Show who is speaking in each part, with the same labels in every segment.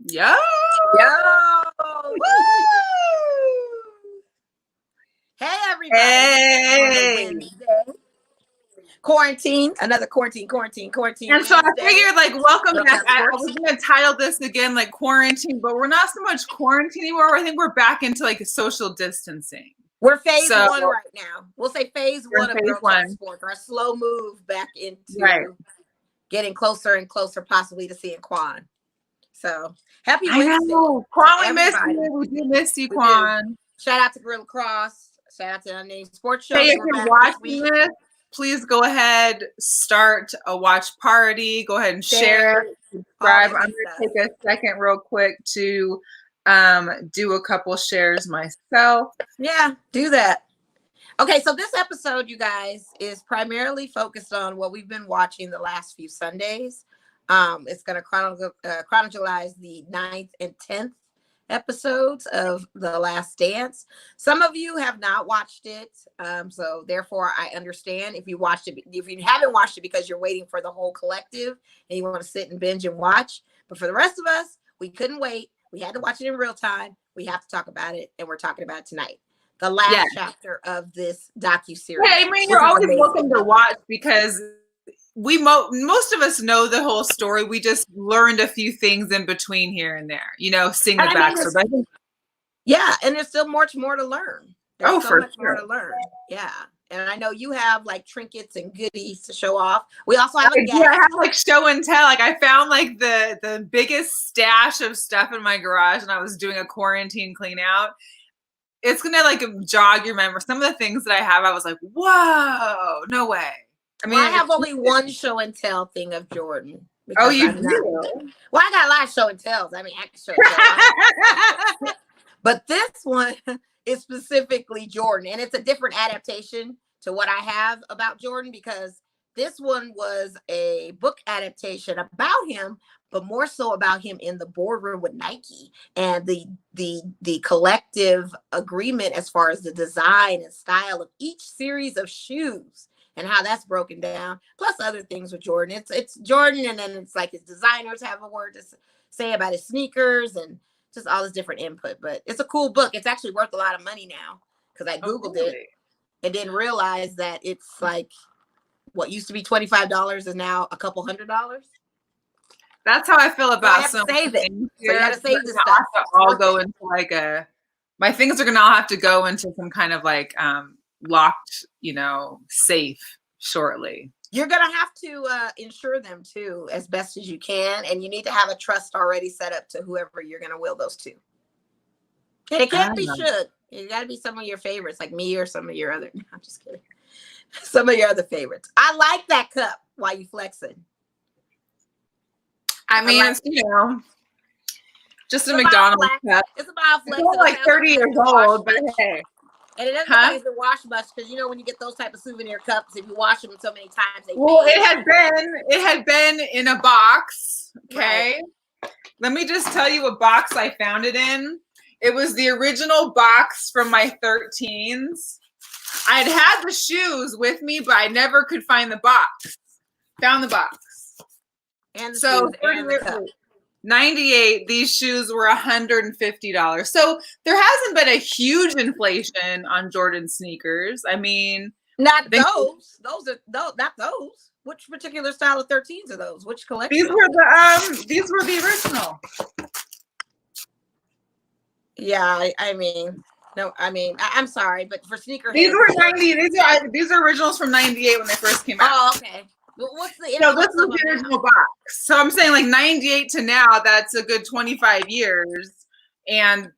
Speaker 1: Yo!
Speaker 2: Yo! Woo! Hey, everybody.
Speaker 1: Hey!
Speaker 2: Quarantine, another quarantine.
Speaker 1: And so
Speaker 2: Wednesday.
Speaker 1: I figured, like, welcome back. I
Speaker 2: Sports.
Speaker 1: was going to title this again, like, quarantine, but we're not so much quarantine anymore. I think we're back into, like, social distancing.
Speaker 2: We're phase one right now. We'll say phase one of
Speaker 1: phase
Speaker 2: Girl
Speaker 1: one.
Speaker 2: Talk Sports, or a slow move back into getting closer and closer, possibly to seeing Quan. So happy Wednesday.
Speaker 1: Quan, we miss you. We do miss you, Quan.
Speaker 2: Shout out to Grill Cross. Shout out to Unnamed Sports Show.
Speaker 1: Hey, if you're watching this, please go ahead, start a watch party. Go ahead and share, subscribe. I'm going to take a second real quick to do a couple shares myself.
Speaker 2: Yeah, do that. Okay, so this episode, you guys, is primarily focused on what we've been watching the last few Sundays. It's going to chronologize the 9th and 10th episodes of The Last Dance. Some of you have not watched it, so therefore I understand if you watched it. If you haven't watched it because you're waiting for the whole collective and you want to sit and binge and watch, but for the rest of us, we couldn't wait. We had to watch it in real time. We have to talk about it, and we're talking about it tonight. The last chapter of this docuseries.
Speaker 1: Yeah, I mean, you're always welcome to watch because we most of us know the whole story. We just learned a few things in between here and there, seeing the backstory.
Speaker 2: Yeah, and there's still much more to learn. There's
Speaker 1: so
Speaker 2: much more to learn. Yeah. And I know you have like trinkets and goodies to show off. We also have a guest.
Speaker 1: Yeah, I have like show and tell. Like I found like the biggest stash of stuff in my garage and I was doing a quarantine clean out. It's gonna like jog your memory. Some of the things that I have, I was like, whoa, no way.
Speaker 2: I mean, I have only one show and tell thing of Jordan.
Speaker 1: Oh, you do?
Speaker 2: Well, I got a lot of show and tells. I mean, I can show and tell. But this one is specifically Jordan, and it's a different adaptation to what I have about Jordan because this one was a book adaptation about him, but more so about him in the boardroom with Nike and the collective agreement as far as the design and style of each series of shoes and how that's broken down, plus other things with Jordan. It's Jordan, and then it's like his designers have a word to say about his sneakers and just all this different input. But it's a cool book. It's actually worth a lot of money now because I Googled it and didn't realize that it's like what used to be $25 is now a couple $100.
Speaker 1: That's how I feel about
Speaker 2: some things.
Speaker 1: So you gotta save this stuff. All go into like my things are gonna all have to go into some kind of like locked, safe shortly.
Speaker 2: You're gonna have to insure them too as best as you can, and you need to have a trust already set up to whoever you're gonna will those to. And it can't be should. It gotta be some of your favorites, like me or some of your other. I'm just kidding. Some of your other favorites. I like that cup while you flexing.
Speaker 1: I mean, it's just a McDonald's cup.
Speaker 2: It's about flex.
Speaker 1: It's like 30 years old, but hey.
Speaker 2: And it doesn't have to wash much because when you get those type of souvenir cups, if you wash them so many times, they
Speaker 1: it had been in a box. Okay. Right. Let me just tell you what box I found it in. It was the original box from my 13s. I'd had the shoes with me, but I never could find the box. Found the box.
Speaker 2: And
Speaker 1: so 98, these shoes were $150. So there hasn't been a huge inflation on Jordan sneakers. I mean,
Speaker 2: not those. Those are not those. Which particular style of 13s are those? Which collection?
Speaker 1: These were the original.
Speaker 2: Yeah, I mean, no, I mean, I'm sorry, but for sneaker,
Speaker 1: these were 90. These are originals from 98 when they first came out.
Speaker 2: Oh, okay. Well, what's the
Speaker 1: this is the original box. So I'm saying like 98 to now, that's a good 25 years, and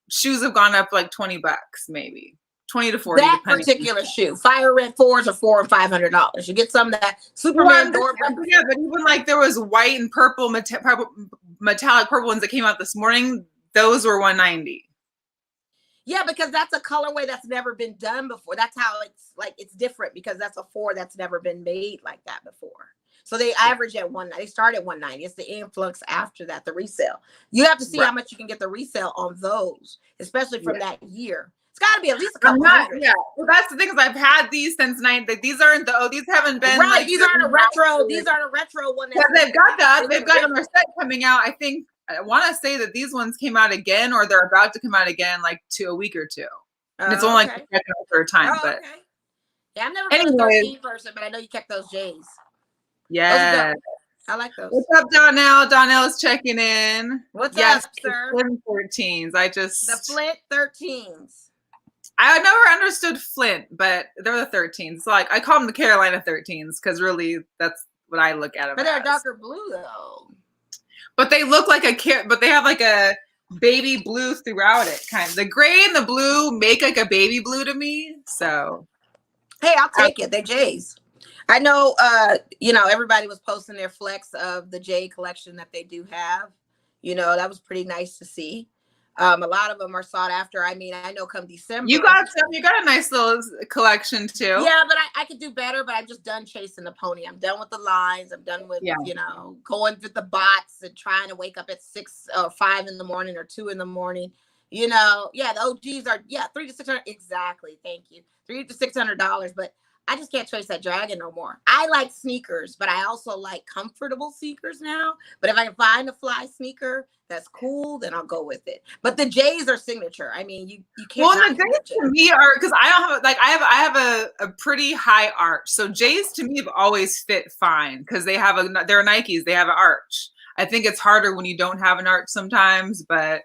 Speaker 1: shoes have gone up like $20, maybe 20 to 40.
Speaker 2: That particular shoe, Fire Red 4s are $400 and $500. You get some of that Superman door.
Speaker 1: Yeah, but even like there was white and purple, metallic purple ones that came out this morning. Those were $190.
Speaker 2: Yeah, because that's a colorway that's never been done before. That's how it's different because that's a 4 that's never been made like that before. So they average at $190. They start at $190. It's the influx after that, the resale. You have to see how much you can get the resale on those, especially from that year. It's got to be at least a couple hundred.
Speaker 1: Yeah, well, that's the thing is I've had these since 90. These aren't these haven't been
Speaker 2: right. These aren't a retro. These aren't a retro one.
Speaker 1: Yeah, they've got that. They've got another set coming out. I think I want to say that these ones came out again, or they're about to come out again, like a week or two. And it's only like the second or third time. But
Speaker 2: okay. Yeah, I've never been a 13 person, but I know you kept those J's.
Speaker 1: Yeah.
Speaker 2: I like those.
Speaker 1: What's up, Donnell? Donnell is checking in.
Speaker 2: What's up, sir?
Speaker 1: Flint 13s.
Speaker 2: The Flint 13s.
Speaker 1: I never understood Flint, but they're the 13s. So like I call them the Carolina 13s because really that's what I look at them.
Speaker 2: But they're darker blue though.
Speaker 1: But they look like but they have like a baby blue throughout it. Kind of the gray and the blue make like a baby blue to me. So
Speaker 2: hey, I'll take it. They're J's. I know, everybody was posting their flex of the J collection that they do have. That was pretty nice to see. A lot of them are sought after. I mean, I know come December.
Speaker 1: You got a nice little collection too.
Speaker 2: Yeah, but I could do better, but I'm just done chasing the pony. I'm done with the lines. I'm done with, going with the bots and trying to wake up at 6 or 5 in the morning or 2 in the morning. The OGs are, $300 to $600. Exactly. Thank you. $300 to $600. But I just can't chase that dragon no more. I like sneakers, but I also like comfortable sneakers now. But if I can find a fly sneaker that's cool, then I'll go with it. But the J's are signature. I mean, you can't.
Speaker 1: Well, the J's to me are because I don't have I have a pretty high arch. So J's to me have always fit fine because they're Nikes. They have an arch. I think it's harder when you don't have an arch sometimes, but.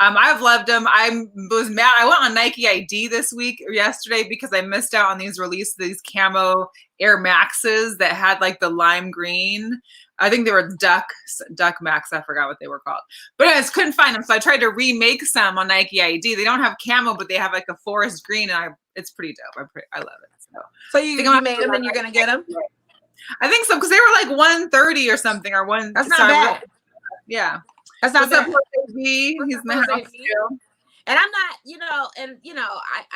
Speaker 1: I've loved them. I was mad. I went on Nike ID yesterday because I missed out on these these camo Air Maxes that had like the lime green. I think they were Duck Max. I forgot what they were called. But I just couldn't find them. So I tried to remake some on Nike ID. They don't have camo, but they have like a forest green. And it's pretty dope. I love it.
Speaker 2: So you made them and you're going to get them?
Speaker 1: I think so because they were like 130 or something.
Speaker 2: That's not bad.
Speaker 1: Yeah.
Speaker 2: That's not bad.
Speaker 1: He's in the house too.
Speaker 2: And I'm not,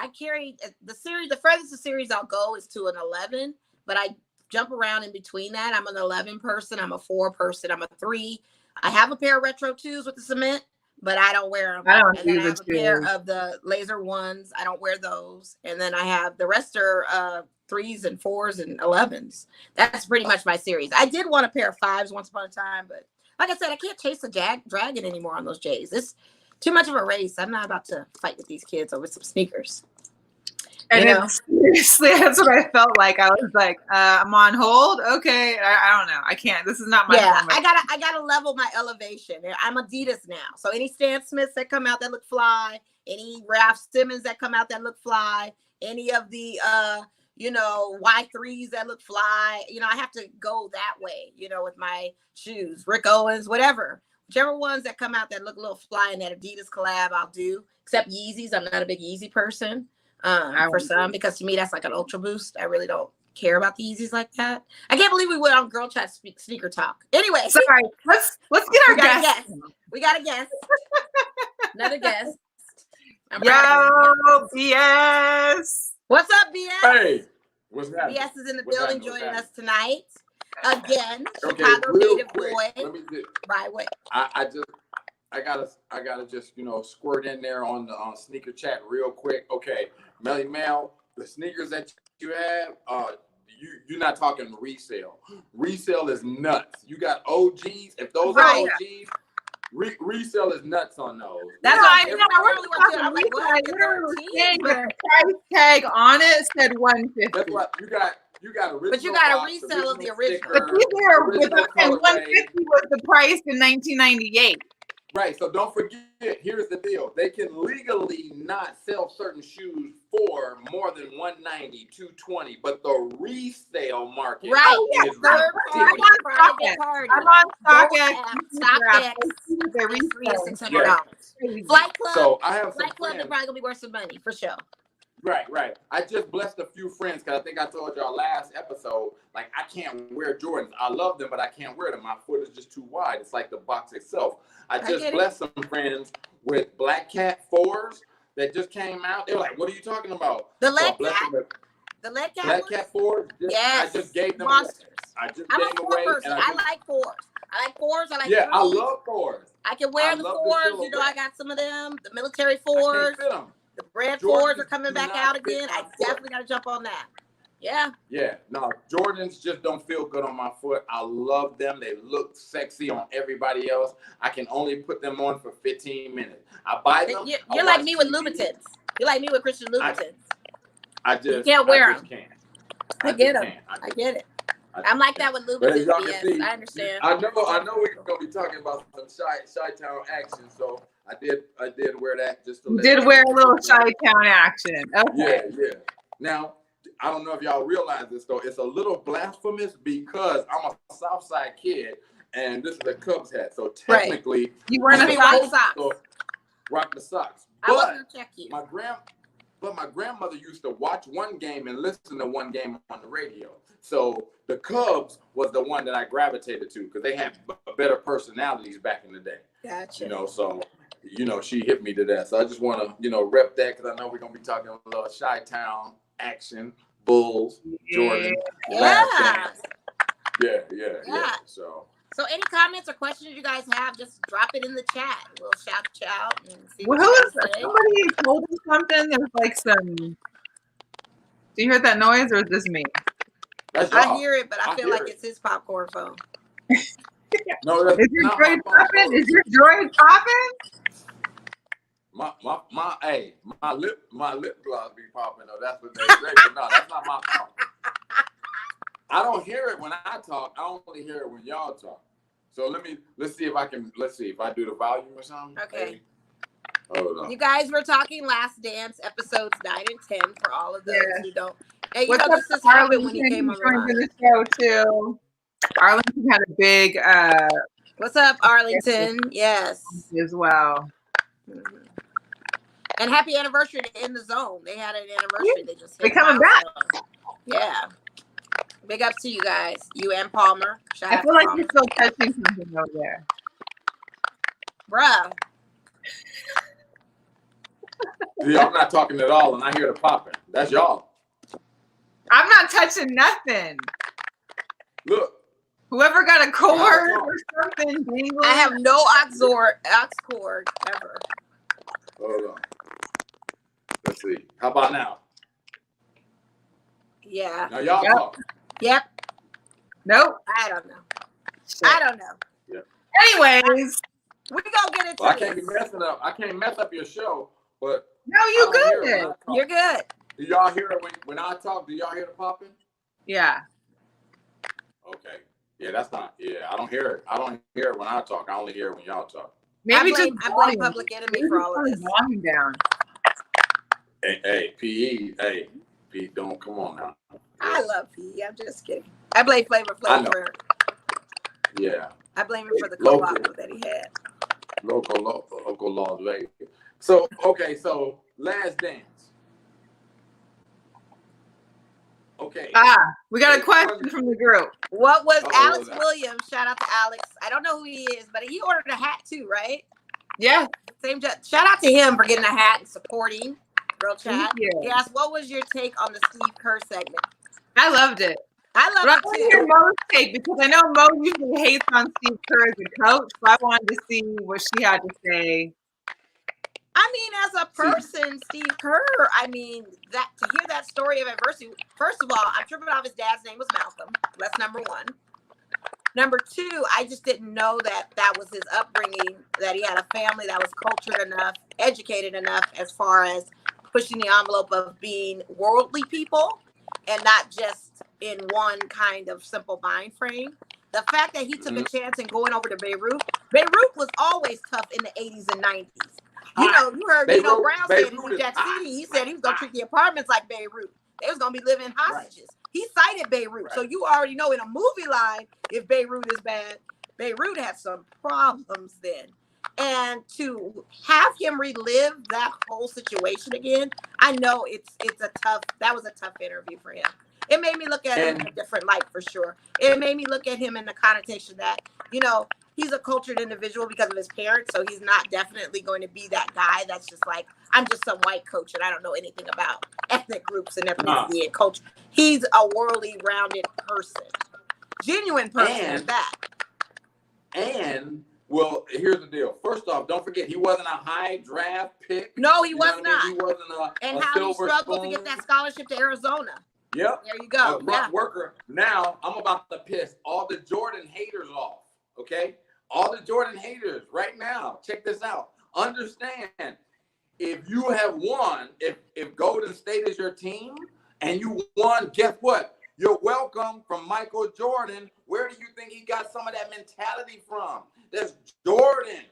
Speaker 2: I carry the series. The furthest the series I'll go is to an 11, but I jump around in between that. I'm an 11 person. I'm a 4 person. I'm a 3. I have a pair of retro 2s with the cement, but I don't wear them.
Speaker 1: I don't
Speaker 2: and then I have a pair of the laser 1s. I don't wear those. And then I have the rest are 3s and 4s and 11s. That's pretty much my series. I did want a pair of 5s once upon a time, but like I said, I can't chase a dragon anymore on those J's. It's too much of a race. I'm not about to fight with these kids over some sneakers.
Speaker 1: And seriously, that's what I felt like. I was like, I'm on hold. Okay. I don't know. I can't. This is not my
Speaker 2: format. I gotta level my elevation. I'm Adidas now. So any Stan Smiths that come out that look fly, any Ralph Simmons that come out that look fly, any of the Y3s that look fly, I have to go that way, with my shoes, Rick Owens, whichever ones that come out that look a little fly in that Adidas collab, I'll do, except Yeezys. I'm not a big Yeezy person for some, because to me, that's like an ultra boost. I really don't care about the Yeezys like that. I can't believe we went on Girl Chat sneaker talk. Anyway.
Speaker 1: Sorry, let's get our guest.
Speaker 2: We got a guest. Another guest.
Speaker 1: Yo, BS.
Speaker 2: What's up, BS?
Speaker 3: Hey, what's happening?
Speaker 2: BS is in the building joining us tonight. Again,
Speaker 3: okay,
Speaker 2: Chicago native
Speaker 3: quick,
Speaker 2: boy. By way.
Speaker 3: I gotta just squirt in there on the sneaker chat real quick. Okay, Melly Mel, the sneakers that you have, you're not talking resale. Resale is nuts. You got OGs. If those are OGs. Resale is nuts on those.
Speaker 2: That's why I
Speaker 1: the price tag on it said $150.
Speaker 3: That's what you got original.
Speaker 2: But you got a resale of the original.
Speaker 1: But $150 was the price in 1998.
Speaker 3: Right. So don't forget. Here's the deal. They can legally not sell certain shoes for more than $190, $220, but the resale market is
Speaker 2: third party, private party.
Speaker 1: I'm on StockX.
Speaker 2: They're $600. Flight Club.
Speaker 3: So I have
Speaker 2: Flight Club. They're probably gonna be worth some money for sure.
Speaker 3: Right. I just blessed a few friends because I think I told y'all last episode, like I can't wear Jordans. I love them, but I can't wear them. My foot is just too wide. It's like the box itself. I just blessed some friends with Black Cat 4s that just came out. They were like, "What are you talking about?"
Speaker 2: The Lead Cat. The Lead Cat.
Speaker 3: Black Cat 4s.
Speaker 2: Yes.
Speaker 3: I just gave them.
Speaker 2: Monsters.
Speaker 3: I just
Speaker 2: I'm
Speaker 3: gave
Speaker 2: a
Speaker 3: them
Speaker 2: 4
Speaker 3: away.
Speaker 2: person. I like 4s. I like 4s. I like.
Speaker 3: Yeah,
Speaker 2: 3s.
Speaker 3: I love 4s.
Speaker 2: I can wear the 4s. I got some of them. The military 4s. The bread 4s are coming back out again. I definitely got to jump on that. Yeah.
Speaker 3: Yeah. No, Jordans just don't feel good on my foot. I love them. They look sexy on everybody else. I can only put them on for 15 minutes. I buy them.
Speaker 2: You're like me with Louboutins. You're like me with Christian Louboutins.
Speaker 3: You
Speaker 2: can't wear them.
Speaker 3: Can't.
Speaker 2: I get them. I get it. I'm like that with Louboutins. Yes, I understand.
Speaker 3: I know we're gonna be talking about some Chi-Town action, so I did wear that just to
Speaker 1: wear a little Chi-Town action. Okay.
Speaker 3: Yeah. Now, I don't know if y'all realize this though. It's a little blasphemous because I'm a Southside kid, and this is a Cubs hat. So technically,
Speaker 1: you weren't
Speaker 2: a White Sox.
Speaker 3: Rock the socks.
Speaker 2: I was gonna check you.
Speaker 3: My grandmother used to watch one game and listen to one game on the radio. So the Cubs was the one that I gravitated to because they had better personalities back in the day.
Speaker 2: Gotcha.
Speaker 3: So she hit me to that. So I just want to rep that because I know we're gonna be talking a little Chi-Town action, Bulls, Jordan,
Speaker 2: Yeah.
Speaker 3: Yeah.
Speaker 2: So any comments or questions you guys have, just drop it in the chat. We'll shout and see
Speaker 1: well, somebody told me something. There's like some. Do you hear that noise, or is this me?
Speaker 2: I hear it, but I feel like it's his popcorn phone.
Speaker 3: No, that's
Speaker 1: is your droid popping? Is your droid popping?
Speaker 3: My lip gloss be popping though. That's what they say. But no, that's not my fault. I don't hear it when I talk. I only hear it when y'all talk. So let's see if I do the volume or something.
Speaker 2: Okay.
Speaker 3: Hey. Hold on.
Speaker 2: You guys were talking Last Dance episodes 9 and 10 for all of those who don't. Hey,
Speaker 1: What's up,
Speaker 2: this is happened when you came on
Speaker 1: the show too. Arlington had a big
Speaker 2: what's up, Arlington? Yes.
Speaker 1: As well.
Speaker 2: Mm-hmm. And happy anniversary to In the Zone. They had an anniversary. They just
Speaker 1: they're coming back.
Speaker 2: Yeah. Big ups to you guys. You and Palmer.
Speaker 1: I feel like you're still touching something over there.
Speaker 2: Bruh.
Speaker 3: See, I'm not talking at all, and I hear the popping. That's y'all.
Speaker 1: I'm not touching nothing.
Speaker 3: Look.
Speaker 1: Whoever got a cord or something dangling.
Speaker 2: I have no aux cord ever.
Speaker 3: Hold on. Let's see. How about now?
Speaker 2: Yeah.
Speaker 3: Now y'all talk.
Speaker 2: Yep.
Speaker 1: Nope.
Speaker 2: I don't know. I don't know.
Speaker 3: Yeah.
Speaker 1: Anyways,
Speaker 2: we gonna get into
Speaker 3: I can't be messing up. I can't mess up your show, but
Speaker 1: no, you good.
Speaker 2: You're good.
Speaker 3: Do y'all hear it when I talk? Do y'all hear the popping?
Speaker 1: Yeah.
Speaker 3: Okay. Yeah, that's not. Yeah, I don't hear it. I don't hear it when I talk. I only hear it when y'all talk.
Speaker 1: Maybe
Speaker 2: I blame Public Enemy for all of this.
Speaker 1: Down.
Speaker 3: Hey, PE. Hey, P. Don't come on now.
Speaker 2: I love PE. I'm just kidding. I blame Flavor Flav for.
Speaker 3: Yeah.
Speaker 2: I blame him for the co-op that he had.
Speaker 3: Local Las Vegas. So so Last Dance. Okay.
Speaker 1: We got a question from the group.
Speaker 2: What was Alex Williams? Shout out to Alex. I don't know who he is, but he ordered a hat too, right?
Speaker 1: Yeah.
Speaker 2: Shout out to him for getting a hat and supporting. Girl chat.
Speaker 1: He
Speaker 2: asked, what was your take on the Steve Kerr segment?
Speaker 1: I loved it.
Speaker 2: I love it too.
Speaker 1: Hear Mo's take because I know Mo usually hates on Steve Kerr as a coach, so I wanted to see what she had to say.
Speaker 2: I mean, as a person, Steve Kerr, I mean, that to hear that story of adversity, first of all, I'm tripping off his dad's name was Malcolm. That's number one. Number two, I just didn't know that was his upbringing, that he had a family that was cultured enough, educated enough as far as pushing the envelope of being worldly people and not just in one kind of simple mind frame. The fact that he took a chance in going over to Beirut was always tough in the 80s and 90s. You know, you heard Nino Brown say in New Jack City, he said he was going to treat the apartments like Beirut. They was going to be living hostages. Right. He cited Beirut. Right. So you already know in a movie line, if Beirut is bad, Beirut had some problems then. And to have him relive that whole situation again, I know that was a tough interview for him. It made me look at him in a different light for sure. It made me look at him in the connotation that, you know, he's a cultured individual because of his parents, so he's not definitely going to be that guy that's just like, I'm just some white coach and I don't know anything about ethnic groups and ethnicity and culture. He's a worldly rounded person. Genuine person at that.
Speaker 3: And, well, here's the deal. First off, don't forget, he wasn't a high draft pick.
Speaker 2: No, he was not.
Speaker 3: He wasn't
Speaker 2: and how he struggled to get that scholarship to Arizona.
Speaker 3: Yep.
Speaker 2: There you go.
Speaker 3: A grunt worker. Now I'm about to piss all the Jordan haters off. Okay? All the Jordan haters right now. Check this out. Understand, if you have won, if Golden State is your team and you won, guess what? You're welcome from Michael Jordan. Where do you think he got some of that mentality from? That's Jordan.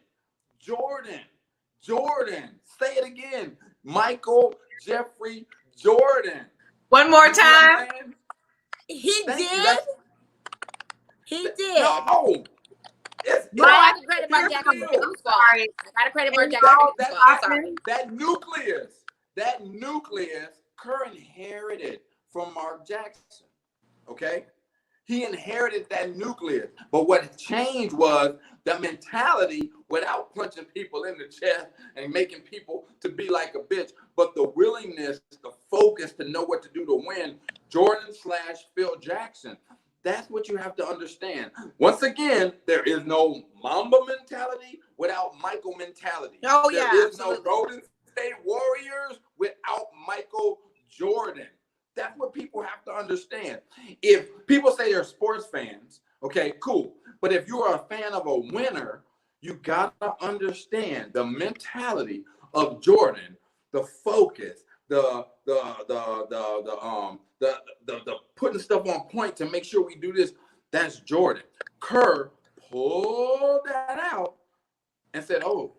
Speaker 3: Say it again. Michael Jeffrey Jordan.
Speaker 1: One more time.
Speaker 2: He did.
Speaker 3: No.
Speaker 2: I have to credit Mark Jackson's fault. I got to credit Mark Jackson's fault. Sorry.
Speaker 3: That nucleus, Kerr inherited from Mark Jackson. Okay? He inherited that nucleus. But what changed was the mentality without punching people in the chest and making people to be like a bitch, but the willingness, the focus to know what to do to win. Jordan/Phil Jackson. That's what you have to understand. Once again, there is no Mamba mentality without Michael mentality.
Speaker 2: Oh, yeah.
Speaker 3: There is no Golden State Warriors without Michael Jordan. That's what people have to understand. If people say they're sports fans, okay, cool. But if you are a fan of a winner, you gotta understand the mentality of Jordan, the focus, the putting stuff on point to make sure we do this. That's Jordan. Kerr pulled that out and said, "Oh,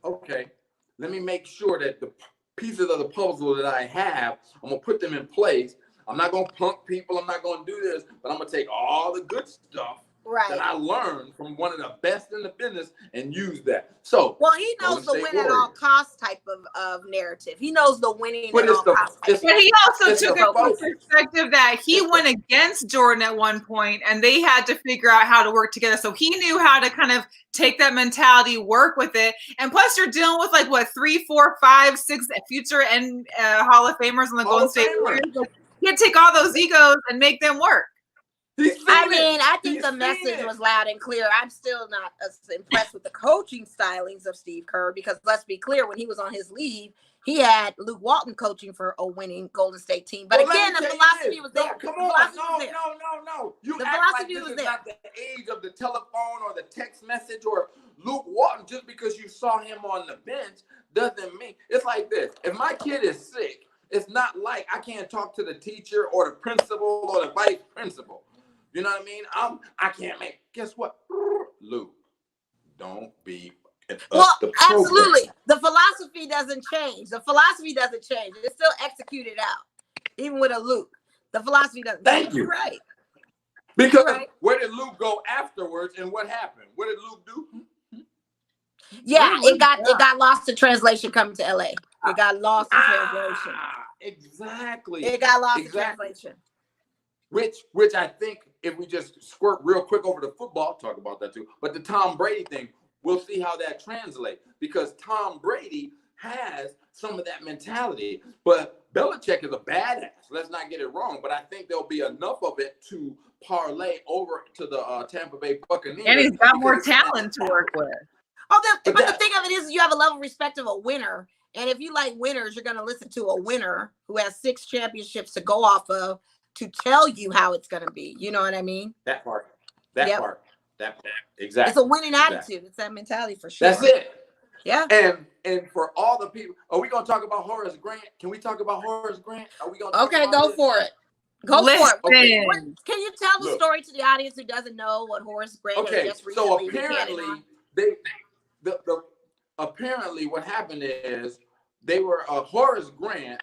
Speaker 3: okay. Let me make sure that the pieces of the puzzle that I have, I'm gonna put them in place. I'm not gonna punk people. I'm not gonna do this, but I'm gonna take all the good stuff that I learned from one of the best in the business and use that." So,
Speaker 2: well, he knows the win at all costs type of narrative. He knows the winning at all costs.
Speaker 1: But he also took a perspective that he went against Jordan at one point, and they had to figure out how to work together. So he knew how to kind of take that mentality, work with it, and plus you're dealing with like what 3, 4, 5, 6 future and Hall of Famers on the Golden State Warriors. He'd take all those egos and make them work.
Speaker 2: I think the message was loud and clear. I'm still not as impressed with the coaching stylings of Steve Kerr because let's be clear, when he was on his leave, he had Luke Walton coaching for a winning Golden State team. But again, the philosophy was there.
Speaker 3: Come on, no. You
Speaker 2: the
Speaker 3: act
Speaker 2: philosophy
Speaker 3: like this
Speaker 2: was
Speaker 3: is
Speaker 2: there.
Speaker 3: not the age of the telephone or the text message or Luke Walton. Just because you saw him on the bench doesn't mean it's like this. If my kid is sick, it's not like I can't talk to the teacher or the principal or the vice principal. You know what I mean? I can't make. Guess what, Luke? Don't be.
Speaker 2: Absolutely. The philosophy doesn't change. It's still executed out, even with a Luke. The philosophy doesn't.
Speaker 3: Thank you.
Speaker 2: Right.
Speaker 3: Because where did Luke go afterwards, and what happened? What did Luke do?
Speaker 2: Yeah, it got lost in translation coming to LA. It got lost in translation.
Speaker 3: Exactly.
Speaker 2: It got lost in translation.
Speaker 3: Which I think if we just squirt real quick over to football, talk about that too. But the Tom Brady thing, we'll see how that translates because Tom Brady has some of that mentality. But Belichick is a badass. Let's not get it wrong. But I think there'll be enough of it to parlay over to the Tampa Bay Buccaneers.
Speaker 1: And he's got more talent to work with.
Speaker 2: But the thing of it is you have a level of respect of a winner. And if you like winners, you're going to listen to a winner who has 6 championships to go off of to tell you how it's going to be. You know what I mean?
Speaker 3: That part. Exactly.
Speaker 2: It's a winning attitude. It's that mentality for sure.
Speaker 3: That's it.
Speaker 2: Yeah.
Speaker 3: And for all the people, are we going to talk about Horace Grant? Can we talk about Horace Grant? Are we going to
Speaker 2: Okay, go for it. Go for it.
Speaker 1: Okay.
Speaker 2: Can you tell the story to the audience who doesn't know what Horace Grant has just recently
Speaker 3: apparently apparently what happened is they were Horace Grant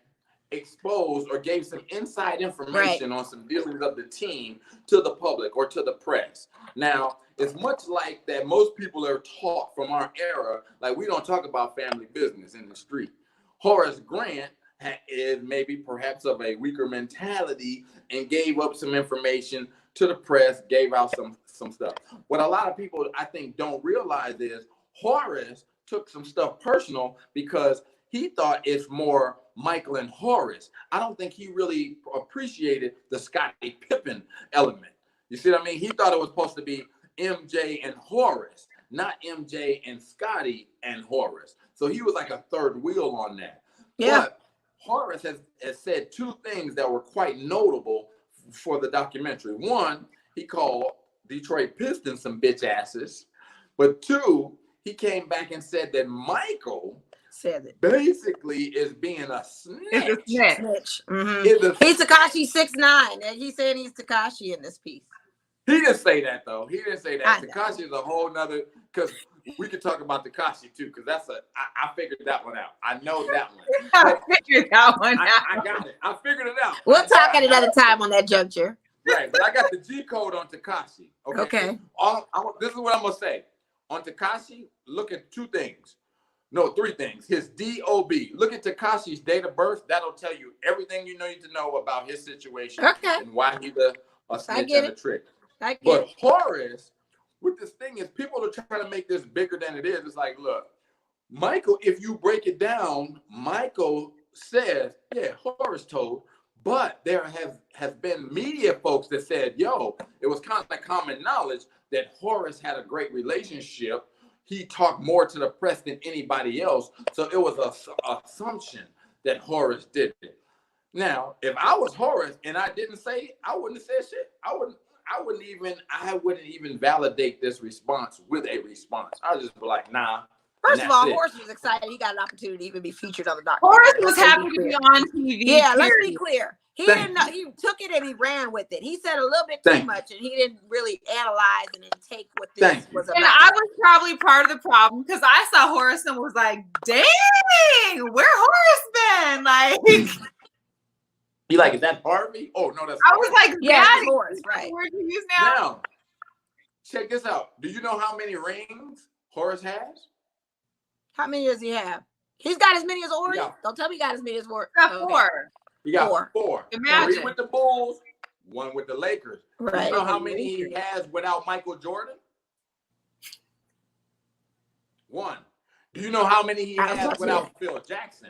Speaker 3: exposed or gave some inside information on some dealings of the team to the public or to the press. Now, it's much like that most people are taught from our era, like we don't talk about family business in the street. Horace Grant is maybe perhaps of a weaker mentality and gave up some information to the press, gave out some stuff. What a lot of people I think don't realize is Horace took some stuff personal because he thought it's more Michael and Horace. I don't think he really appreciated the Scottie Pippen element. You see what I mean? He thought it was supposed to be MJ and Horace, not MJ and Scottie and Horace. So he was like a third wheel on that.
Speaker 2: Yeah.
Speaker 3: But Horace has said two things that were quite notable for the documentary. One, he called Detroit Pistons some bitch asses. But two, he came back and said that Michael
Speaker 2: said it
Speaker 3: basically is being a snitch.
Speaker 1: It's a snitch.
Speaker 2: He's Tekashi 6ix9ine, and he's saying he's Tekashi in this piece.
Speaker 3: He didn't say that though. He didn't say that. Tekashi is a whole nother, because we could talk about Tekashi too, because I figured that one out. I know that one.
Speaker 1: I figured that one out.
Speaker 3: I got it. I figured it out.
Speaker 2: We'll talk at another time on that juncture.
Speaker 3: Right, but I got the G code on Tekashi.
Speaker 2: Okay.
Speaker 3: This is what I'm gonna say. On Tekashi, look at two things. No, three things. His DOB. Look at Tekashi's date of birth. That'll tell you everything you need to know about his situation and why he's a snitch and a trick. But Horace, with this thing is, people are trying to make this bigger than it is. It's like, look, Michael, if you break it down, Michael says, yeah, Horace told, but there has been media folks that said, yo, it was kind of common knowledge that Horace had a great relationship. He talked more to the press than anybody else. So it was an assumption that Horace did it. Now, if I was Horace and I didn't say it, I wouldn't have said shit. I wouldn't even validate this response with a response. I would just be like, nah.
Speaker 2: First of all, Horace was excited. He got an opportunity to even be featured on the documentary.
Speaker 1: Horace was happy to be on TV.
Speaker 2: Yeah, let's be clear. He didn't know. He took it and he ran with it. He said a little bit too much, and he didn't really analyze and then take what this was about.
Speaker 1: And I was probably part of the problem, because I saw Horace and was like, "Dang, where Horace been?" Like,
Speaker 3: you like, is that Harvey? Oh no, that's.
Speaker 1: I was like,
Speaker 2: yeah, Horace, right?
Speaker 1: Where he is now?
Speaker 3: Now, check this out. Do you know how many rings Horace has?
Speaker 2: How many does he have? He's got as many as Ori. Don't tell me he got as many as Ori.
Speaker 1: He got four.
Speaker 3: He got four.
Speaker 1: Imagine.
Speaker 3: 3 with the Bulls, 1 with the Lakers.
Speaker 2: Right.
Speaker 3: You know how many he has without Michael Jordan? 1. Do you know how many he has without Phil Jackson?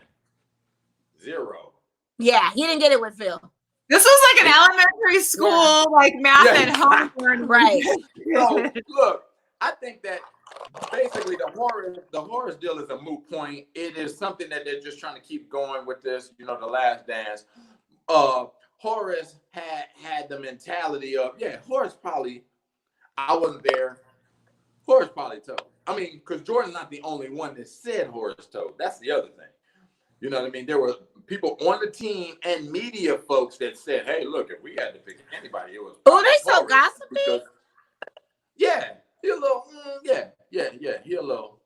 Speaker 3: 0.
Speaker 2: Yeah, he didn't get it with Phil.
Speaker 1: This was like an elementary school, like math at home.
Speaker 2: Right.
Speaker 3: So look, I think that basically the Horace deal is a moot point. It is something that they're just trying to keep going with this, The Last Dance. Horace had the mentality of, Horace probably, I wasn't there. Horace probably told. I mean, because Jordan's not the only one that said Horace told. That's the other thing. You know what I mean? There were people on the team and media folks that said, hey, look, if we had to pick anybody, it was.
Speaker 2: Oh, they so gossipy?
Speaker 3: Yeah. He a little,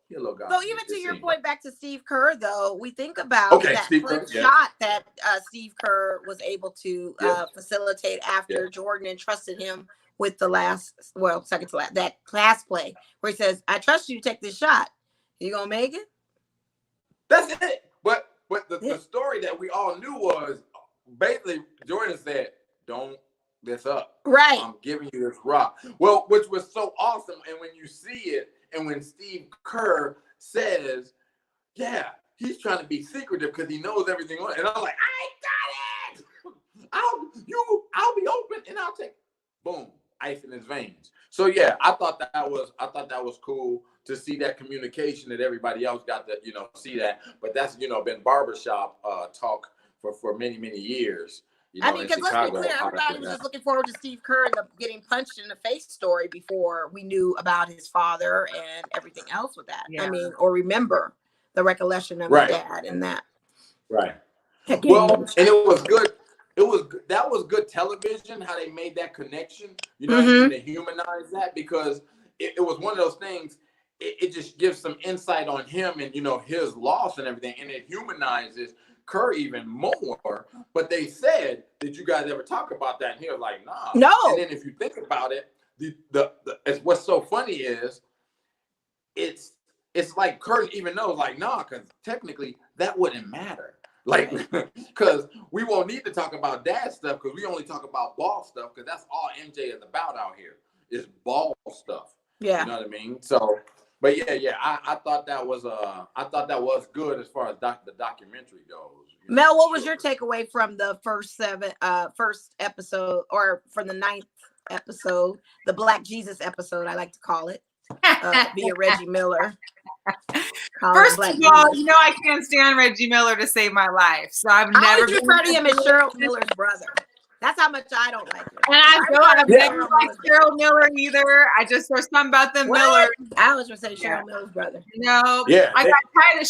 Speaker 3: he a little guy.
Speaker 2: So even to your point, back to Steve Kerr, though, we think about that shot that Steve Kerr was able to facilitate after Jordan entrusted him with the second to last, that class play where he says, I trust you to take this shot. You gonna make it?
Speaker 3: That's it. But the story that we all knew was basically Jordan said, don't this up.
Speaker 2: Right.
Speaker 3: I'm giving you this rock. Well, which was so awesome. And when you see it, and when Steve Kerr says, he's trying to be secretive because he knows everything on it. And I'm like, I got it. I'll be open and I'll take boom, ice in his veins. So I thought that was cool to see that communication that everybody else got to, see that. But that's, been barbershop talk for many, many years.
Speaker 2: Because let's be clear, everybody was just looking forward to Steve Kerr getting punched in the face story before we knew about his father and everything else with that. Yeah. I mean, or remember the recollection of his dad and that.
Speaker 3: Right. Well, and it was good. That was good television, how they made that connection, and they humanized that, because it was one of those things, it just gives some insight on him and, his loss and everything, and it humanizes Kerr even more. But they said, did you guys ever talk about that? And he was like, nah.
Speaker 2: No.
Speaker 3: And then if you think about it, what's so funny is it's like Kerr even knows, like, nah, because technically that wouldn't matter. Like, because we won't need to talk about dad stuff, because we only talk about ball stuff, because that's all MJ is about out here, is ball stuff.
Speaker 2: Yeah.
Speaker 3: You know what I mean? So, but I thought that was good as far as the documentary goes.
Speaker 2: Mel, what was your takeaway from the first episode, or from the 9th episode, the Black Jesus episode, I like to call it, via Reggie Miller?
Speaker 1: First of all, you know I can't stand Reggie Miller to save my life, so I've never.
Speaker 2: I always refer to him as Cheryl Miller's brother. That's how much I don't like him.
Speaker 1: And I've never liked Cheryl Miller either. I just there's something about the Miller.
Speaker 2: I always would say Cheryl Miller's brother.
Speaker 1: No, I got tired of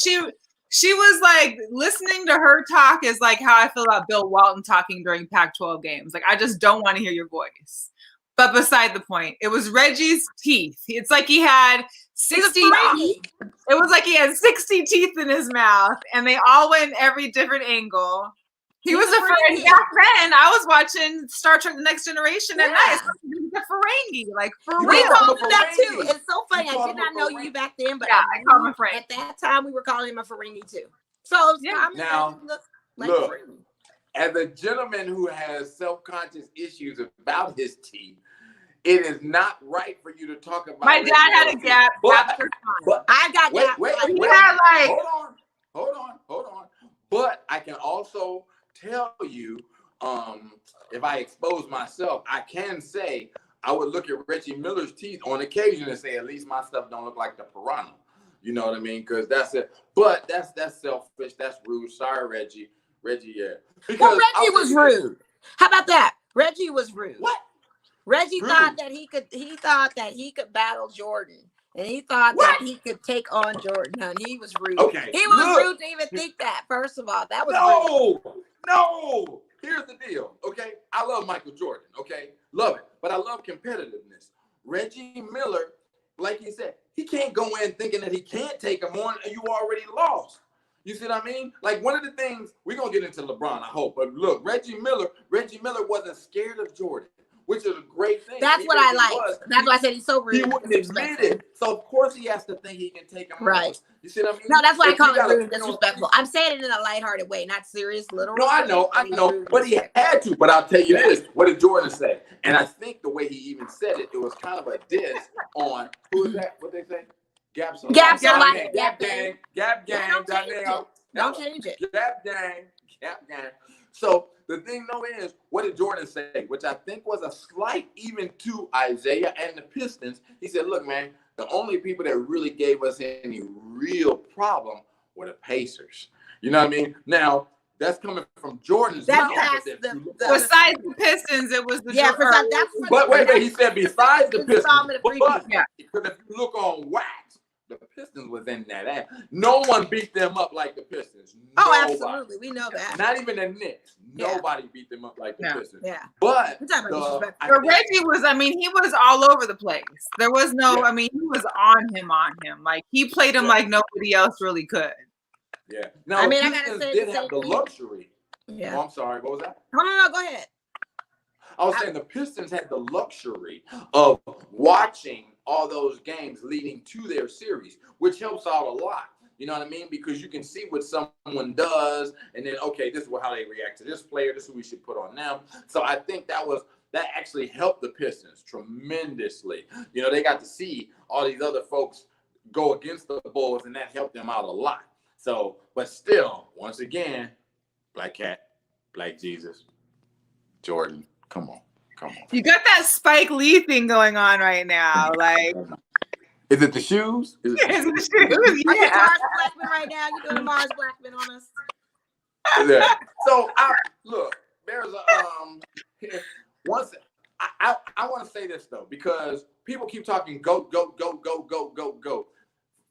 Speaker 1: she was like listening to her talk is like how I feel about Bill Walton talking during Pac-12 games. Like I just don't want to hear your voice. But beside the point, it was Reggie's teeth. It's like he had 60 teeth. It was like he had 60 teeth in his mouth, and they all went every different angle. He was a Ferengi. Back then, I was watching Star Trek: The Next Generation at night. He was a Ferengi, like for real.
Speaker 2: We called him that too. It's so funny. I did not know you back then, but
Speaker 1: I called him a Ferengi.
Speaker 2: At that time, we were calling him a Ferengi too. So
Speaker 3: now, look, as a gentleman who has self-conscious issues about his teeth, it is not right for you to talk about.
Speaker 1: My dad had a gap.
Speaker 2: But I got gap.
Speaker 3: Wait.
Speaker 1: Like,
Speaker 3: hold on. But I can also tell you, if I expose myself, I can say I would look at Reggie Miller's teeth on occasion and say, at least my stuff don't look like the piranha. You know what I mean? Because that's it. But that's selfish. That's rude. Sorry, Reggie. Reggie, yeah.
Speaker 2: Because Reggie was rude. How about that? Reggie was rude.
Speaker 3: What?
Speaker 2: Reggie thought that he could battle Jordan. And he thought that he could take on Jordan. And he was rude.
Speaker 3: Okay.
Speaker 2: He was rude to even think that, first of all. That was rude.
Speaker 3: No. Here's the deal, okay? I love Michael Jordan, okay? Love it. But I love competitiveness. Reggie Miller, like he said, he can't go in thinking that he can't take him on and you already lost. You see what I mean? Like one of the things, we're going to get into LeBron, I hope. But look, Reggie Miller wasn't scared of Jordan, which is a great thing.
Speaker 2: That's what I like. That's why I said he's so rude.
Speaker 3: He wouldn't admit it. So, of course, he has to think he can take him
Speaker 2: right.
Speaker 3: You see what I mean?
Speaker 2: No, that's why I call it rude and disrespectful. I'm saying it in a lighthearted way, not serious, literal.
Speaker 3: No, I know. But he had to. But I'll tell you this. What did Jordan say? And I think the way he even said it, it was kind of a diss on, who is that? What they say? Gap gang.
Speaker 2: Don't change it.
Speaker 3: Gap gang. So the thing though is, what did Jordan say? Which I think was a slight even to Isaiah and the Pistons. He said, look, man, the only people that really gave us any real problem were the Pacers. You know what I mean? Now, that's coming from Jordan's mouth.
Speaker 1: Besides the Pistons, it was the
Speaker 3: But wait, he said besides the Pistons. But because if you look on wax, the Pistons was in that ass. No one beat them up like the Pistons. Nobody.
Speaker 2: Absolutely. We know that.
Speaker 3: Not even the Knicks. Nobody beat them up like the Pistons.
Speaker 2: Yeah.
Speaker 3: But
Speaker 1: Reggie was, he was all over the place. There was no, he was on him. Like he played him like nobody else really could.
Speaker 3: Yeah. Now,
Speaker 2: I gotta say
Speaker 3: did have the luxury.
Speaker 2: Yeah.
Speaker 3: Oh, I'm sorry. What was that?
Speaker 2: No, go ahead.
Speaker 3: I was saying the Pistons had the luxury of watching all those games leading to their series, which helps out a lot. You know what I mean? Because you can see what someone does, and then, okay, this is how they react to this player. This is who we should put on them. So I think that actually helped the Pistons tremendously. You know, they got to see all these other folks go against the Bulls, and that helped them out a lot. So, but still, once again, Black Cat, Black Jesus, Jordan, come on.
Speaker 1: You got that Spike Lee thing going on right now. Like,
Speaker 3: is it the shoes?
Speaker 1: Is it the shoes?
Speaker 2: Are you Mars Blackman right now? You doing Mars Blackman on us?
Speaker 3: Yeah. So look, there's I want to say this though, because people keep talking go.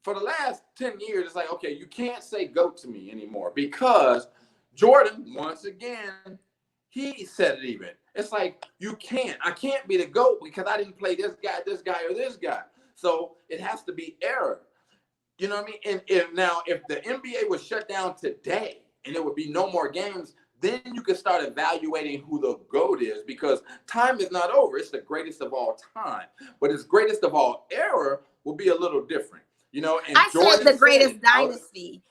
Speaker 3: For the last 10 years, it's like, okay, you can't say GOAT to me anymore because Jordan, once again, he said it even. It's like, I can't be the GOAT because I didn't play this guy, or this guy. So it has to be error. You know what I mean? And if the NBA was shut down today and there would be no more games, then you can start evaluating who the GOAT is because time is not over. It's the greatest of all time. But its greatest of all era will be a little different. You know, and
Speaker 2: I said the greatest dynasty.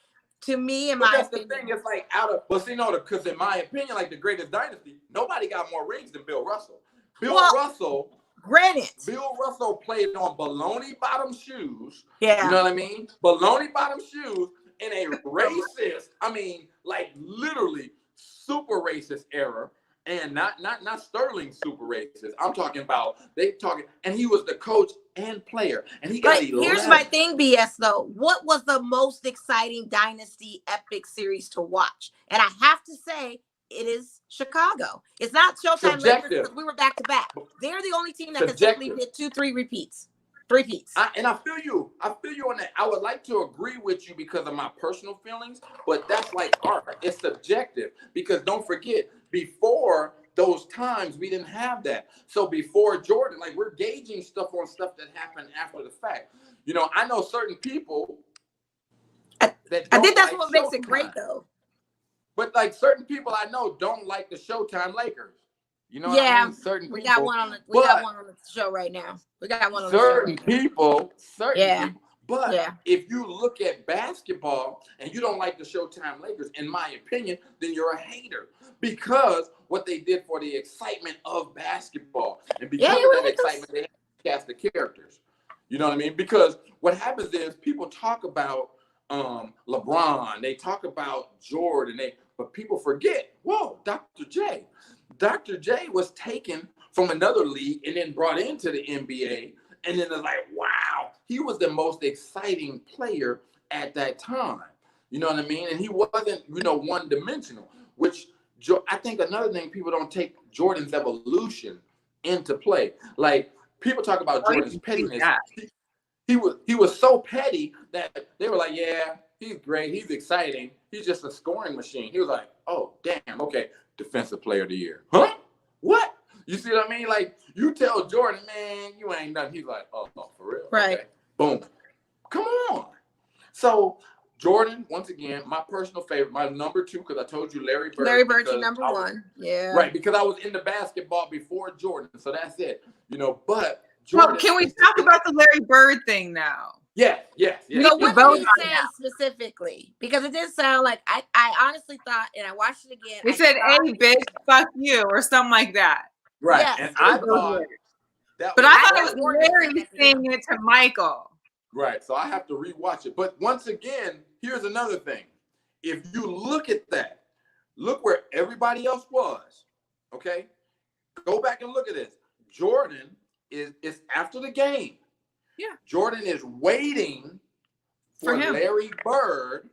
Speaker 2: To me, in my opinion.
Speaker 3: The thing is like because in my opinion, like the greatest dynasty, nobody got more rings than Bill Russell. Bill Russell played on baloney bottom shoes.
Speaker 2: Yeah.
Speaker 3: You know what I mean? Baloney bottom shoes in a racist, like literally super racist era. And not Sterling super racist. I'm talking about and he was the coach and player, and he got.
Speaker 2: But here's my thing, BS though. What was the most exciting dynasty epic series to watch? And I have to say, it is Chicago. It's not Showtime Lakers because we were back to back. They're the only team that consistently did 2-3 repeats.
Speaker 3: And I feel you on that. I would like to agree with you because of my personal feelings, but that's like art. It's subjective because don't forget, before those times we didn't have that. So before Jordan, like we're gauging stuff on stuff that happened after the fact. You know, I know certain people.
Speaker 2: I think that's what makes it great, though.
Speaker 3: But like certain people I know don't like the Showtime Lakers. You know, what I mean? Certain people.
Speaker 2: We got one on the show right now. We got one on the show.
Speaker 3: Certain people. But if you look at basketball and you don't like the Showtime Lakers, in my opinion, then you're a hater because what they did for the excitement of basketball, and because of that excitement, they had to cast the characters. You know what I mean? Because what happens is people talk about LeBron, they talk about Jordan, but people forget. Whoa, Dr. J. Dr. J was taken from another league and then brought into the NBA. And then it's like, wow, he was the most exciting player at that time. You know what I mean? And he wasn't, one-dimensional, which I think another thing, people don't take Jordan's evolution into play. Like, people talk about Jordan's pettiness. He was so petty that they were like, yeah, he's great. He's exciting. He's just a scoring machine. He was like, oh, damn, okay, defensive player of the year. Huh? What? You see what I mean? Like, you tell Jordan, man, you ain't nothing. He's like, oh, for real?
Speaker 2: Right.
Speaker 3: Okay. Boom. Come on. So, Jordan, once again, my personal favorite, my number 2, because I told you Larry Bird.
Speaker 2: Larry Bird's number 1. Yeah.
Speaker 3: Right, because I was into basketball before Jordan. So that's it. But Jordan.
Speaker 1: Well, can we talk about the Larry Bird thing now?
Speaker 3: Yes.
Speaker 2: So what did he say specifically? Because it did sound like I honestly thought, and I watched it again.
Speaker 1: He said, "Hey, bitch, fuck you," or something like that.
Speaker 3: Right.
Speaker 2: Yes,
Speaker 3: and I thought that
Speaker 1: but I thought it was Larry saying it to Michael.
Speaker 3: Right. So I have to rewatch it. But once again, here's another thing. If you look at that, look where everybody else was. Okay. Go back and look at this. Jordan is after the game.
Speaker 1: Yeah.
Speaker 3: Jordan is waiting for Larry Bird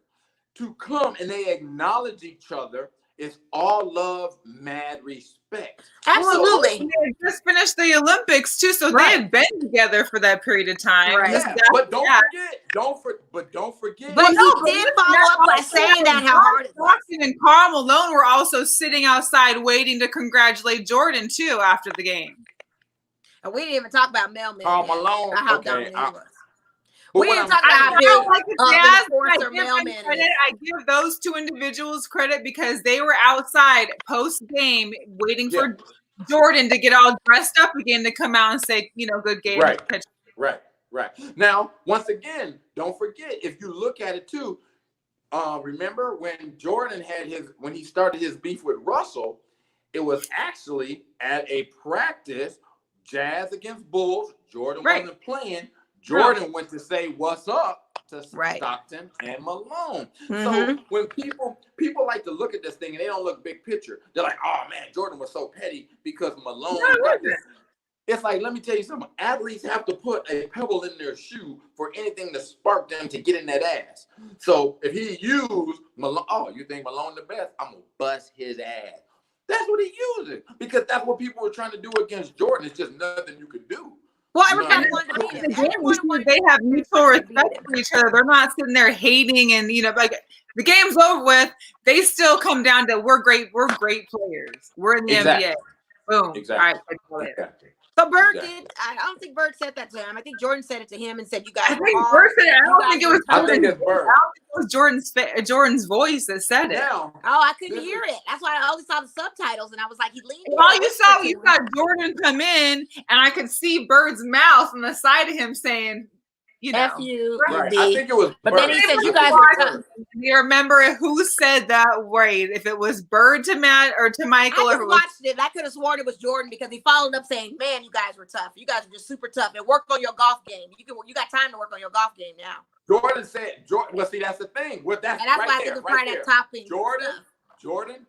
Speaker 3: to come, and they acknowledge each other. It's all love, mad respect.
Speaker 2: Absolutely.
Speaker 1: They had just finished the Olympics too, so they had been together for that period of time.
Speaker 2: Right.
Speaker 3: Yeah. But don't forget.
Speaker 2: But he did follow up by saying that how hard it was.
Speaker 1: And Karl Malone were also sitting outside waiting to congratulate Jordan too after the game.
Speaker 2: And we didn't even talk about Mailman.
Speaker 3: Karl Malone.
Speaker 2: How dominant he was.
Speaker 3: But
Speaker 2: we didn't talk about how big
Speaker 1: I
Speaker 2: give
Speaker 1: those 2 individuals credit because they were outside post game waiting for Jordan to get all dressed up again to come out and say, good game.
Speaker 3: Right. Now, once again, don't forget, if you look at it too, remember when Jordan when he started his beef with Russell, it was actually at a practice, Jazz against Bulls. Jordan wasn't playing. Jordan went to say what's up to Stockton and Malone. So when people like to look at this thing and they don't look big picture, they're like, oh man, Jordan was so petty because Malone got this. It's like, let me tell you something. Athletes have to put a pebble in their shoe for anything to spark them to get in that ass. So if he used Malone, oh, you think Malone the best? I'm going to bust his ass. That's what he used because that's what people were trying to do against Jordan. It's just nothing you could do.
Speaker 2: Well, everybody wanted to beat him.
Speaker 1: They have mutual respect for each other. They're not sitting there hating and, like the game's over with. They still come down to we're great players. We're in the NBA. Boom.
Speaker 3: Exactly.
Speaker 1: All right.
Speaker 2: So Bird did. I don't think Bird said that to him. I think Jordan said it to him and said, "You guys."
Speaker 1: I think Bird said it. I don't think it was.
Speaker 3: I think it's Bird.
Speaker 1: I don't think it was Jordan's voice that said it.
Speaker 3: Now,
Speaker 2: I couldn't hear it. That's why I only saw the subtitles, and I was like, he leaned.
Speaker 1: All you got Jordan come in, and I could see Bird's mouth on the side of him saying,
Speaker 2: F you.
Speaker 3: Right. I think it was.
Speaker 2: But then he said, "You guys were tough."
Speaker 1: You remember who said that word? If it was Bird to Matt or to Michael,
Speaker 2: I just watched it. I could have sworn it was Jordan because he followed up saying, "Man, you guys were tough. You guys are just super tough. And work on your golf game. You got time to work on your golf game now."
Speaker 3: Jordan said, "Well, see, that's the thing. That's
Speaker 2: why I think it's part of that topping.
Speaker 3: Jordan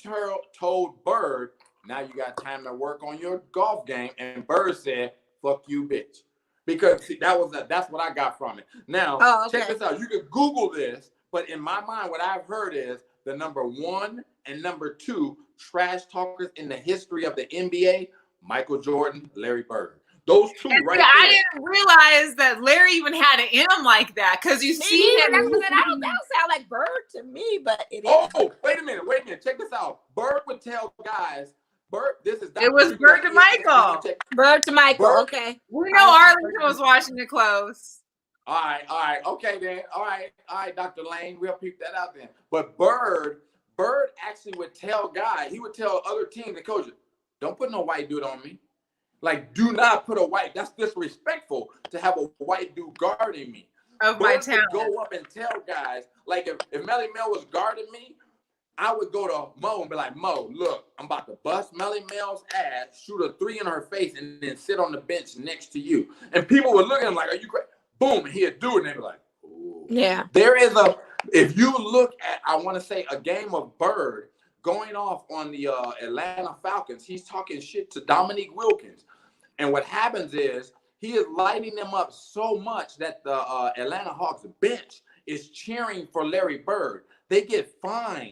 Speaker 3: told Bird, Now you got time to work on your golf game. And Bird said, fuck you, bitch. Because see, that's what I got from it. Now, check this out. You can Google this, but in my mind, what I've heard is the number 1 and number 2 trash talkers in the history of the NBA, Michael Jordan, Larry Bird. Those two right there.
Speaker 1: I didn't realize that Larry even had an M like that, because you see him.
Speaker 2: That don't sound like Bird to me, but it is.
Speaker 3: Oh, wait a minute. Check this out. Bird would tell guys,
Speaker 1: it was Bird to Michael.
Speaker 2: Bird to Michael, okay.
Speaker 1: We know Arlington was watching it close.
Speaker 3: All right. Okay, then. All right, Dr. Lane. We'll peep that out then. But Bird actually would tell guys, he would tell other teams and coaches, don't put no white dude on me. Like, do not put a white. That's disrespectful to have a white dude guarding me.
Speaker 1: Of my talent.
Speaker 3: Go up and tell guys, like if Melly Mel was guarding me, I would go to Mo and be like, Mo, look, I'm about to bust Melly Mel's ass, shoot a 3 in her face, and then sit on the bench next to you. And people would look at him like, are you crazy? Boom, and he'd do it, and they'd be like, ooh.
Speaker 2: Yeah.
Speaker 3: There is if you look at, I want to say, a game of Bird going off on the Atlanta Falcons, he's talking shit to Dominique Wilkins. And what happens is he is lighting them up so much that the Atlanta Hawks bench is cheering for Larry Bird. They get fined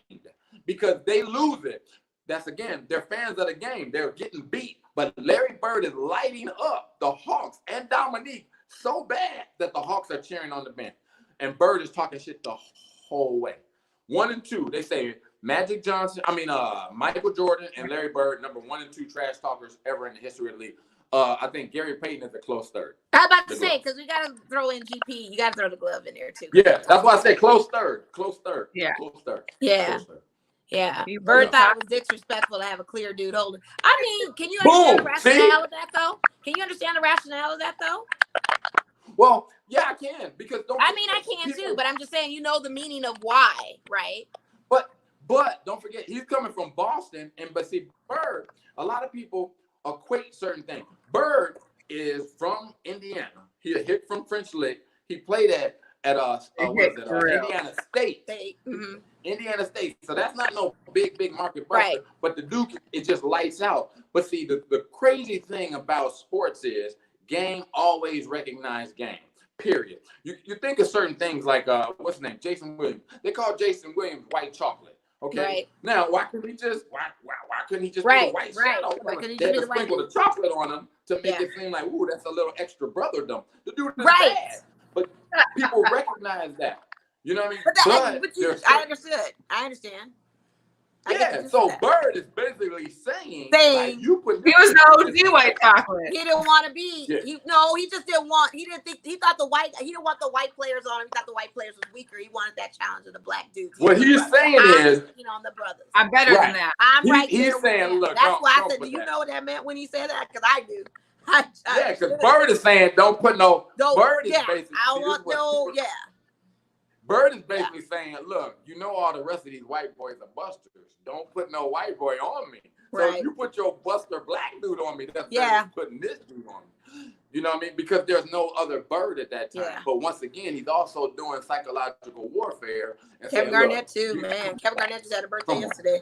Speaker 3: because they lose it. That's, again, they're fans of the game. They're getting beat. But Larry Bird is lighting up the Hawks and Dominique so bad that the Hawks are cheering on the bench. And Bird is talking shit the whole way. 1 and 2, they say Michael Jordan and Larry Bird, number 1 and 2 trash talkers ever in the history of the league. I think Gary Payton is a close third.
Speaker 2: I was about to say, because we got to throw in GP. You got to throw the glove in there, too.
Speaker 3: Yeah, that's why I say close third.
Speaker 1: Yeah.
Speaker 3: Close third.
Speaker 2: Yeah.
Speaker 3: Close third.
Speaker 2: Yeah. Bird thought it was disrespectful to have a clear dude holding. I mean, can you understand the rationale of that, though? Can you understand the rationale of that, though?
Speaker 3: Well, yeah, I can. Because
Speaker 2: I can, too, but I'm just saying, you know the meaning of why, right?
Speaker 3: But don't forget, he's coming from Boston. But see, Bird, a lot of people equate certain things. Bird is from Indiana. He a hit from French Lick. He played at Indiana State.
Speaker 2: Mm-hmm.
Speaker 3: Indiana State. So that's not no big market buster.
Speaker 2: Right.
Speaker 3: But the dude, it just lights out. But see, the crazy thing about sports is game always recognize game. Period. You think of certain things like what's his name? Jason Williams. They call Jason Williams white chocolate. Okay.
Speaker 2: Right.
Speaker 3: Now, why couldn't he just put a white shadow?
Speaker 2: Why couldn't he
Speaker 3: They
Speaker 2: just be
Speaker 3: had
Speaker 2: the
Speaker 3: to
Speaker 2: white
Speaker 3: sprinkle
Speaker 2: dude?
Speaker 3: the chocolate on him to make it seem like, ooh, that's a little extra brotherdom. The dude is
Speaker 2: Right.
Speaker 3: bad. But people recognize that. You know what I mean?
Speaker 2: I understood. I understand.
Speaker 3: Yeah, so Bird is basically saying like,
Speaker 1: he was the OG white chocolate.
Speaker 2: He didn't want to be.
Speaker 3: Yeah.
Speaker 2: He just didn't want. He didn't want the white players on him. He thought the white players was weaker. He wanted that challenge of the black dudes.
Speaker 3: What he's saying is,
Speaker 2: on the brothers.
Speaker 1: I'm better than that.
Speaker 2: I'm right.
Speaker 3: He's saying, look,
Speaker 2: that's why I said,
Speaker 3: do
Speaker 2: do you know what that meant when he said that? Because I do.
Speaker 3: Yeah, because Bird is saying, don't put no. Bird is basically.
Speaker 2: I don't want no. Yeah.
Speaker 3: Bird is basically saying, look, you know all the rest of these white boys are busters. Don't put no white boy on me. So if you put your buster black dude on me, that's putting this dude on me. You know what I mean? Because there's no other Bird at that time.
Speaker 2: Yeah.
Speaker 3: But once again, he's also doing psychological warfare. And
Speaker 2: Kevin Garnett too, man. Kevin Garnett just had a birthday yesterday.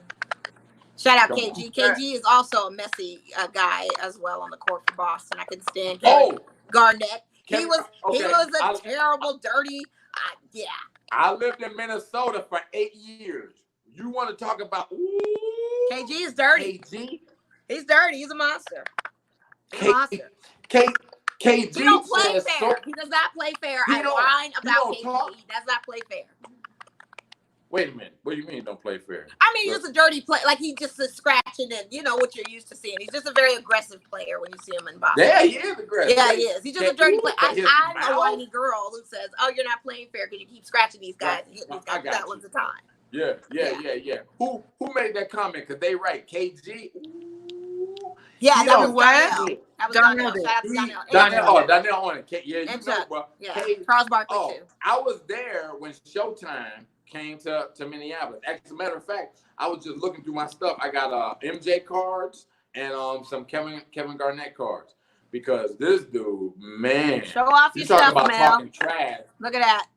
Speaker 2: Shout out KG. KG is also a messy guy as well on the court for Boston. I couldn't stand Kevin Garnett. He was a terrible, dirty.
Speaker 3: I lived in Minnesota for 8 years. You want to talk about
Speaker 2: KG is dirty.
Speaker 3: KG?
Speaker 2: He's dirty. He's a monster.
Speaker 3: KG
Speaker 2: he don't play fair.
Speaker 3: So,
Speaker 2: he does not play fair. I whine about KG. He does not play fair.
Speaker 3: Wait a minute. What do you mean don't play fair?
Speaker 2: I mean, he's just a dirty play. Like, he just is scratching and you know what you're used to seeing. He's just a very aggressive player when you see him in Boston.
Speaker 3: Yeah, he is aggressive.
Speaker 2: Yeah, he is. He's just a dirty player. I'm a whiny girl who says, oh, you're not playing fair because you keep scratching these guys and hitting these guys. That was the time.
Speaker 3: Yeah. Who made that comment? Because they right. KG.
Speaker 2: Yeah, that was what? That was Donnell.
Speaker 3: Shout out to Donnell on it. Yeah, you know, bro.
Speaker 2: Charles Barkley too.
Speaker 3: I was there when Showtime came to Minneapolis. As a matter of fact, I was just looking through my stuff. I got MJ cards and some Kevin Garnett cards because this dude, man,
Speaker 2: show off your stuff,
Speaker 3: about
Speaker 2: Mel.
Speaker 3: talking trash.
Speaker 2: Look at that.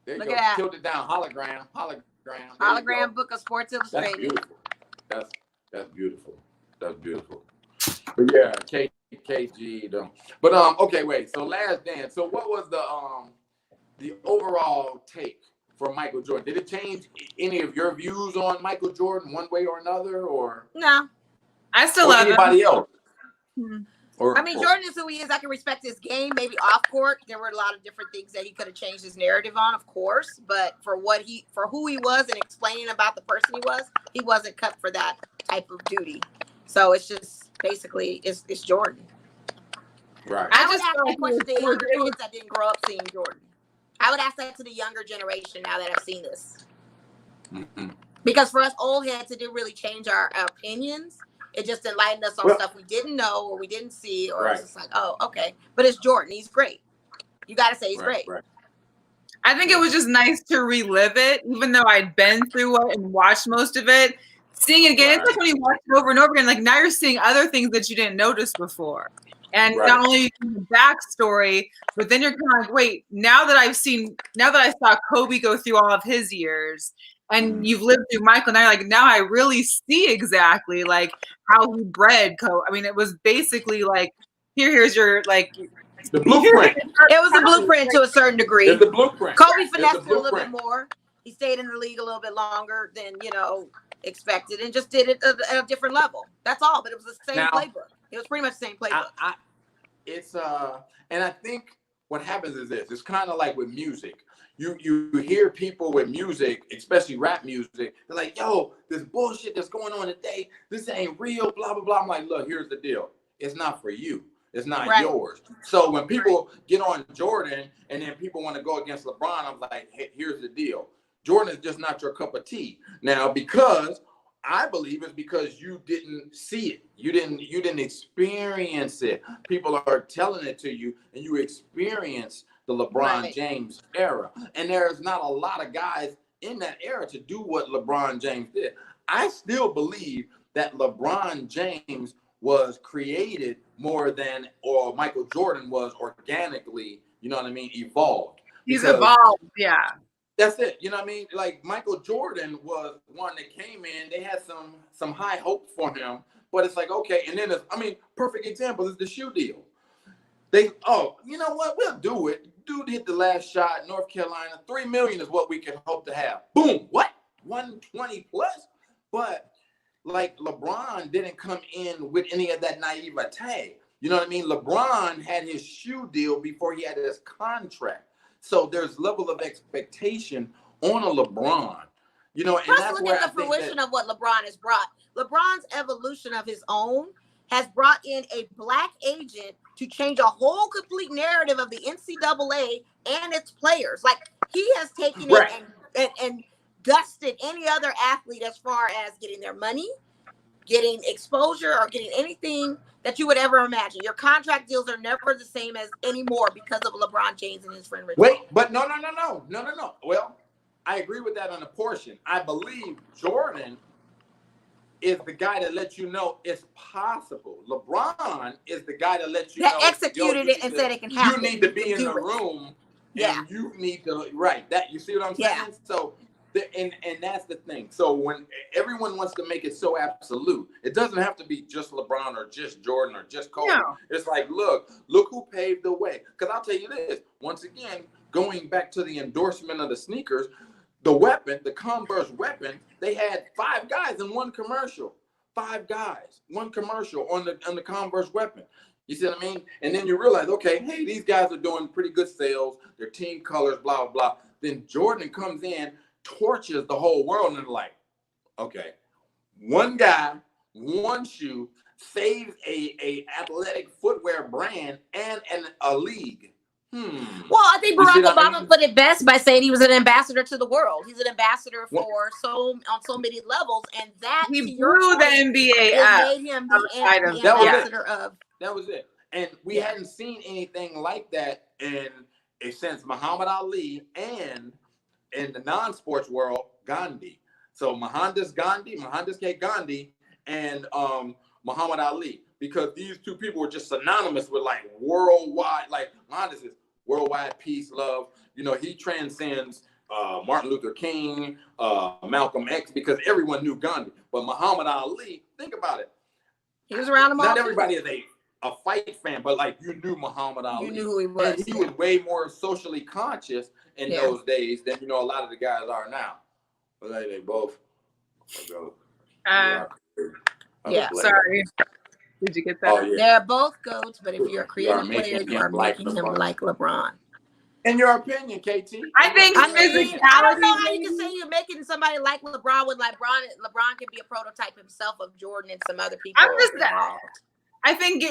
Speaker 3: There you
Speaker 2: Look
Speaker 3: go.
Speaker 2: at that.
Speaker 3: Tilted down hologram.
Speaker 2: Hologram book of Sports Illustrated.
Speaker 3: That's beautiful. That's beautiful. That's beautiful. But yeah, KG them. But okay, wait. So Last Dance. So what was the overall take for Michael Jordan? Did it change any of your views on Michael Jordan one way or another, or
Speaker 2: No.
Speaker 1: I still
Speaker 3: or
Speaker 1: love
Speaker 3: anybody
Speaker 1: him.
Speaker 3: else?
Speaker 2: I mean, Jordan is who he is. I can respect his game. Maybe off court, there were a lot of different things that he could have changed his narrative on, of course. But for who he was and explaining about the person he wasn't cut for that type of duty. So it's just basically it's Jordan.
Speaker 3: Right.
Speaker 2: I would ask that question to younger kids that didn't grow up seeing Jordan. I would ask that to the younger generation now that I've seen this.
Speaker 3: Mm-hmm.
Speaker 2: Because for us old heads, it didn't really change our opinions. It just enlightened us on stuff we didn't know or we didn't see, or it's just like, oh, okay. But it's Jordan. He's great. You got to say he's great.
Speaker 3: Right.
Speaker 1: I think it was just nice to relive it, even though I'd been through it and watched most of it. Seeing it again, it's like when you watch it over and over again, like now you're seeing other things that you didn't notice before. And not only the backstory, but then you're kind of like, wait, now that I saw Kobe go through all of his years, and you've lived through Michael, now you're like, now I really see exactly like how he bred Kobe. I mean, it was basically like, here's your like
Speaker 3: the blueprint.
Speaker 2: It was a blueprint to a certain degree.
Speaker 3: It's the blueprint.
Speaker 2: Kobe finessed it a little bit more. He stayed in the league a little bit longer than expected, and just did it at a different level. That's all. But it was the same playbook. It was pretty much the same playbook.
Speaker 3: And I think what happens is this. It's kind of like with music. You hear people with music, especially rap music, they're like, yo, this bullshit that's going on today, this ain't real, blah, blah, blah. I'm like, look, here's the deal. It's not for you. It's not yours. So when people get on Jordan and then people want to go against LeBron, I'm like, hey, here's the deal. Jordan is just not your cup of tea. Now, because I believe it's because you didn't see it. You didn't experience it. People are telling it to you, and you experience the LeBron James era. And there's not a lot of guys in that era to do what LeBron James did. I still believe that LeBron James was created more than, or Michael Jordan was organically, evolved.
Speaker 1: He's evolved, yeah.
Speaker 3: That's it. You know what I mean? Like Michael Jordan was one that came in. They had some high hopes for him, but it's like, okay. And then perfect example is the shoe deal. You know what? We'll do it. Dude hit the last shot. North Carolina, $3 million is what we can hope to have. Boom. What? 120 plus? But like LeBron didn't come in with any of that naivete. You know what I mean? LeBron had his shoe deal before he had his contract. So there's level of expectation on a LeBron, and that's
Speaker 2: look
Speaker 3: where
Speaker 2: at the fruition of what LeBron has brought. LeBron's evolution of his own has brought in a black agent to change a whole complete narrative of the NCAA and its players. Like he has taken it and dusted any other athlete as far as getting their money, getting exposure, or getting anything that you would ever imagine. Your contract deals are never the same as anymore because of LeBron James and his friend Reggie.
Speaker 3: Wait, but no. Well, I agree with that on a portion. I believe Jordan is the guy that lets you know it's possible. LeBron is the guy that lets you know.
Speaker 2: Executed it and said it can happen.
Speaker 3: You need to be in the room. Yeah. And you need to, that. You see what I'm saying?
Speaker 2: Yeah.
Speaker 3: So, and that's the thing. So when everyone wants to make it so absolute, it doesn't have to be just LeBron or just Jordan or just Kobe. No. It's like, look who paved the way. Because I'll tell you this, once again, going back to the endorsement of the sneakers, the weapon, the Converse weapon, they had 5 guys in one commercial. 5 guys, one commercial on the Converse weapon. You see what I mean? And then you realize, okay, hey, these guys are doing pretty good sales. Their team colors, blah, blah, blah. Then Jordan comes in, torches the whole world, and they're like, okay, one guy, one shoe saves a athletic footwear brand and a league.
Speaker 2: Well, I think Barack Obama put it best by saying he was an ambassador to the world. He's an ambassador for on so many levels, and that
Speaker 1: he blew the NBA up.
Speaker 2: Made him the ambassador of.
Speaker 3: That was it. And we hadn't seen anything like that since Muhammad Ali and in the non-sports world, Gandhi. So Mohandas K. Gandhi and Muhammad Ali, because these two people were just synonymous with like worldwide, like Mohandas is worldwide peace, love. He transcends Martin Luther King, Malcolm X, because everyone knew Gandhi. But Muhammad Ali, think about it.
Speaker 2: He was around them all.
Speaker 3: Not everybody is a fight fan, but like you knew Muhammad Ali.
Speaker 2: You knew who he was.
Speaker 3: And he was way more socially conscious in those days than a lot of the guys are now. But like, they both.
Speaker 1: Sorry. Did you get that?
Speaker 3: Oh, yeah.
Speaker 2: They're both GOATs, but if you're a creative player, you are making him like LeBron.
Speaker 3: In your opinion, KT?
Speaker 1: I think
Speaker 2: I don't know how you
Speaker 1: maybe.
Speaker 2: can say you're making somebody like LeBron when LeBron can be a prototype himself of Jordan and some other people.
Speaker 1: I think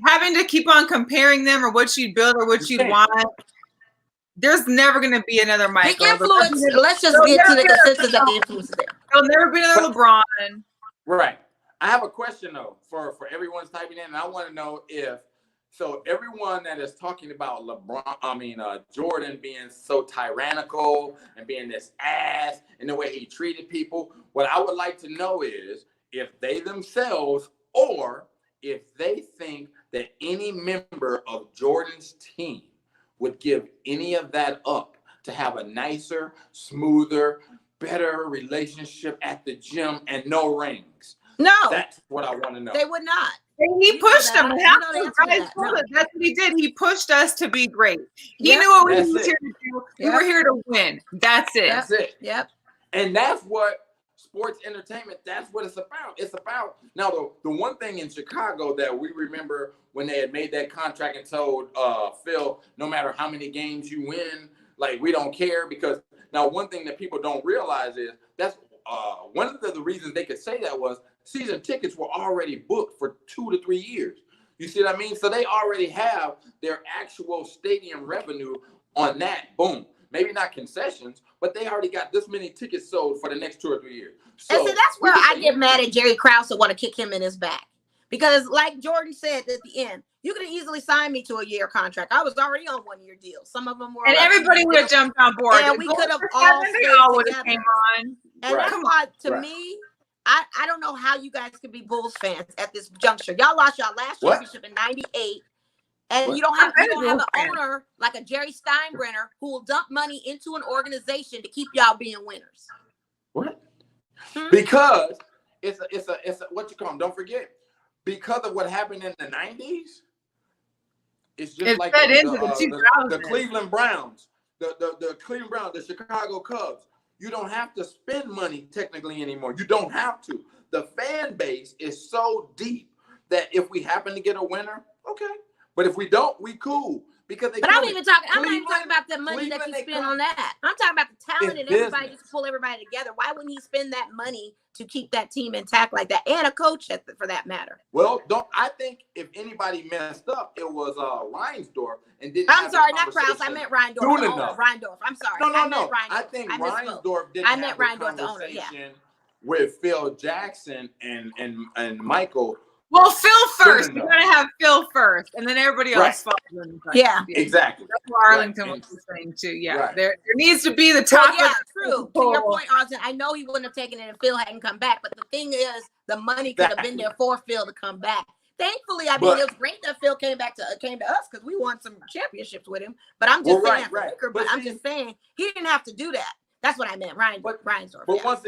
Speaker 1: having to keep on comparing them or what you'd build or what you'd want, there's never going to be another Michael.
Speaker 2: Let's just get to the consensus that the influence is there.
Speaker 1: There'll never be another LeBron.
Speaker 3: Right. I have a question though for everyone's typing in, and I want to know if everyone that is talking about Jordan being so tyrannical and being this ass and the way he treated people, what I would like to know is if they themselves or if they think that any member of Jordan's team would give any of that up to have a nicer, smoother, better relationship at the gym and no rings.
Speaker 2: No.
Speaker 3: That's what I want to know.
Speaker 2: They would not.
Speaker 1: He pushed them. That's what he did. He pushed us to be great. He knew what we were here to do. We were here to win. That's it.
Speaker 3: That's it.
Speaker 2: Yep.
Speaker 3: And that's what sports entertainment, that's what it's about. It's about, now the one thing in Chicago that we remember when they had made that contract and told Phil, no matter how many games you win, like we don't care, because now one thing that people don't realize is that's one of the reasons they could say that was season tickets were already booked for 2 to 3 years. You see what I mean? So they already have their actual stadium revenue on that. Boom. Maybe not concessions, but they already got this many tickets sold for the next 2 or 3 years. So
Speaker 2: and see, that's where I get mad at Jerry Krause and want to kick him in his back. Because like Jordan said at the end, you could have easily signed me to a year contract. I was already on 1 year deals. Some of them were.
Speaker 1: And everybody would have jumped on board.
Speaker 2: And we could have all stayed together.
Speaker 1: Came on.
Speaker 2: And that's why, to me, I don't know how you guys could be Bulls fans at this juncture. Y'all lost y'all last championship in '98. And you don't have an owner like a Jerry Steinbrenner who will dump money into an organization to keep y'all being winners.
Speaker 3: What? Because it's a what you call them. Don't forget, because of what happened in the '90s, it's just like the Cleveland Browns, the Cleveland Browns, the Chicago Cubs. You don't have to spend money technically anymore. You don't have to. The fan base is so deep that if we happen to get a winner, okay. But if we don't, we cool. Because I'm not even talking about the money that you spend on that. I'm talking about the talent and everybody just pull everybody together. Why wouldn't he spend that money to keep that team intact like that, and a coach for that matter? Well, I think if anybody messed up, it was Reinsdorf and didn't.
Speaker 2: I'm sorry, not Krause. I meant Reinsdorf. Reinsdorf. I'm sorry.
Speaker 3: No. I think Reinsdorf didn't have a conversation with Phil Jackson and Michael.
Speaker 1: Well, Phil first. You gotta have Phil first, and then everybody else follows.
Speaker 2: Yeah,
Speaker 3: exactly.
Speaker 1: That's what Arlington was saying too. Yeah, there needs to be the top.
Speaker 2: Yeah, true. To your point, Arlington, I know he wouldn't have taken it if Phil hadn't come back, but the thing is, the money could have been there for Phil to come back. Thankfully, I mean, it was great that Phil came to us because we won some championships with him. But I'm just saying, but I'm just saying he didn't have to do that. That's what I meant, Reinsdorf.
Speaker 3: But once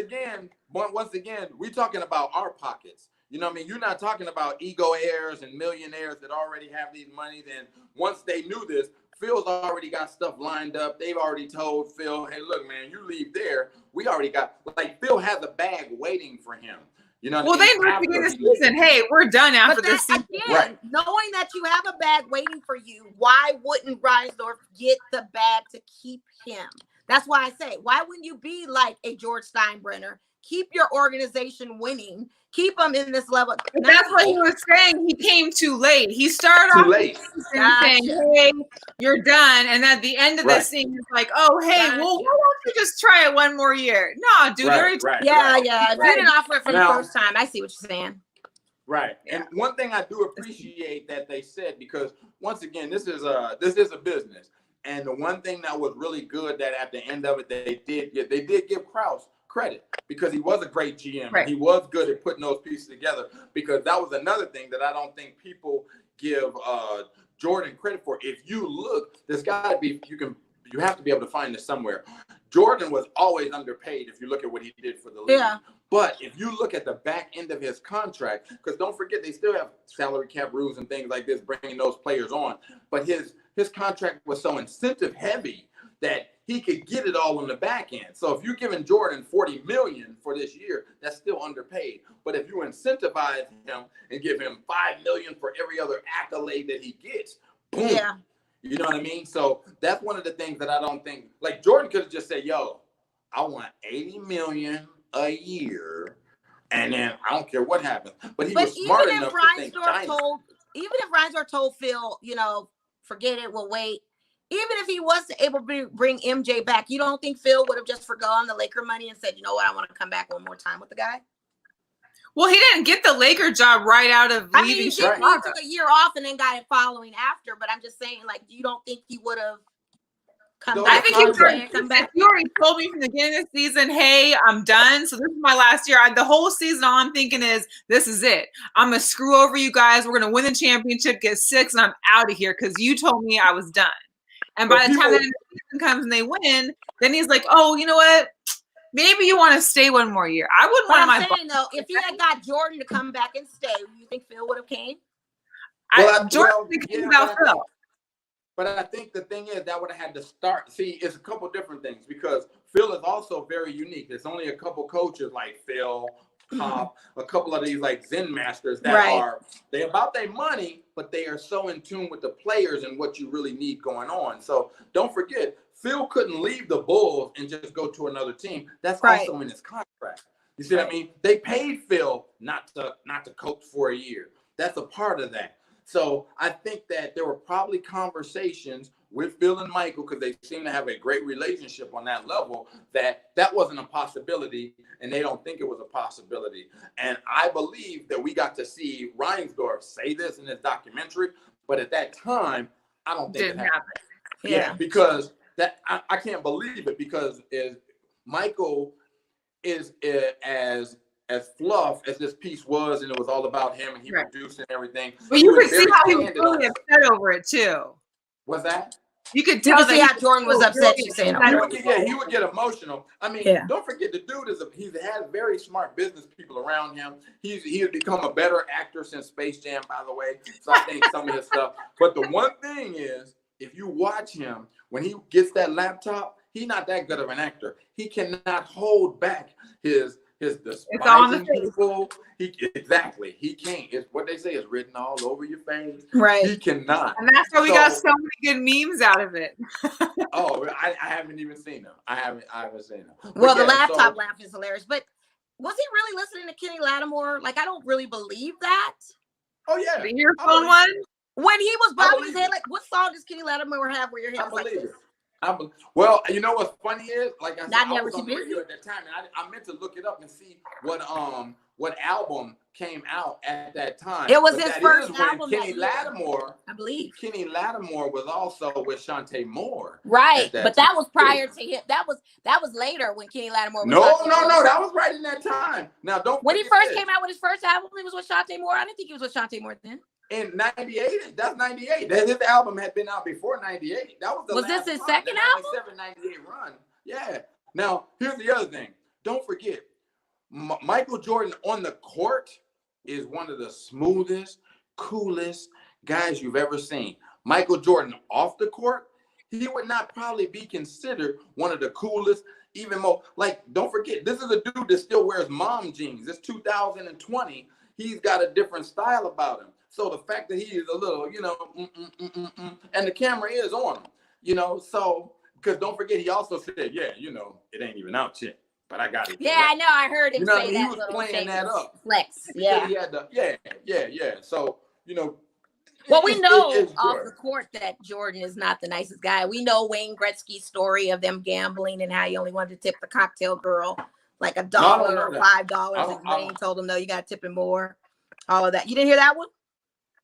Speaker 3: again, we're talking about our pockets. You know what I mean? You're not talking about ego heirs and millionaires that already have these money. Then once they knew this, Phil's already got stuff lined up. They've already told Phil, hey, look, man, you leave there. We already got, like, Phil has a bag waiting for him. You know what I mean?
Speaker 1: Well, they knew the season. Hey, we're done after this season.
Speaker 2: Again, knowing that you have a bag waiting for you, why wouldn't Reinsdorf get the bag to keep him? That's why I say, why wouldn't you be like a George Steinbrenner? Keep your organization winning. Keep them in this level.
Speaker 1: But that's what he was saying. He came too late. He started off the season saying, hey, you're done. And at the end of the season, it's like, oh, hey, well, why don't you just try it one more year? No, dude.
Speaker 2: Yeah. If you didn't offer it for the first time, I see what you're saying.
Speaker 3: Right. And one thing I do appreciate that they said, because once again, this is a business. And the one thing that was really good that at the end of it, they did give Krause credit because he was a great GM. Right. He was good at putting those pieces together, because that was another thing that I don't think people give Jordan credit for. If you look, there's got to be, you have to be able to find this somewhere. Jordan was always underpaid if you look at what he did for the league.
Speaker 2: Yeah.
Speaker 3: But if you look at the back end of his contract, because don't forget they still have salary cap rules and things like this bringing those players on. But his contract was so incentive heavy that he could get it all on the back end. So if you're giving Jordan $40 million for this year, that's still underpaid. But if you incentivize him and give him $5 million for every other accolade that he gets, boom.
Speaker 2: Yeah.
Speaker 3: You know what I mean? So that's one of the things that I don't think, like Jordan could have just said, yo, I want $80 million a year, and then I don't care what happens. But he was smart enough to think
Speaker 2: even if Reinsdorf told Phil, you know, forget it, we'll wait. Even if he was able to bring MJ back, you don't think Phil would have just forgone the Laker money and said, you know what, I want to come back one more time with the guy?
Speaker 1: Well, he didn't get the Laker job right out of leaving.
Speaker 2: He took a year off and then got it following after. But I'm just saying, like, you don't think he would have come back?
Speaker 1: I think you already told me from the beginning of the season, hey, I'm done. So this is my last year. The whole season, all I'm thinking is, this is it. I'm going to screw over you guys. We're going to win the championship, get 6, and I'm out of here because you told me I was done. And by the time the season comes and they win, then he's like, oh, you know what? Maybe you want to stay one more year. I wouldn't want my
Speaker 2: saying though, if he had got Jordan to come back and stay, you think Phil would have came?
Speaker 1: Jordan thinking about Phil.
Speaker 3: But I think the thing is that would have had to start. See, it's a couple different things because Phil is also very unique. There's only a couple coaches like Phil, Pop, a couple of these like Zen masters that are they about their money, but they are so in tune with the players and what you really need going on. So don't forget, Phil couldn't leave the Bulls and just go to another team. That's also in his contract. You see what I mean? They paid Phil not to coach for a year. That's a part of that. So I think that there were probably conversations with Phil and Michael, because they seem to have a great relationship on that level, that wasn't a possibility, and they don't think it was a possibility. And I believe that we got to see Reinsdorf say this in his documentary, but at that time, I don't think it happened. Yeah, because that I can't believe it, because Michael is as fluff as this piece was, and it was all about him, and he produced and everything.
Speaker 1: But you could see how he was really upset over it too.
Speaker 3: What's that?
Speaker 1: You could tell that
Speaker 2: how Jordan was upset. She's saying,
Speaker 3: he would get emotional. I mean, don't forget the dude he has very smart business people around him. He has become a better actor since Space Jam, by the way. So I think some of his stuff. But the one thing is, if you watch him when he gets that laptop, he's not that good of an actor. He cannot hold back his despising people. He can't. It's what they say is written all over your face.
Speaker 2: Right.
Speaker 3: He cannot.
Speaker 1: And that's why we got so many good memes out of it.
Speaker 3: I haven't even seen them. I haven't seen them.
Speaker 2: Well, the laptop laugh is hilarious. But was he really listening to Kenny Lattimore? Like, I don't really believe that.
Speaker 3: Oh yeah.
Speaker 1: The earphone one?
Speaker 2: When he was bobbing his head, like, what song does Kenny Lattimore have where your head was like this?
Speaker 3: Well, you know what's funny is, like I said, I was on
Speaker 2: the
Speaker 3: radio at that time, and I meant to look it up and see what album came out at that time.
Speaker 2: It was his first album.
Speaker 3: Kenny Lattimore,
Speaker 2: I believe.
Speaker 3: Kenny Lattimore was also with Shantae Moore.
Speaker 2: Right, but that was prior to him. That was later when Kenny Lattimore was.
Speaker 3: No, that was right in that time. Now don't.
Speaker 2: When he first came out with his first album, he was with Shantae Moore. I didn't think he was with Shantae Moore then.
Speaker 3: In 98, that's 98. His album had been out before 98. That was the
Speaker 2: Was this his second album?
Speaker 3: 97, 98 run. Yeah. Now, here's the other thing. Don't forget, Michael Jordan on the court is one of the smoothest, coolest guys you've ever seen. Michael Jordan off the court, he would not probably be considered one of the coolest, even more. Like, don't forget, this is a dude that still wears mom jeans. It's 2020. He's got a different style about him. So the fact that he is a little, and the camera is on him, so, because don't forget, he also said, it ain't even out yet, but I got it.
Speaker 2: Yeah, I know. I heard him say that.
Speaker 3: He was playing that up.
Speaker 2: Flex. Yeah.
Speaker 3: He had yeah. So,
Speaker 2: well, we know off the court that Jordan is not the nicest guy. We know Wayne Gretzky's story of them gambling and how he only wanted to tip the cocktail girl like $1 or $5. And Wayne told him, no, you got to tip him more. All of that. You didn't hear that one?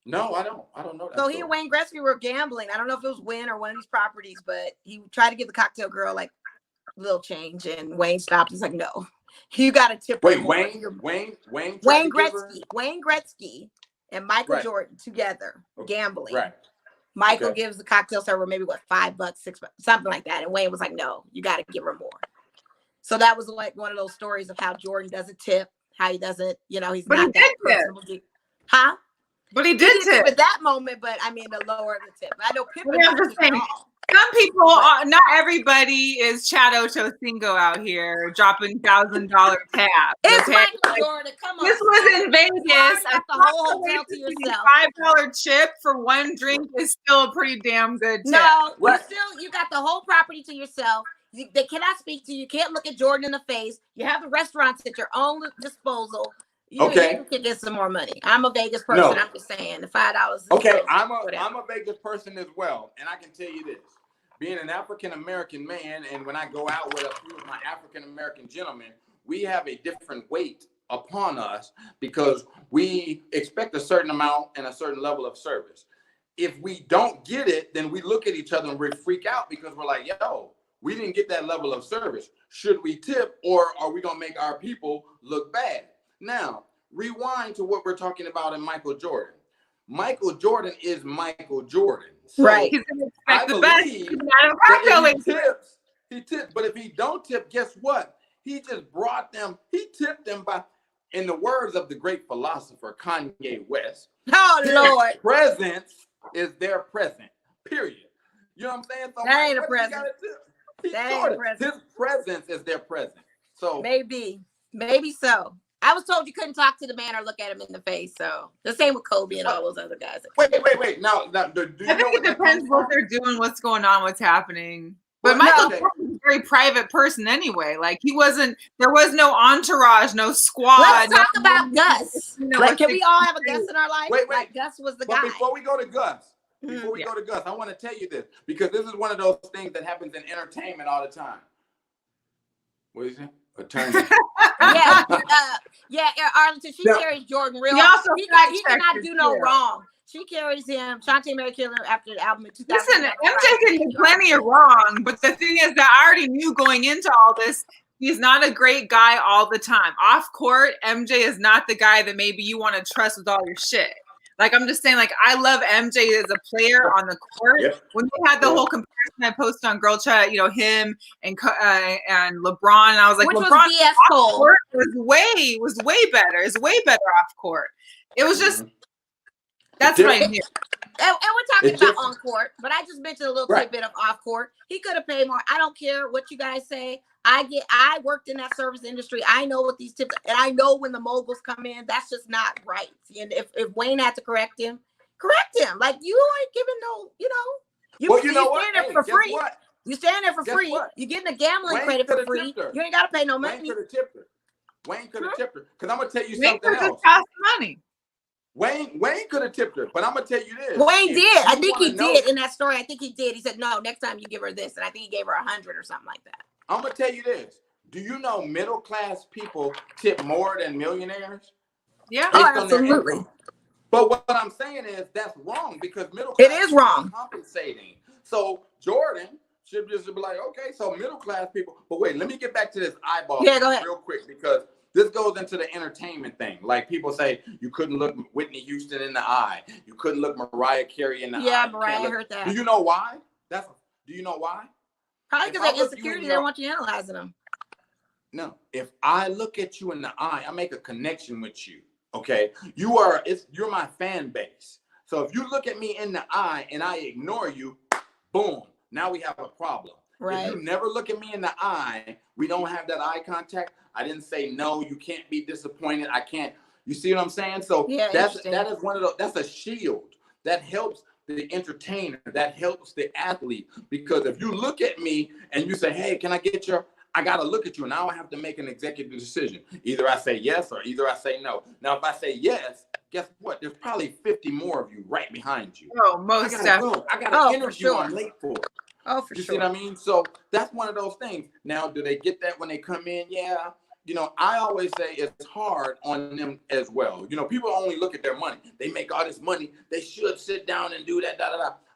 Speaker 3: No, I don't know that.
Speaker 2: So he and Wayne Gretzky were gambling. I don't know if it was Wynn or one of these properties, but he tried to give the cocktail girl like a little change, and Wayne stopped. He's like, "No, you got to tip."
Speaker 3: Wait, Wayne
Speaker 2: Gretzky, and Michael Jordan together gambling.
Speaker 3: Right.
Speaker 2: Michael gives the cocktail server maybe what, $5, $6, something like that. And Wayne was like, no, you got to give her more. So that was like one of those stories of how Jordan doesn't tip, how he doesn't, you know, he's
Speaker 1: but
Speaker 2: not that personable. Huh?
Speaker 1: But he did tip
Speaker 2: at that moment, but I mean the lower the tip. I know Pippen
Speaker 1: doesn't tip at all. Some people, not everybody is Chad Ochocinco out here dropping $1,000 tabs.
Speaker 2: It's Michael Jordan. Come on.
Speaker 1: This was in Vegas.
Speaker 2: Got the whole hotel to yourself.
Speaker 1: $5 chip for one drink is still a pretty damn good tip.
Speaker 2: No, you got the whole property to yourself. They cannot speak to you. You can't look at Jordan in the face. You have the restaurants at your own disposal. You can get some more money. I'm a Vegas person. No. I'm just saying the $5.
Speaker 3: Okay, I'm a Vegas person as well, and I can tell you this: being an African American man, and when I go out with a few of my African American gentlemen, we have a different weight upon us because we expect a certain amount and a certain level of service. If we don't get it, then we look at each other and we freak out because we're like, yo, we didn't get that level of service. Should we tip, or are we gonna make our people look bad? Now, rewind to what we're talking about in Michael Jordan. Michael Jordan is Michael Jordan. So
Speaker 2: right.
Speaker 1: He's going to expect the best.
Speaker 3: He tips. But if he don't tip, guess what? He just brought them, he tipped them by, in the words of the great philosopher Kanye West,
Speaker 2: Lord,
Speaker 3: presence is their present, period. You know what I'm saying? So
Speaker 2: that ain't a present. That ain't a present.
Speaker 3: His presence is their present. So
Speaker 2: maybe so. I was told you couldn't talk to the man or look at him in the face. So the same with Kobe and all those other guys.
Speaker 3: Wait. Now do you
Speaker 1: I think it depends what they're doing, what's going on, what's happening. But Michael Jordan was a very private person anyway. Like there was no entourage, no squad.
Speaker 2: Let's talk about Gus. Like, can we all have a Gus in our life?
Speaker 3: Wait.
Speaker 2: Like, Gus was the guy.
Speaker 3: Before we go to Gus, I want to tell you this because this is one of those things that happens in entertainment all the time. What is it? Attorney.
Speaker 2: Arlington, she carries Jordan real. He cannot do no wrong. She carries him. Shantae Mary killed him after the album in 2000.
Speaker 1: Listen, MJ can do plenty of wrong, but the thing is that I already knew going into all this, he's not a great guy all the time. Off court, MJ is not the guy that maybe you want to trust with all your shit. Like, I'm just saying, like, I love MJ as a player on the court. Yep. When they had the whole comparison I posted on Girl Chat, you know, him and LeBron, and I was like,
Speaker 2: which
Speaker 1: LeBron
Speaker 2: was
Speaker 1: off court was way better. It's way better off court. It was just, that's what I knew.
Speaker 2: And we're talking about on court, but I just mentioned a little tidbit of off court. He could have paid more. I don't care what you guys say. I worked in that service industry. I know what these tips, and I know when the moguls come in, that's just not right. And if Wayne had to correct him. Like, you ain't giving no, you stand there for free. What? You stand there for free. What? You're getting a gambling credit for free. You ain't got to pay no money.
Speaker 3: Wayne could have tipped her. Because I'm going to tell you something else.
Speaker 1: Cost money.
Speaker 3: Wayne could have tipped her, but I'm going to tell you this.
Speaker 2: Wayne did. I think he did in that story. I think he did. He said, no, next time you give her this. And I think he gave her 100 or something like that.
Speaker 3: I'm going to tell you this. Do you know middle-class people tip more than millionaires?
Speaker 1: Yeah.
Speaker 2: Absolutely.
Speaker 3: But what I'm saying is that's wrong because middle-class
Speaker 2: it is wrong.
Speaker 3: Compensating. So Jordan should just be like, okay, so middle-class people. But wait, let me get back to this eyeball real quick because this goes into the entertainment thing. Like people say, you couldn't look Whitney Houston in the eye. You couldn't look Mariah Carey in the eye.
Speaker 2: Yeah, Mariah, I heard that.
Speaker 3: Do you know why? Do you know why?
Speaker 2: Probably because they're insecurity. They don't want you analyzing them.
Speaker 3: No. If I look at you in the eye, I make a connection with you. Okay. You're my fan base. So if you look at me in the eye and I ignore you, boom, now we have a problem.
Speaker 2: Right.
Speaker 3: If you never look at me in the eye, we don't have that eye contact. I didn't say no, you can't be disappointed. I can't. You see what I'm saying? So that is one of those, that's a shield that helps the entertainer, that helps the athlete. Because if you look at me and you say, hey, can I get I got to look at you. Now I have to make an executive decision. Either I say yes or either I say no. Now, if I say yes, guess what? There's probably 50 more of you right behind you.
Speaker 1: Oh, most definitely.
Speaker 3: I got an interview I'm late for.
Speaker 2: Oh, for
Speaker 3: sure. You see what I mean? So that's one of those things. Now, do they get that when they come in? Yeah. I always say it's hard on them as well. People only look at their money. They make all this money. They should sit down and do that,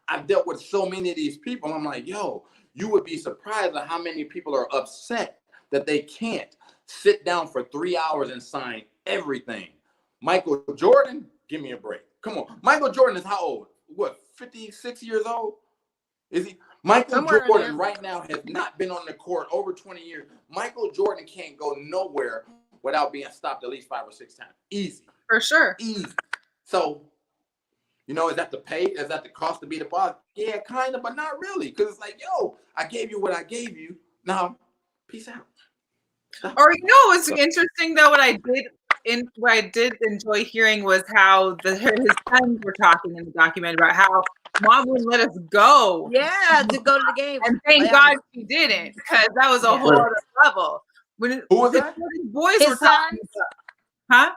Speaker 3: I've dealt with so many of these people. I'm like, yo, you would be surprised at how many people are upset that they can't sit down for 3 hours and sign everything. Michael Jordan, give me a break. Come on. Michael Jordan is how old? what, 56 years old? Is he? Michael
Speaker 2: Somewhere in
Speaker 3: Jordan
Speaker 2: there.
Speaker 3: right now has not been on the court over 20 years. Michael Jordan can't go nowhere without being stopped at least 5 or 6 times. Easy.
Speaker 1: For sure.
Speaker 3: Easy. So, you know, is that the pay? Is that the cost to be the boss? Yeah, kind of, but not really. Because it's like, yo, I gave you what I gave you. Now, peace out.
Speaker 1: Or you know what's interesting though? What I did enjoy hearing was how his sons were talking in the documentary about how mom wouldn't let us go.
Speaker 2: Yeah, to go to the game.
Speaker 1: And thank God she didn't, because that was a whole other level. When
Speaker 3: Who was that?
Speaker 1: Boys
Speaker 2: His
Speaker 1: were talking, huh?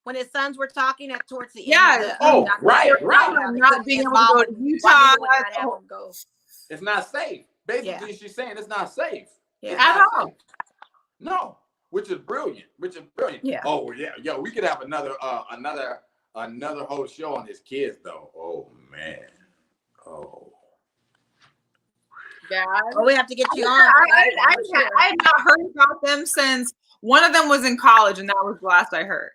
Speaker 2: When his sons were talking towards the
Speaker 1: Yeah.
Speaker 2: end of the
Speaker 3: Oh, right.
Speaker 1: Not being able to go to Utah.
Speaker 2: Go.
Speaker 3: It's not safe. Basically, she's saying it's not safe.
Speaker 2: Yeah.
Speaker 3: It's not
Speaker 1: At all.
Speaker 3: safe. No, which is brilliant.
Speaker 2: Yeah.
Speaker 3: Oh yeah, yo, we could have another whole show on his kids though. Oh man. Oh.
Speaker 1: Yeah.
Speaker 2: Well, we have to get you on.
Speaker 1: I had not heard about them since one of them was in college, and that was the last I heard.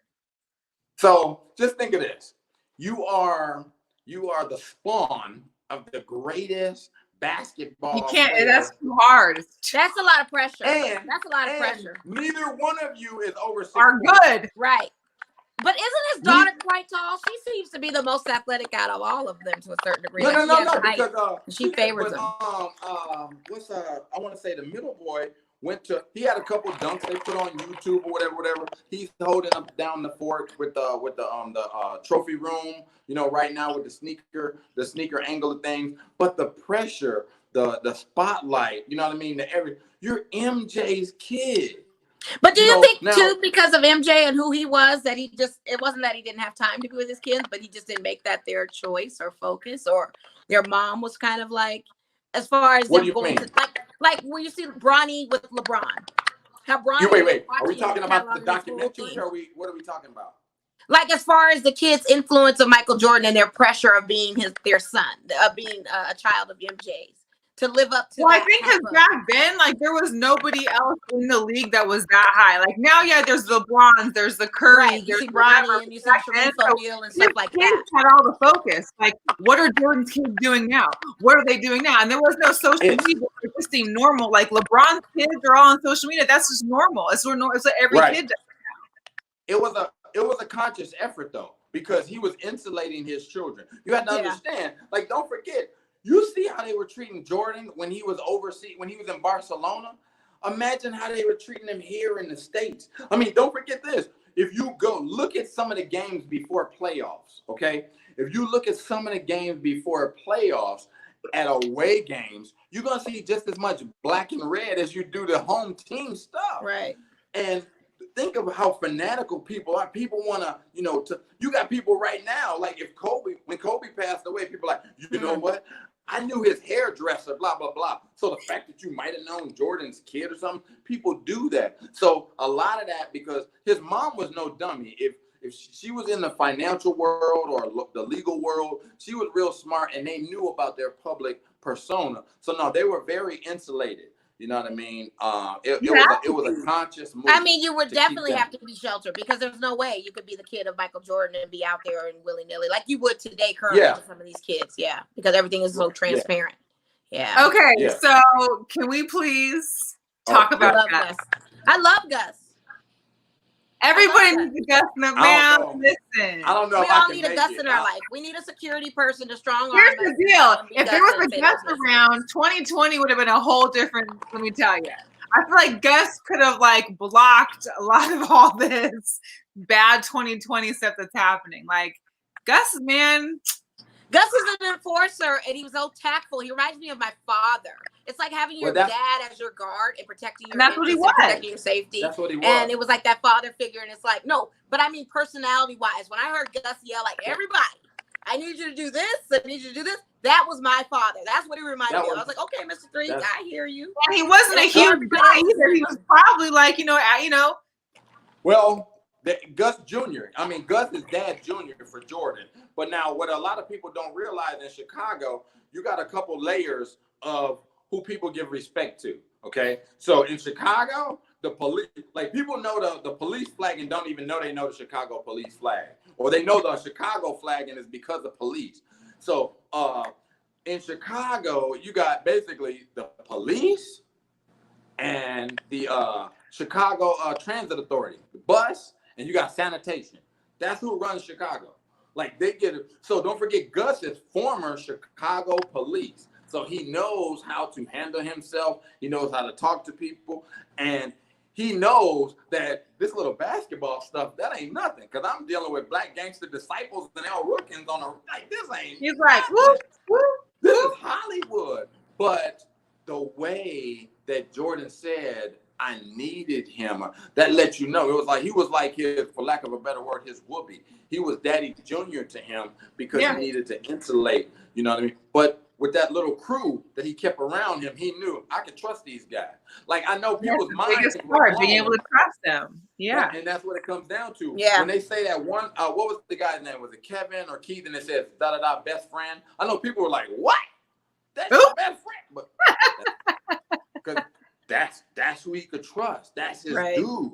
Speaker 3: So just think of this: you are the spawn of the greatest basketball.
Speaker 1: You can't.
Speaker 3: player.
Speaker 1: That's too hard.
Speaker 2: That's a lot of pressure.
Speaker 3: And
Speaker 2: That's a lot of pressure.
Speaker 3: Neither one of you is over 6
Speaker 1: Are good.
Speaker 2: Right. But isn't his daughter quite tall? She seems to be the most athletic out of all of them to a certain degree.
Speaker 3: No, because
Speaker 2: she favors him.
Speaker 3: I want to say the middle boy he had a couple dunks they put on YouTube or whatever. He's holding up down the fort with the trophy room, you know, right now with the sneaker angle of things. But the pressure, the spotlight, you know what I mean? You're MJ's kid.
Speaker 2: But do you think too, because of MJ and who he was, that it wasn't that he didn't have time to be with his kids, but he just didn't make that their choice or focus, or their mom was kind of like, as far as
Speaker 3: what do you
Speaker 2: going
Speaker 3: mean?
Speaker 2: to, like when you see Bronny with LeBron. How Bronny
Speaker 3: wait. Are we talking about the documentary or what are we talking about?
Speaker 2: Like as far as the kids' influence of Michael Jordan and their pressure of being their son, of being a child of MJ's. To live up to.
Speaker 1: Well, I think because back then, like, there was nobody else in the league that was that high. Like now, yeah, there's the Lebrons, there's the Curry,
Speaker 2: right.
Speaker 1: there's
Speaker 2: the Bronny, and you see Sharif O'Neal and stuff like that.
Speaker 1: Had all the focus. Like, what are Jordan's kids doing now? What are they doing now? And there was no social media. It just seemed normal. Like LeBron's kids are all on social media. That's just normal. It's what every kid does now.
Speaker 3: It was a conscious effort though, because he was insulating his children. You have to understand. Like, don't forget. You see how they were treating Jordan when he was when he was in Barcelona? Imagine how they were treating him here in the States. I mean, don't forget this. If you go look at some of the games before playoffs, okay? If you look at some of the games before playoffs at away games, you're going to see just as much black and red as you do the home team stuff.
Speaker 2: Right.
Speaker 3: And think of how fanatical people are. People want to, you got people right now, like when Kobe passed away, people are like, you know what? I knew his hairdresser, blah, blah, blah. So the fact that you might have known Jordan's kid or something, people do that. So a lot of that, because his mom was no dummy. If she was in the financial world or the legal world, she was real smart and they knew about their public persona. So no, they were very insulated. You know what I mean? It was a conscious move.
Speaker 2: I mean, you would definitely have to be sheltered, because there's no way you could be the kid of Michael Jordan and be out there and willy-nilly like you would today currently with some of these kids. Yeah, because everything is so transparent. Yeah.
Speaker 1: Okay, so can we please talk about Gus?
Speaker 2: I love Gus.
Speaker 1: Everybody needs a Gus in the man. Listen.
Speaker 3: I don't know.
Speaker 2: We all need a Gus in our life. We need a security person to strong arm.
Speaker 1: Here's the deal. If there was a Gus around, 2020 would have been a whole different, let me tell you. I feel like Gus could have like blocked a lot of all this bad 2020 stuff that's happening. Like Gus, man.
Speaker 2: Gus is an enforcer, and he was so tactful. He reminds me of my father. It's like having your dad as your guard and protecting your
Speaker 1: interests and protecting
Speaker 2: your safety.
Speaker 3: That's what he was.
Speaker 2: And it was like that father figure, and it's like, no, but I mean personality-wise, when I heard Gus yell like, everybody, I need you to do this, I need you to do this, that was my father. That's what he reminded me of. I was like, okay, Mr. Three, I hear you.
Speaker 1: And he wasn't a huge guy either. He was probably like,
Speaker 3: Well, Gus Jr. I mean, Gus is Dad Jr. for Jordan. But now what a lot of people don't realize in Chicago, you got a couple layers of who people give respect to, okay? So in Chicago, the police, like people know the police flag and don't even know they know the Chicago police flag. Or they know the Chicago flag and it's because of police. So in Chicago, you got basically the police and the Chicago Transit Authority, the bus, and you got sanitation. That's who runs Chicago. Like they get it. So don't forget, Gus is former Chicago police. So he knows how to handle himself. He knows how to talk to people. And he knows that this little basketball stuff, that ain't nothing. Because I'm dealing with black gangster disciples and El Rookins on a, like, this ain't.
Speaker 1: He's like, whoop, whoop,
Speaker 3: This
Speaker 1: whoop.
Speaker 3: is Hollywood. But the way that Jordan said, I needed him, that let you know. It was like, he was like his, for lack of a better word, his whoopee. He was Daddy Junior to him because he needed to insulate, you know what I mean? But with that little crew that he kept around him, he knew I could trust these guys. Like, I know people's minds
Speaker 1: are being able to trust them. Yeah.
Speaker 3: And that's what it comes down to.
Speaker 2: Yeah.
Speaker 3: When they say that one, what was the guy's name? Was it Kevin or Keith? And it says da-da-da, best friend. I know people were like, what? That's your best friend. But because that's who he could trust. That's his dude.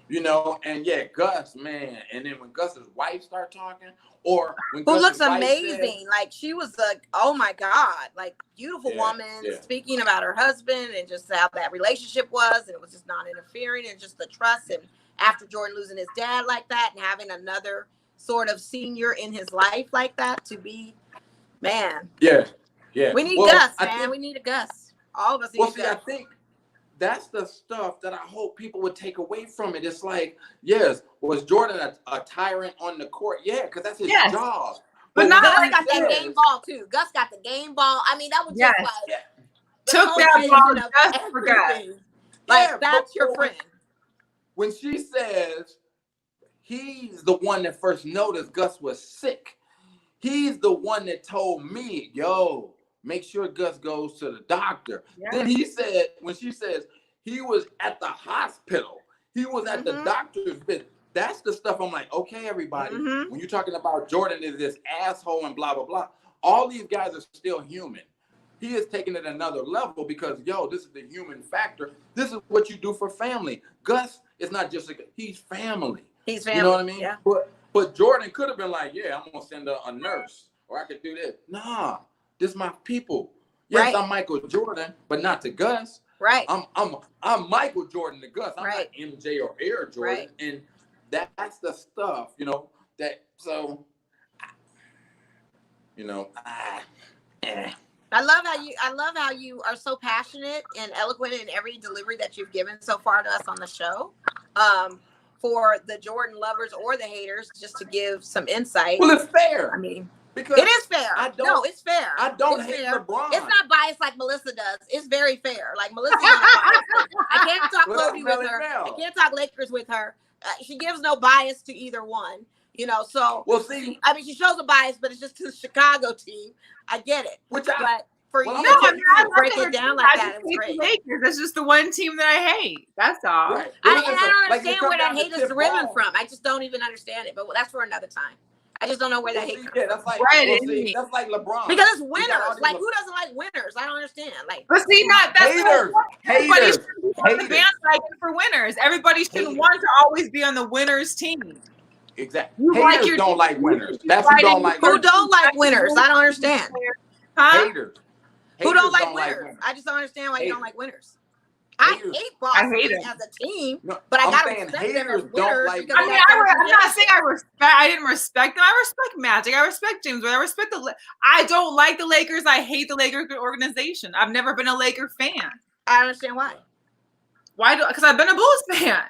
Speaker 3: You know, and yeah, Gus, man. And then when Gus's wife start talking, or when
Speaker 2: who
Speaker 3: Gus's
Speaker 2: looks
Speaker 3: wife
Speaker 2: amazing,
Speaker 3: said,
Speaker 2: like she was like, oh my God, like beautiful woman, speaking about her husband and just how that relationship was, and it was just not interfering, and just the trust. And after Jordan losing his dad like that, and having another sort of senior in his life like that, to be, man.
Speaker 3: Yeah.
Speaker 2: We need Gus, man. We need a Gus. All of us need a Gus.
Speaker 3: I think that's the stuff that I hope people would take away from it. It's like, yes, was Jordan a tyrant on the court? Yeah, because that's his job.
Speaker 2: But not Gus got that game ball too. Gus got the game ball. I mean, that was just like
Speaker 1: took that ball just for Gus.
Speaker 2: Like that's your friend.
Speaker 3: When she says he's the one that first noticed Gus was sick, he's the one that told me, yo, make sure Gus goes to the doctor. Yeah. Then he said, when she says he was at the hospital, he was at the doctor's visit. That's the stuff I'm like, okay, everybody, when you're talking about Jordan is this asshole and blah, blah, blah, all these guys are still human. He is taking it another level because, yo, this is the human factor. This is what you do for family. Gus is not just he's family.
Speaker 2: He's family.
Speaker 3: You know what I mean?
Speaker 2: Yeah.
Speaker 3: But Jordan could have been like, yeah, I'm going to send a nurse or I could do this. Nah. This is my people. Yes, I'm Michael Jordan, but not to Gus.
Speaker 2: Right.
Speaker 3: I'm Michael Jordan to Gus. I'm not MJ or Air Jordan.
Speaker 2: Right.
Speaker 3: And that's the stuff, you know, that so you know,
Speaker 2: I love how you are so passionate and eloquent in every delivery that you've given so far to us on the show. For the Jordan lovers or the haters, just to give some insight.
Speaker 3: Well, it's fair.
Speaker 2: I mean,
Speaker 3: because
Speaker 2: it is fair. No, it's fair.
Speaker 3: I don't hate LeBron.
Speaker 2: It's not biased like Melissa does. It's very fair. Like Melissa, I can't talk Kobe with her. I can't talk Lakers with her. She gives no bias to either one. You know, so
Speaker 3: well, see,
Speaker 2: I mean, she shows a bias, but it's just to the Chicago team. I get it.
Speaker 3: But
Speaker 2: for you to break it down like that, it's great.
Speaker 1: Lakers. That's just the one team that I hate. That's all.
Speaker 2: Right. I don't understand where that hate is driven from. I just don't even understand it. But that's for another time. I just don't know where that hate comes from.
Speaker 3: That's like that's like LeBron.
Speaker 2: Because it's winners. Like who doesn't like winners? I don't understand. Like,
Speaker 1: but see, that's
Speaker 3: haters.
Speaker 1: Everybody should be on the bandwagon for winners. Everybody should want to always be on the winners team.
Speaker 3: Exactly. Haters don't like winners. That's who don't like.
Speaker 2: Who don't like winners? I don't understand.
Speaker 3: Huh? Haters.
Speaker 2: Who don't like winners? I just don't understand why you don't like winners. I hate Boston as a team, but I gotta respect them as winners.
Speaker 3: Like,
Speaker 1: I mean, I'm not saying I didn't respect them. I respect Magic. I respect James. I respect I don't like the Lakers. I hate the Lakers organization. I've never been a Laker fan.
Speaker 2: I understand why.
Speaker 1: Because I've been a Bulls fan.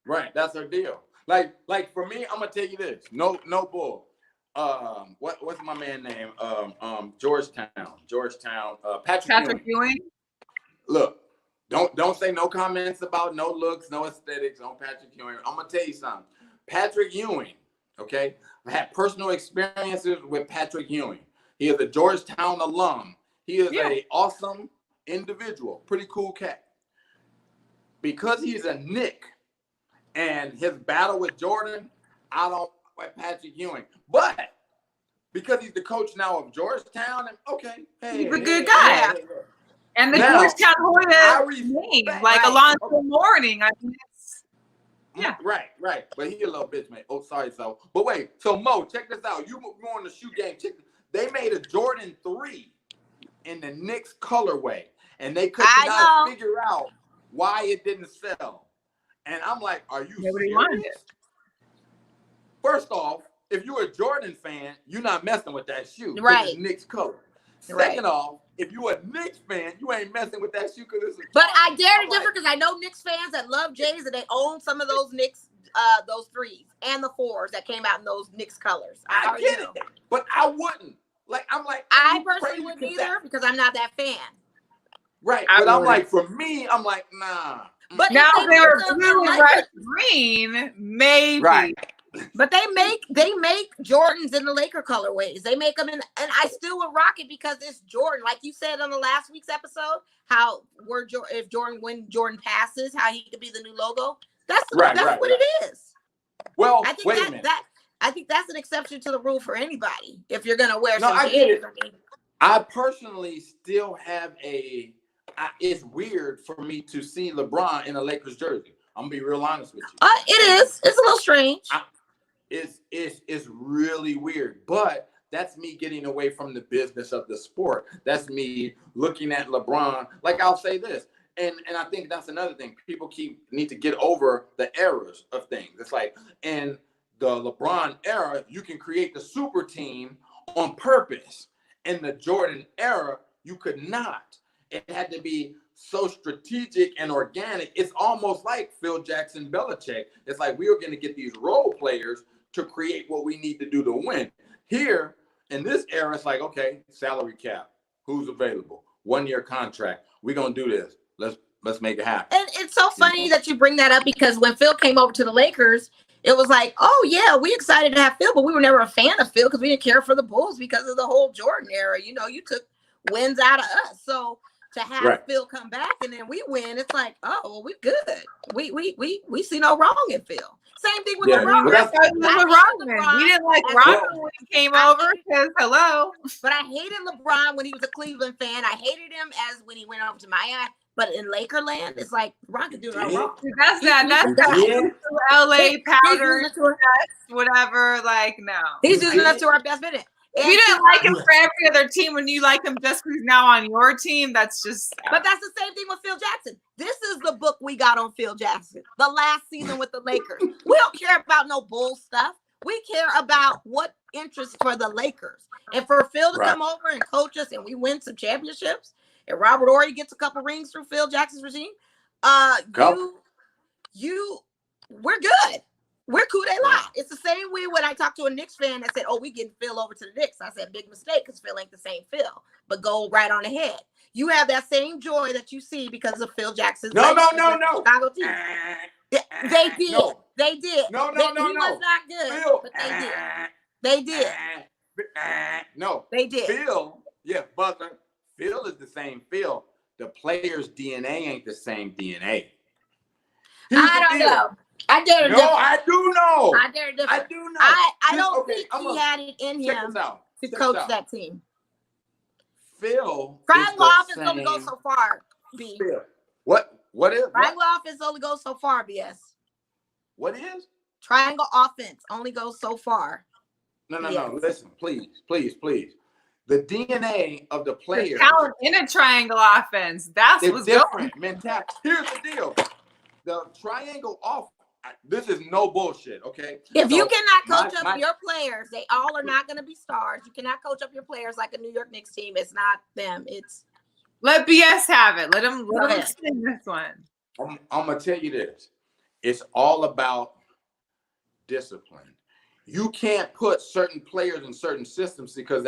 Speaker 3: Right, that's her deal. Like for me, I'm gonna tell you this. No bull. What's my man name? Georgetown. Patrick
Speaker 1: Ewing.
Speaker 3: Look, don't say no comments about no looks, no aesthetics on Patrick Ewing. I'm gonna tell you something. Patrick Ewing, okay? I had personal experiences with Patrick Ewing. He is a Georgetown alum. He is an awesome individual, pretty cool cat. Because he's a Knick and his battle with Jordan, I don't like Patrick Ewing. But because he's the coach now of Georgetown, and
Speaker 1: he's a good guy. And the Georgetown Hoyas name, like Alonzo Mourning. I mean,
Speaker 3: Right. But he a little bitch, man. Oh, sorry, so. But wait, so Mo, check this out. You on the shoe game. They made a Jordan 3 in the Knicks colorway, and they could
Speaker 2: I
Speaker 3: not
Speaker 2: know.
Speaker 3: figure out why it didn't sell. And I'm like, are you
Speaker 1: Nobody wanted
Speaker 3: serious?
Speaker 1: it.
Speaker 3: First off, if you're a Jordan fan, you're not messing with that shoe because
Speaker 2: Right.
Speaker 3: it's Knicks color.
Speaker 2: Right.
Speaker 3: Second off, if you're a Knicks fan, you ain't messing with that shoe because it's a
Speaker 2: But
Speaker 3: Jordan.
Speaker 2: I dare to
Speaker 3: I'm
Speaker 2: differ
Speaker 3: like,
Speaker 2: because I know Knicks fans that love Jays and they own some of those Knicks, those 3s and the 4s that came out in those Knicks colors.
Speaker 3: I
Speaker 2: already
Speaker 3: get
Speaker 2: know.
Speaker 3: it, but I wouldn't. Like, I'm like,
Speaker 2: I
Speaker 3: you
Speaker 2: personally
Speaker 3: crazy
Speaker 2: wouldn't
Speaker 3: 'cause
Speaker 2: either
Speaker 3: that-
Speaker 2: because I'm not that fan.
Speaker 3: Right,
Speaker 1: I
Speaker 3: but I'm
Speaker 1: would.
Speaker 3: like, for me, I'm like, nah.
Speaker 2: But
Speaker 1: Now
Speaker 2: if
Speaker 1: they were
Speaker 2: make them
Speaker 1: blue and
Speaker 2: like
Speaker 1: red
Speaker 2: it-
Speaker 1: green, maybe.
Speaker 3: Right.
Speaker 2: But they make Jordans in the Laker colorways. They make them in, and I still would rock it because it's Jordan. Like you said on the last week's episode, how if when Jordan passes, how he could be the new logo. That's what it is.
Speaker 3: Well,
Speaker 2: I think
Speaker 3: wait a minute.
Speaker 2: I think that's an exception to the rule for anybody. If you're gonna wear
Speaker 3: No,
Speaker 2: some
Speaker 3: I get
Speaker 2: J's,
Speaker 3: it.
Speaker 2: I mean,
Speaker 3: I personally still have it's weird for me to see LeBron in a Lakers jersey. I'm gonna be real honest with you.
Speaker 2: it is. It's a little strange.
Speaker 3: It's really weird, but that's me getting away from the business of the sport. That's me looking at LeBron. Like, I'll say this, and I think that's another thing. People need to get over the eras of things. It's like in the LeBron era, you can create the super team on purpose. In the Jordan era, you could not. It had to be so strategic and organic. It's almost like Phil Jackson, Belichick. It's like we are going to get these role players to create what we need to do to win. Here, in this era, it's like, okay, salary cap. Who's available? 1-year contract. We're going to do this. Let's make it happen.
Speaker 2: And it's so funny that you bring that up because when Phil came over to the Lakers, it was like, oh yeah, we excited to have Phil, but we were never a fan of Phil because we didn't care for the Bulls because of the whole Jordan era. You know, you took wins out of us. So to have Phil come back and then we win, it's like, oh, well, we good. We see no wrong in Phil. Same thing with LeBron.
Speaker 1: We didn't like Rodman when he came over because hello.
Speaker 2: But I hated LeBron when he was a Cleveland fan. I hated him as when he went over to Miami. But in Lakerland, it's like LeBron could do no wrong.
Speaker 1: That's that LA powder, whatever. Like, no.
Speaker 2: He's using us to our best minute.
Speaker 1: If you didn't like him for every other team when you like him just because he's now on your team, that's just.
Speaker 2: But that's the same thing with Phil Jackson. This is the book we got on Phil Jackson. The last season with the Lakers. We don't care about no bull stuff. We care about what interests for the Lakers. And for Phil to come over and coach us and we win some championships, and Robert Horry gets a couple rings through Phil Jackson's regime, we're good. We're coup de la. It's the same way when I talked to a Knicks fan that said, oh, we getting Phil over to the Knicks. I said, big mistake because Phil ain't the same Phil, but go right on ahead. You have that same joy that you see because of Phil Jackson's
Speaker 3: No.
Speaker 2: Chicago team. They did.
Speaker 3: No.
Speaker 2: They did.
Speaker 3: No.
Speaker 2: He was not good,
Speaker 3: Phil,
Speaker 2: but they did.
Speaker 3: No.
Speaker 2: They did.
Speaker 3: Phil, Butler. Phil is the same Phil. The player's DNA ain't the same DNA.
Speaker 2: I don't know. I dare to differ.
Speaker 3: I do know.
Speaker 2: I dare to differ.
Speaker 3: I do know.
Speaker 2: I don't think he had it in him to coach that team.
Speaker 3: Phil.
Speaker 2: Triangle offense only goes so far, B.
Speaker 3: Phil. What is?
Speaker 2: Triangle offense only goes so far, BS.
Speaker 3: What is?
Speaker 2: Triangle offense only goes so far.
Speaker 3: No. Listen, please. The DNA of the players.
Speaker 1: Talent in a triangle offense. That's what's
Speaker 3: different. Mentality. Here's the deal. The triangle offense. This is no bullshit, okay?
Speaker 2: If you cannot coach up your players, they all are not going to be stars. You cannot coach up your players like a New York Knicks team. It's not them. It's
Speaker 1: let BS have it. Let them sing this one.
Speaker 3: I'm gonna tell you this. It's all about discipline. You can't put certain players in certain systems because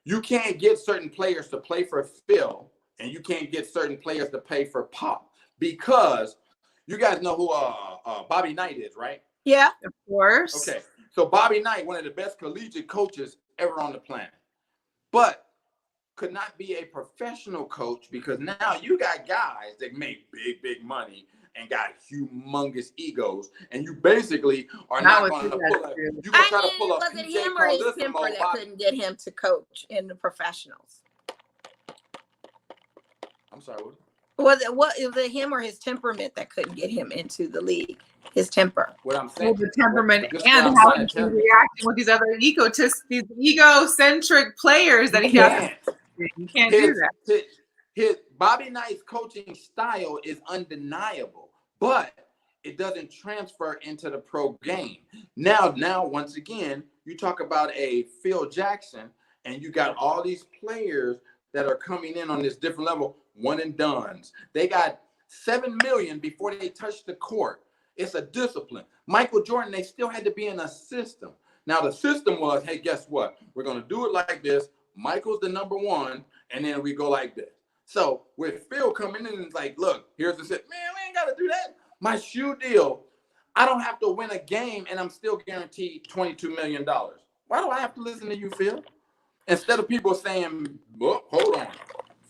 Speaker 3: you can't get certain players to play for Phil and you can't get certain players to play for Pop because you guys know who Bobby Knight is, right?
Speaker 2: Yeah,
Speaker 1: of course.
Speaker 3: Okay, so Bobby Knight, one of the best collegiate coaches ever on the planet, but could not be a professional coach because now you got guys that make big money and got humongous egos, and you basically are not going to pull up. You can try to pull up.
Speaker 2: Was it him or his temper that couldn't get him to coach in the professionals?
Speaker 3: I'm sorry. What?
Speaker 2: Was it him or his temperament that couldn't get him into the league? His temper.
Speaker 3: What I'm saying,
Speaker 1: the temperament
Speaker 3: what
Speaker 1: and
Speaker 3: I'm
Speaker 1: how
Speaker 3: trying
Speaker 1: he's
Speaker 3: to tell you.
Speaker 1: reacting with these other these egocentric players that he has. You can't do that.
Speaker 3: His Bobby Knight's coaching style is undeniable, but it doesn't transfer into the pro game. Now, once again, you talk about a Phil Jackson, and you got all these players that are coming in on this different level, one and dones. They got $7 million before they touch the court. It's a discipline. Michael Jordan, they still had to be in a system. Now, the system was, hey, guess what? We're going to do it like this. Michael's the number one, and then we go like this. So with Phil coming in and it's like, look, here's the sit. Man, we ain't got to do that. My shoe deal, I don't have to win a game, and I'm still guaranteed $22 million. Why do I have to listen to you, Phil? Instead of people saying, well, hold on.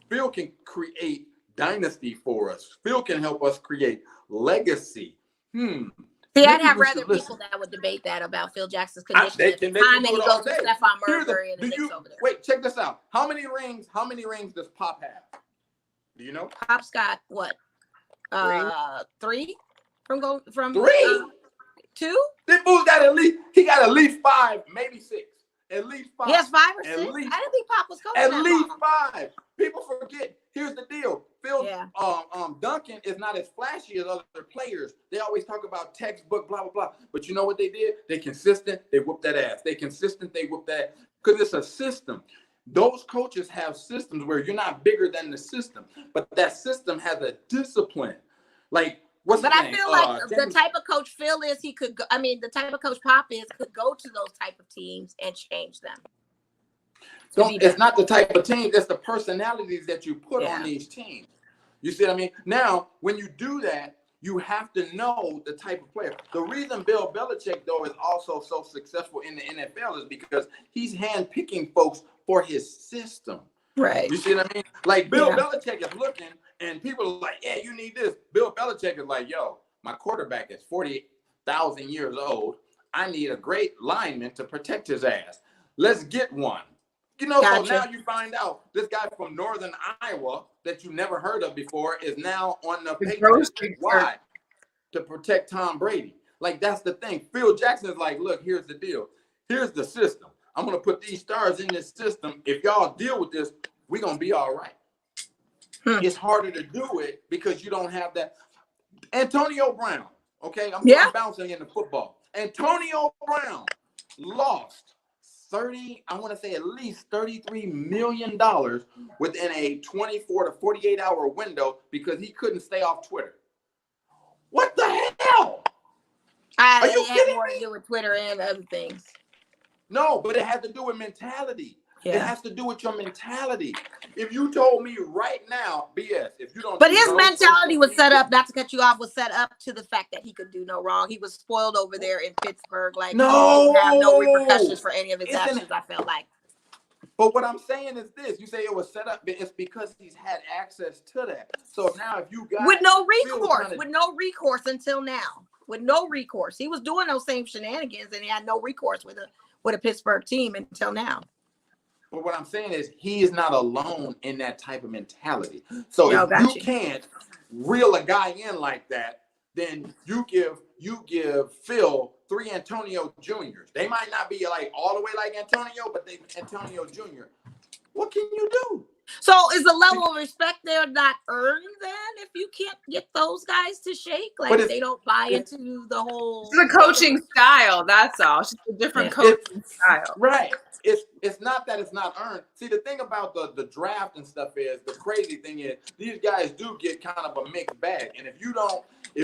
Speaker 3: Phil can create dynasty for us. Phil can help us create legacy.
Speaker 2: See, I'd have rather people that would debate that about Phil Jackson's condition at the time, and he goes to Stephon Marbury and the Knicks over there.
Speaker 3: Wait, check this out. How many rings does Pop have? Do you know?
Speaker 2: Pop's got what? 3 from
Speaker 3: 3?
Speaker 2: 2?
Speaker 3: This fool's got he got at least 5, maybe 6. At least 5.
Speaker 2: He has 5 or 6?
Speaker 3: At least,
Speaker 2: I didn't think Pop was coaching
Speaker 3: at
Speaker 2: that
Speaker 3: least
Speaker 2: long.
Speaker 3: 5. People forget. Here's the deal. Phil, Duncan is not as flashy as other players. They always talk about textbook, blah, blah, blah. But you know what they did? They consistent. They whoop that ass. They consistent. They whoop that ass. Because it's a system. Those coaches have systems where you're not bigger than the system. But that system has a discipline. Like, what's the name?
Speaker 2: I feel like the type of coach Phil is, he could go, I mean, the type of coach Pop is could go to those type of teams and change them.
Speaker 3: It's not the type of team, it's the personalities that you put on these teams. You see what I mean? Now, when you do that, you have to know the type of player. The reason Bill Belichick, though, is also so successful in the NFL is because he's handpicking folks for his system.
Speaker 2: Right.
Speaker 3: You see what I mean? Like, Bill Belichick is looking, and people are like, yeah, you need this. Bill Belichick is like, yo, my quarterback is 40,000 years old. I need a great lineman to protect his ass. Let's get one. You know, so now you find out this guy from Northern Iowa that you never heard of before is now on the Patriots. Why? To protect Tom Brady. Like, that's the thing. Phil Jackson is like, look, here's the deal. Here's the system. I'm going to put these stars in this system. If y'all deal with this, we're going to be all right. It's harder to do it because you don't have that. Antonio Brown, okay? I'm bouncing into football. Antonio Brown lost I want to say at least $33 million within a 24 to 48 hour window because he couldn't stay off Twitter. What the hell? Are you kidding me?
Speaker 2: More to do with Twitter and other things.
Speaker 3: No, but it had to do with mentality.
Speaker 2: Yeah.
Speaker 3: It has to do with your mentality. If you told me right now, BS, if you don't.
Speaker 2: But his mentality was set up, not to cut you off, was set up to the fact that he could do no wrong. He was spoiled over there in Pittsburgh. Like, he didn't have no repercussions for any of his actions, I felt like.
Speaker 3: But what I'm saying is this. You say it was set up, but it's because he's had access to that. So now if you got.
Speaker 2: With no recourse until now. With no recourse. He was doing those same shenanigans and he had no recourse with a Pittsburgh team until now.
Speaker 3: But what I'm saying is he is not alone in that type of mentality. So if you can't reel a guy in like that, then you give Phil 3 Antonio Juniors. They might not be like all the way like Antonio, but they Antonio Jr. What can you do?
Speaker 2: So is the level of respect there not earned then if you can't get those guys to shake? Like they don't buy into the whole.
Speaker 1: It's a coaching style, that's all. It's just a different coaching style.
Speaker 3: Right. It's not that it's not earned. See, the thing about the draft and stuff is, the crazy thing is these guys do get kind of a mixed bag. And if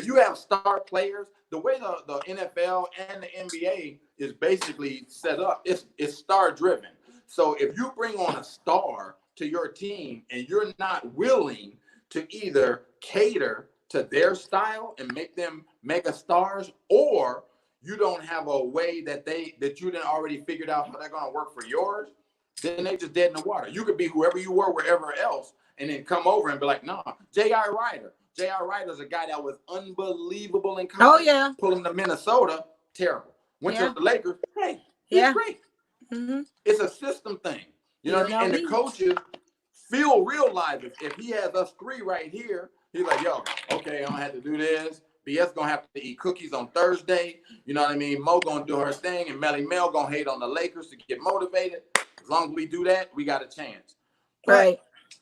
Speaker 3: you have star players, the way the NFL and the NBA is basically set up, it's star driven. So if you bring on a star to your team and you're not willing to either cater to their style and make them mega stars, or you don't have a way that you didn't already figured out how they're going to work for yours, then they just dead in the water. You could be whoever you were wherever else and then come over and be like, nah, J.R. Ryder. J.R. Ryder's a guy that was unbelievable in college.
Speaker 2: Oh, yeah.
Speaker 3: Pull him to Minnesota, terrible. Went to the Lakers, he's great.
Speaker 2: Mm-hmm.
Speaker 3: It's a system thing. You know what I mean? And the coaches, Phil realizes if he has us three right here, he's like, yo, okay, I'm gonna have to do this. BS gonna have to eat cookies on Thursday. You know what I mean? Mo gonna do her thing, and Melly Mel gonna hate on the Lakers to get motivated. As long as we do that, we got a chance. But
Speaker 2: Right.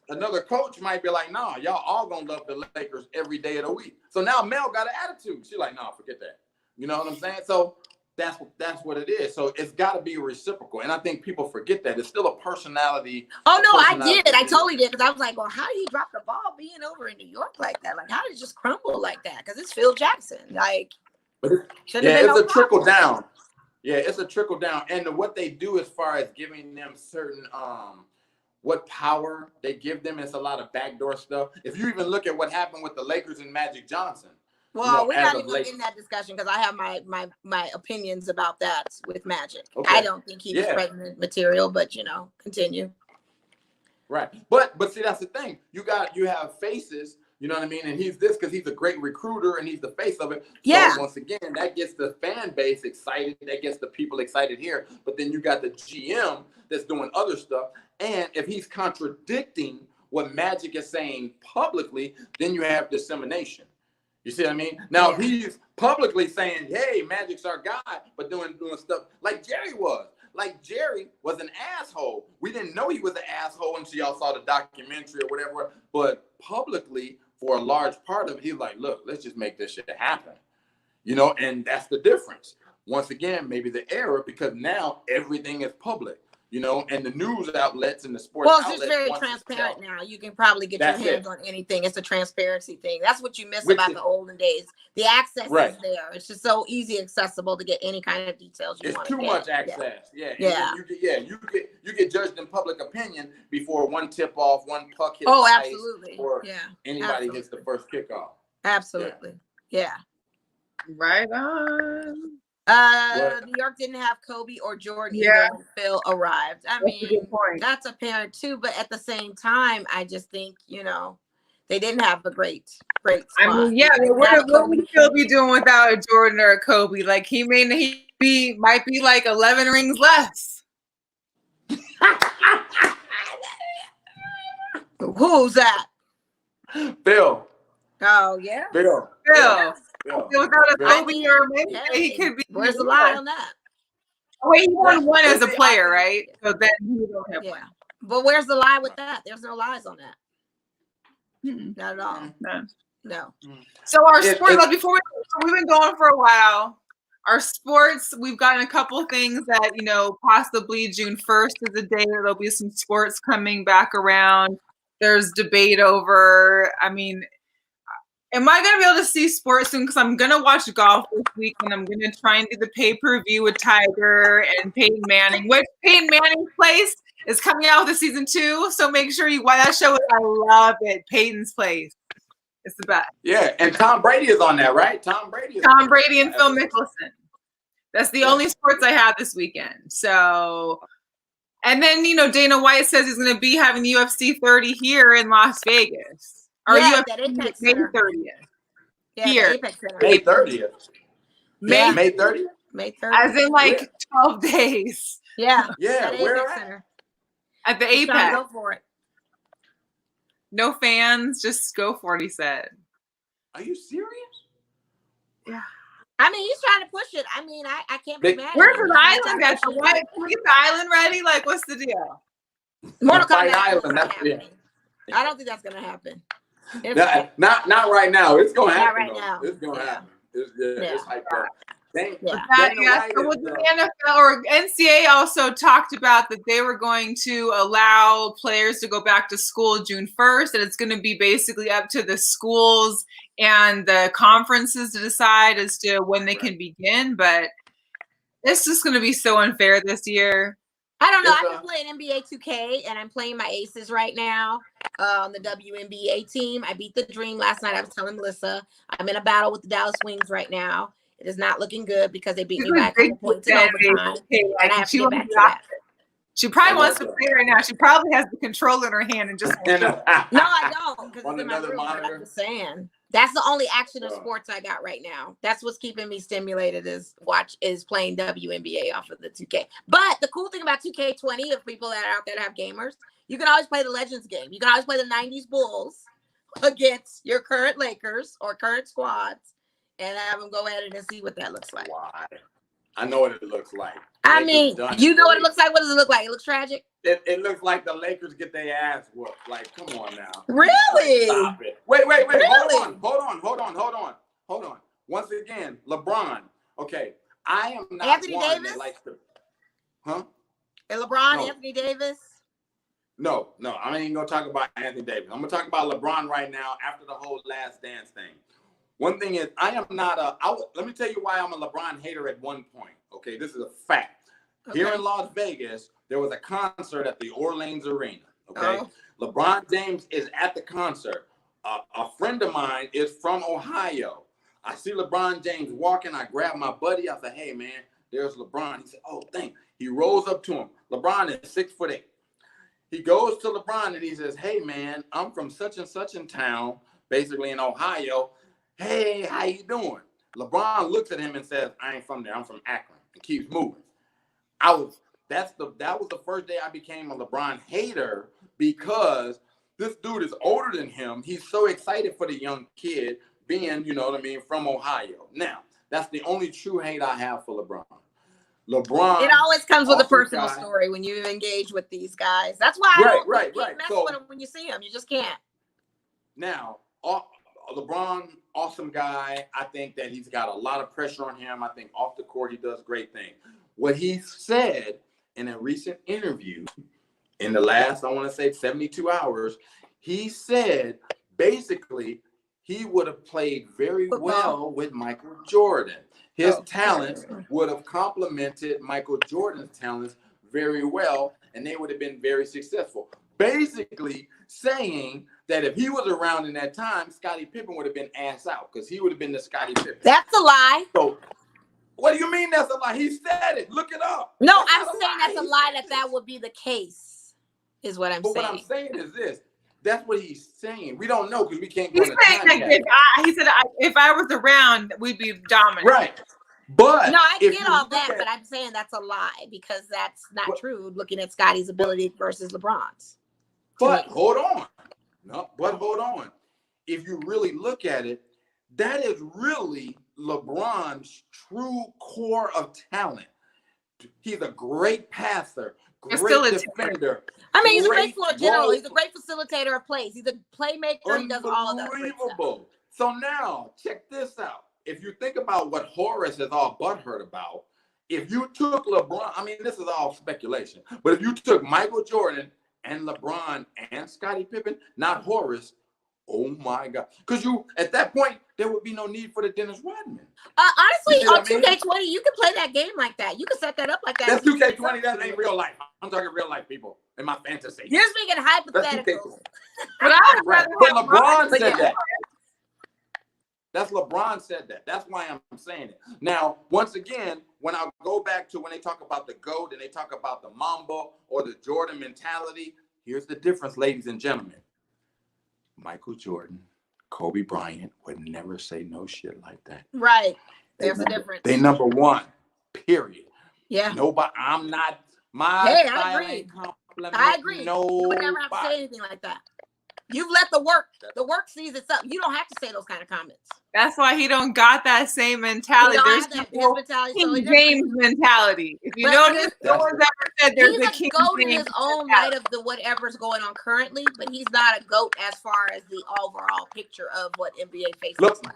Speaker 3: another coach might be like, nah, y'all all gonna love the Lakers every day of the week. So now Mel got an attitude. She's like, nah, forget that. You know what I'm saying? So that's what it is. So it's got to be reciprocal, and I think people forget that it's still a personality.
Speaker 2: Oh no, I did. I totally did, because I was like, well, how did he drop the ball being over in New York like that? Like, how did it just crumble like that? Because it's Phil Jackson. Like,
Speaker 3: it's a trickle down. Yeah, it's a trickle down, and what they do as far as giving them certain what power they give them is a lot of backdoor stuff. If you even look at what happened with the Lakers and Magic Johnson.
Speaker 2: Well, we're not even in that discussion, because I have my opinions about that with Magic. Okay. I don't think he was pregnant material, but continue.
Speaker 3: Right, but see, that's the thing. You have faces. You know what I mean? And he's this because he's a great recruiter and he's the face of it.
Speaker 2: Yeah.
Speaker 3: So once again, that gets the fan base excited. That gets the people excited here. But then you got the GM that's doing other stuff. And if he's contradicting what Magic is saying publicly, then you have dissemination. You see what I mean? Now, if he's publicly saying, hey, Magic's our guy, but doing stuff like Jerry was. Like, Jerry was an asshole. We didn't know he was an asshole until y'all saw the documentary or whatever. But publicly, for a large part of it, he's like, look, let's just make this shit happen. And that's the difference. Once again, maybe the error, because now everything is public. And the news outlets and the sports outlets.
Speaker 2: Well, it's just very transparent now. You can probably get your hands on anything. It's a transparency thing. That's what you miss about the olden days. The access is there. It's just so easy accessible to get any kind of details you want to get.
Speaker 3: It's too much access. Yeah. You get judged in public opinion before one tip off, one puck hits the ice,
Speaker 2: absolutely.
Speaker 3: or anybody hits the first kickoff.
Speaker 2: Absolutely. Yeah.
Speaker 1: Right on.
Speaker 2: New York didn't have Kobe or Jordan either when Phil arrived. I mean, that's apparent too, but at the same time, I just think, they didn't have a great spot.
Speaker 1: I mean, what would Phil be doing without a Jordan or a Kobe? Like, might be like 11 rings less.
Speaker 2: Who's that?
Speaker 3: Phil.
Speaker 2: Oh, yeah.
Speaker 3: Phil.
Speaker 1: Without a Kobe or maybe he could be.
Speaker 2: Where's the lie on that?
Speaker 1: Wait, he won one as a player, right? So then he don't have one.
Speaker 2: But where's the lie with that? There's no lies on that. Not at all. No.
Speaker 1: So our sports, we've been going for a while. Our sports, we've gotten a couple things that, possibly June 1st is a day that there'll be some sports coming back around. There's debate over, am I going to be able to see sports soon? Because I'm going to watch golf this week, and I'm going to try and do the pay-per-view with Tiger and Peyton Manning, which Peyton Manning's Place is coming out with the season 2. So make sure you watch that show. I love it. Peyton's Place. It's the best.
Speaker 3: Yeah, and Tom Brady is on that, right? Tom Brady
Speaker 1: and Phil Mickelson. That's the only sports I have this weekend. So, and then, Dana White says he's going to be having UFC 30 here in Las Vegas. Or
Speaker 2: that Apex
Speaker 1: May
Speaker 2: Center.
Speaker 1: 30th.
Speaker 2: Yeah,
Speaker 1: here.
Speaker 2: Apex Center.
Speaker 3: May 30th.
Speaker 2: May
Speaker 3: 30th?
Speaker 2: May 30th.
Speaker 1: As in 12 days.
Speaker 2: Yeah.
Speaker 3: Yeah, where
Speaker 2: Center.
Speaker 1: At the Apex.
Speaker 2: Go for it.
Speaker 1: No fans, just go for it, he said.
Speaker 3: Are you serious?
Speaker 1: Yeah.
Speaker 2: He's trying to push it. I can't be mad.
Speaker 1: Where's the island at? Can we get the island ready? Like, what's the deal?
Speaker 2: Mortal Kombat
Speaker 3: Island.
Speaker 2: I don't think that's gonna happen.
Speaker 3: Not right now. It's gonna happen.
Speaker 2: Not right now.
Speaker 3: It's gonna happen. It's hyped up.
Speaker 1: So with the NFL or NCAA also talked about that they were going to allow players to go back to school June 1st, and it's going to be basically up to the schools and the conferences to decide as to when they can begin. But it's just going to be so unfair this year.
Speaker 2: I don't know. I've been playing NBA 2K, and I'm playing my aces right now on the WNBA team. I beat the Dream last night. I was telling Melissa. I'm in a battle with the Dallas Wings right now. It is not looking good because they beat me back a couple points in overtime. And I have to get back to that.
Speaker 1: She probably wants to play right now. She probably has the controller in her hand and just.
Speaker 2: No, I don't. Because it's in my room.
Speaker 3: Monitor.
Speaker 2: I'm just saying. That's the only action of sports I got right now. That's what's keeping me stimulated is playing WNBA off of the 2K. But the cool thing about 2K20, if people that are out there that have gamers, you can always play the Legends game. You can always play the 90s Bulls against your current Lakers or current squads and have them go at it and see what that looks like.
Speaker 3: Why? I know what it looks like.
Speaker 2: I mean, you know what it looks like? What does it look like? It looks tragic.
Speaker 3: It looks like the Lakers get their ass whooped. Like, come on now.
Speaker 2: Really?
Speaker 3: Stop it. Wait.
Speaker 2: Really?
Speaker 3: Hold on. Once again, LeBron. Okay, I am not
Speaker 2: Anthony
Speaker 3: one
Speaker 2: Davis?
Speaker 3: that likes to. Huh?
Speaker 2: And LeBron,
Speaker 3: No.
Speaker 2: Anthony Davis?
Speaker 3: No, I ain't gonna talk about Anthony Davis. I'm gonna talk about LeBron right now after the whole Last Dance thing. One thing is, I am not let me tell you why I'm a LeBron hater at one point. Okay, this is a fact.
Speaker 2: Okay.
Speaker 3: Here in Las Vegas, there was a concert at the Orleans Arena. Okay,
Speaker 2: Oh.
Speaker 3: LeBron James is at the concert. A friend of mine is from Ohio. I see LeBron James walking. I grab my buddy. I say, "Hey, man, there's LeBron." He said, "Oh, thanks." He rolls up to him. LeBron is 6'8". He goes to LeBron and he says, "Hey, man, I'm from such and such in town, basically in Ohio. Hey, how you doing?" LeBron looks at him and says, "I ain't from there. I'm from Akron," and keeps moving. That was the first day I became a LeBron hater because this dude is older than him. He's so excited for the young kid being, you know what I mean, from Ohio. Now, that's the only true hate I have for LeBron. LeBron.
Speaker 2: It always comes with a
Speaker 3: awesome
Speaker 2: personal
Speaker 3: guy.
Speaker 2: story when you engage with these guys. That's why I don't
Speaker 3: Right.
Speaker 2: mess
Speaker 3: So-
Speaker 2: with them when you see them. You just can't.
Speaker 3: Now, LeBron, awesome guy. I think that he's got a lot of pressure on him. I think off the court, he does great things. What he said in a recent interview in the last, I want to say 72 hours, he said basically he would have played very well with Michael Jordan. His talents would have complemented Michael Jordan's talents very well, and they would have been very successful. Basically saying that if he was around in that time, Scottie Pippen would have been ass out because he would have been the Scottie Pippen.
Speaker 2: That's a lie.
Speaker 3: So, what do you mean that's a lie? He said it. Look it up.
Speaker 2: No,
Speaker 3: That's
Speaker 2: I'm
Speaker 3: not
Speaker 2: saying that's a
Speaker 3: He
Speaker 2: lie
Speaker 3: said
Speaker 2: that
Speaker 3: this.
Speaker 2: would be the case, is what I'm
Speaker 3: But
Speaker 2: saying.
Speaker 3: what I'm saying is this. That's what he's saying. We don't know because we can't go
Speaker 1: He's
Speaker 3: in the
Speaker 1: saying
Speaker 3: time
Speaker 1: like
Speaker 3: capsule.
Speaker 1: if I was around, we'd be dominant.
Speaker 3: Right. But
Speaker 2: No, I
Speaker 3: if
Speaker 2: get
Speaker 3: you
Speaker 2: all
Speaker 3: look
Speaker 2: that,
Speaker 3: at-
Speaker 2: but I'm saying that's a lie because that's not
Speaker 3: But-
Speaker 2: true looking at Scotty's ability versus LeBron's.
Speaker 3: But hold on. Hold on. If you really look at it, that is really LeBron's true core of talent. He's a great passer,
Speaker 1: It's still
Speaker 3: great
Speaker 1: a
Speaker 3: defender.
Speaker 2: I mean, he's a great
Speaker 3: Great
Speaker 2: floor general.
Speaker 3: role.
Speaker 2: He's a great facilitator of plays. He's a playmaker. He does all of that great stuff.
Speaker 3: Unbelievable. So now, check this out. If you think about what Horace is all butthurt about, if you took LeBron, I mean, this is all speculation, but if you took Michael Jordan and LeBron and Scottie Pippen, not Horace, oh my God. Because at that point, there would be no need for the Dennis Rodman.
Speaker 2: Honestly,
Speaker 3: You see what
Speaker 2: on
Speaker 3: I mean?
Speaker 2: 2K20, you can play that game like that. You can set that up like that.
Speaker 3: That's 2K20, that ain't real life. I'm talking real life, people, in my fantasy.
Speaker 2: You're speaking
Speaker 3: That's
Speaker 2: hypotheticals.
Speaker 3: 2K20.
Speaker 1: But I would
Speaker 3: Right.
Speaker 1: rather
Speaker 3: But
Speaker 1: have
Speaker 3: LeBron
Speaker 1: Bron,
Speaker 3: said that. That's LeBron said that. That's why I'm saying it. Now, once again, when I go back to when they talk about the GOAT and they talk about the Mamba or the Jordan mentality, here's the difference, ladies and gentlemen. Michael Jordan, Kobe Bryant would never say no shit like that.
Speaker 2: Right. There's a difference.
Speaker 3: They number one, period.
Speaker 2: Yeah.
Speaker 3: Nobody, I'm not, my
Speaker 2: Hey, I
Speaker 3: style
Speaker 2: agree.
Speaker 3: ain't complimenting
Speaker 2: I agree.
Speaker 3: nobody.
Speaker 2: You would never have to say anything like that. You've let the work sees itself. You don't have to say those kind of comments.
Speaker 1: That's why he don't got that same mentality.
Speaker 2: You don't
Speaker 1: There's
Speaker 2: have that. His
Speaker 1: people
Speaker 2: mentality is
Speaker 1: King
Speaker 2: totally different.
Speaker 1: James mentality. If you
Speaker 2: But
Speaker 1: notice,
Speaker 2: he's-
Speaker 1: no one's ever said there's
Speaker 2: He's
Speaker 1: a
Speaker 2: a
Speaker 1: King
Speaker 2: goat in
Speaker 1: James
Speaker 2: his own
Speaker 1: mentality.
Speaker 2: light of the whatever's going on currently, but he's not a goat as far as the overall picture of what NBA face looks like.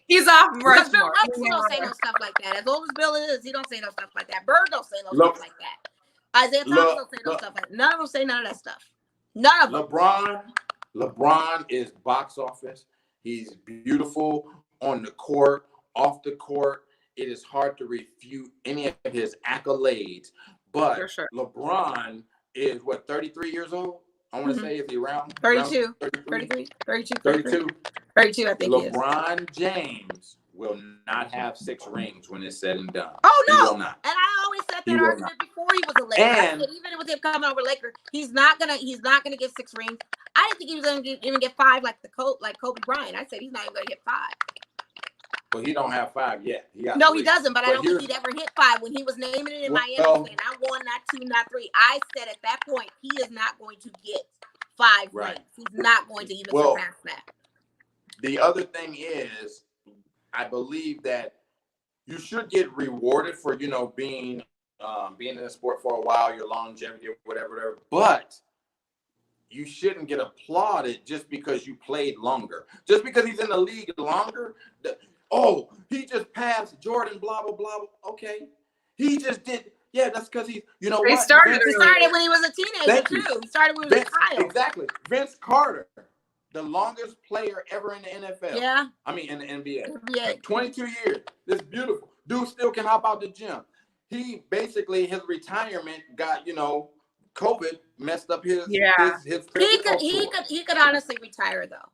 Speaker 1: He's off
Speaker 2: Because Bill
Speaker 1: Rushmore.
Speaker 2: Russell don't say no stuff like that. As old as Bill is, he don't say no stuff like that. Bird don't say no
Speaker 3: Look.
Speaker 2: stuff like that. Isaiah Thomas don't say no stuff like that. None of them say none of that stuff. None of them.
Speaker 3: LeBron is box office. He's beautiful on the court, off the court. It is hard to refute any of his accolades. But
Speaker 1: For sure.
Speaker 3: LeBron is, 33 years old? I want to say, is he around?
Speaker 2: 32,
Speaker 3: around
Speaker 2: 33, 32,
Speaker 3: 32.
Speaker 2: 32, I think he is.
Speaker 3: LeBron James will not have 6 rings when it's said and done.
Speaker 2: Oh,
Speaker 3: He
Speaker 2: no.
Speaker 3: will not.
Speaker 2: And I always said
Speaker 3: He
Speaker 2: that
Speaker 3: will
Speaker 2: argument before he was a Laker. I
Speaker 3: And-
Speaker 2: said even with him coming over Laker, he's not gonna get 6 rings. I didn't think he was going to even get 5 like Kobe Bryant. I said he's not even going to get 5.
Speaker 3: Well, he don't have 5 yet.
Speaker 2: No,
Speaker 3: 3.
Speaker 2: he doesn't. But I don't think he'd ever hit 5 when he was naming it in Miami. Saying I won, not 2, not 3. I said at that point he is not going to get 5 rings. He's not going to even surpass that.
Speaker 3: The other thing is, I believe that you should get rewarded for being in the sport for a while, your longevity or whatever. But you shouldn't get applauded just because you played longer. Just because he's in the league longer. He just passed Jordan, blah, blah, blah. Okay. He just did. Yeah, that's because he's,
Speaker 1: He started
Speaker 2: when he was a teenager, too. He started when he was a child.
Speaker 3: Exactly. Vince Carter, the longest player ever in the NFL.
Speaker 2: Yeah.
Speaker 3: I mean, in the NBA. 22 years. It's beautiful. Dude still can hop out the gym. He basically, his retirement got, COVID messed up his
Speaker 2: He could honestly retire, though.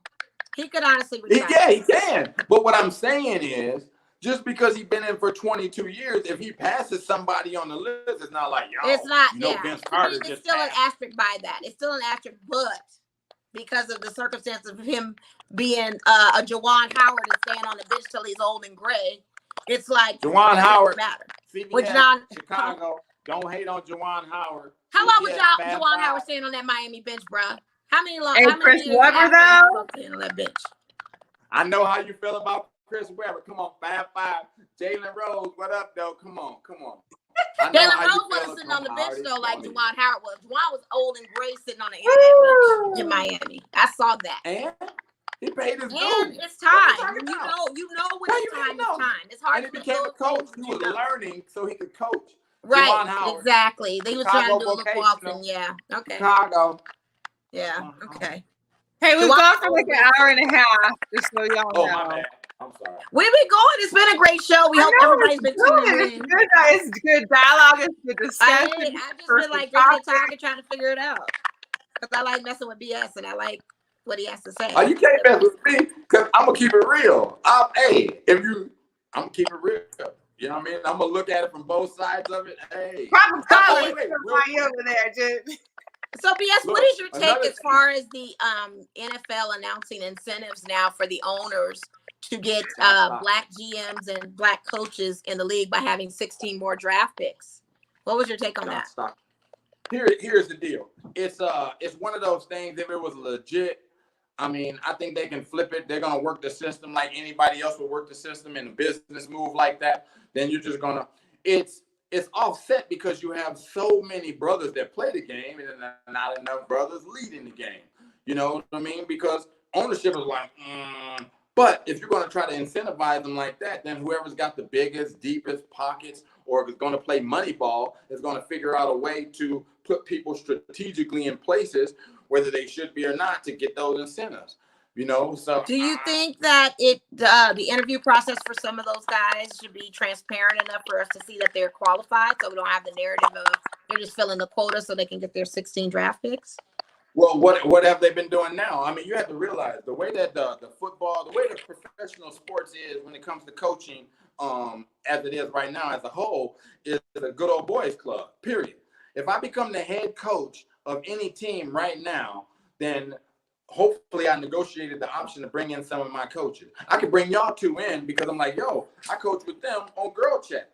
Speaker 2: He could honestly retire.
Speaker 3: Yeah, he can. But what I'm saying is, just because he's been in for 22 years, if he passes somebody on the list, it's not like,
Speaker 2: it's not,
Speaker 3: Vince Carter
Speaker 2: it's
Speaker 3: just
Speaker 2: still
Speaker 3: passed.
Speaker 2: an asterisk by that. It's still an asterisk, but because of the circumstance of him being a Juwan Howard and staying on the bench till he's old and gray, it's like
Speaker 3: Juwan Howard,
Speaker 2: matter.
Speaker 3: CBS, Chicago, don't hate on Juwan Howard.
Speaker 2: How long was Juwan Howard staying on that Miami bench, bruh? How many
Speaker 1: Chris
Speaker 2: years
Speaker 1: Webber, though?
Speaker 2: Staying on that bench?
Speaker 3: I know how you feel about Chris Webber. Come on, 5'5". Jalen Rose, what up, though? Come on.
Speaker 2: Jalen Rose wasn't sitting on the bench, though, like Juwan Howard was. Juwan was old and gray sitting on the end of that bench in Miami. I saw that.
Speaker 3: And he paid his dues.
Speaker 2: And it's time. You know when it's time, it's time. It's hard
Speaker 3: and he became a coach. He was learning so he could coach.
Speaker 2: Right, exactly. They were trying to do a little walking. Yeah, okay.
Speaker 3: Chicago.
Speaker 2: Yeah, okay.
Speaker 1: Hey, we've gone for like an hour and a half, just so y'all know.
Speaker 3: My bad. I'm sorry.
Speaker 2: We've been going. It's been a great show. We hope everybody's been tuning in.
Speaker 1: It's good dialogue. It's good discussion.
Speaker 2: I've just been like talking, trying to figure it out. Because I like messing with BS and I like what he has to say.
Speaker 3: Oh, you can't mess with me because I'm going to keep it real. I'm going to keep it real. You know what I mean? I'm going to look at it from both sides of it. Hey.
Speaker 1: Probably over there, dude.
Speaker 2: So, BS, what is your take as far as the NFL announcing incentives now for the owners to get black GMs and black coaches in the league by having 16 more draft picks? What was your take on that?
Speaker 3: Here's the deal. It's one of those things. If it was legit, I mean, I think they can flip it. They're gonna work the system like anybody else would work the system in a business move like that. Then you're just gonna. It's offset because you have so many brothers that play the game and not enough brothers leading the game. You know what I mean? Because ownership is like, But if you're going to try to incentivize them like that, then whoever's got the biggest, deepest pockets or is going to play money ball is going to figure out a way to put people strategically in places, whether they should be or not, to get those incentives. So
Speaker 2: do you think that the interview process for some of those guys should be transparent enough for us to see that they're qualified, so we don't have the narrative of they're just filling the quota so they can get their 16 draft picks?
Speaker 3: Well, what have they been doing now? I mean, you have to realize the way that the football, the way the professional sports is when it comes to coaching, as it is right now as a whole, is a good old boys club, period. If I become the head coach of any team right now, then hopefully I negotiated the option to bring in some of my coaches. I could bring y'all two in because I'm like, I coach with them on Girl Chat,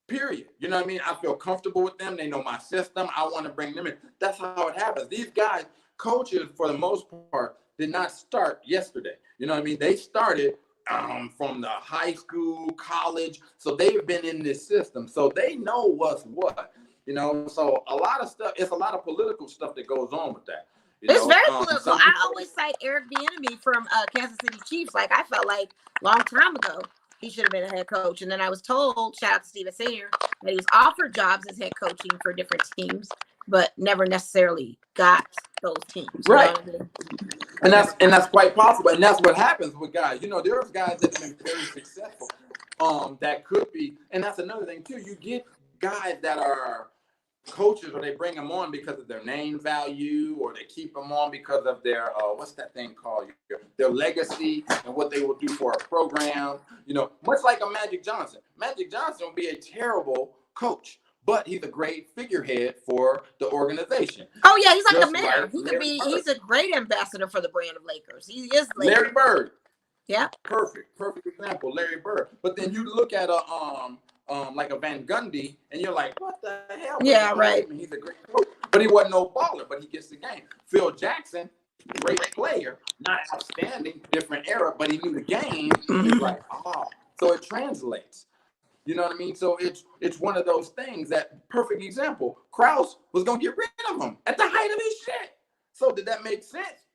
Speaker 3: period. You know what I mean? I feel comfortable with them. They know my system. I want to bring them in. That's how it happens. These guys, coaches, for the most part, did not start yesterday. You know what I mean? They started from the high school, college. So they've been in this system. So they know what's what. So a lot of stuff, it's a lot of political stuff that goes on with that.
Speaker 2: It's very political. I always cite Eric Bieniemy from Kansas City Chiefs. Like, I felt like a long time ago he should have been a head coach. And then I was told, shout out to Steven Senior, that he was offered jobs as head coaching for different teams, but never necessarily got those teams.
Speaker 3: Right. And that's quite possible. And that's what happens with guys. There's guys that have been very successful. That could be, and that's another thing too. You get guys that are coaches, or they bring them on because of their name value, or they keep them on because of their what's that thing called, their legacy and what they will do for a program. Much like a Magic Johnson. Magic Johnson would be a terrible coach, but he's a great figurehead for the organization.
Speaker 2: Oh yeah, he's like
Speaker 3: Just
Speaker 2: a mayor.
Speaker 3: like
Speaker 2: He could
Speaker 3: Larry
Speaker 2: be.
Speaker 3: Bird.
Speaker 2: He's a great ambassador for the brand of Lakers. He is Lakers.
Speaker 3: Larry Bird.
Speaker 2: Yeah.
Speaker 3: Perfect example, Larry Bird. But then you look at a like a Van Gundy, and you're like, what the hell?
Speaker 2: Yeah, right.
Speaker 3: He's a great coach, but he wasn't no baller. But he gets the game. Phil Jackson, great player, not outstanding, different era, but he knew the game. He's like, oh, so it translates. You know what I mean? So it's one of those things that perfect example. Krause was gonna get rid of him at the height of his shit. So did that make sense?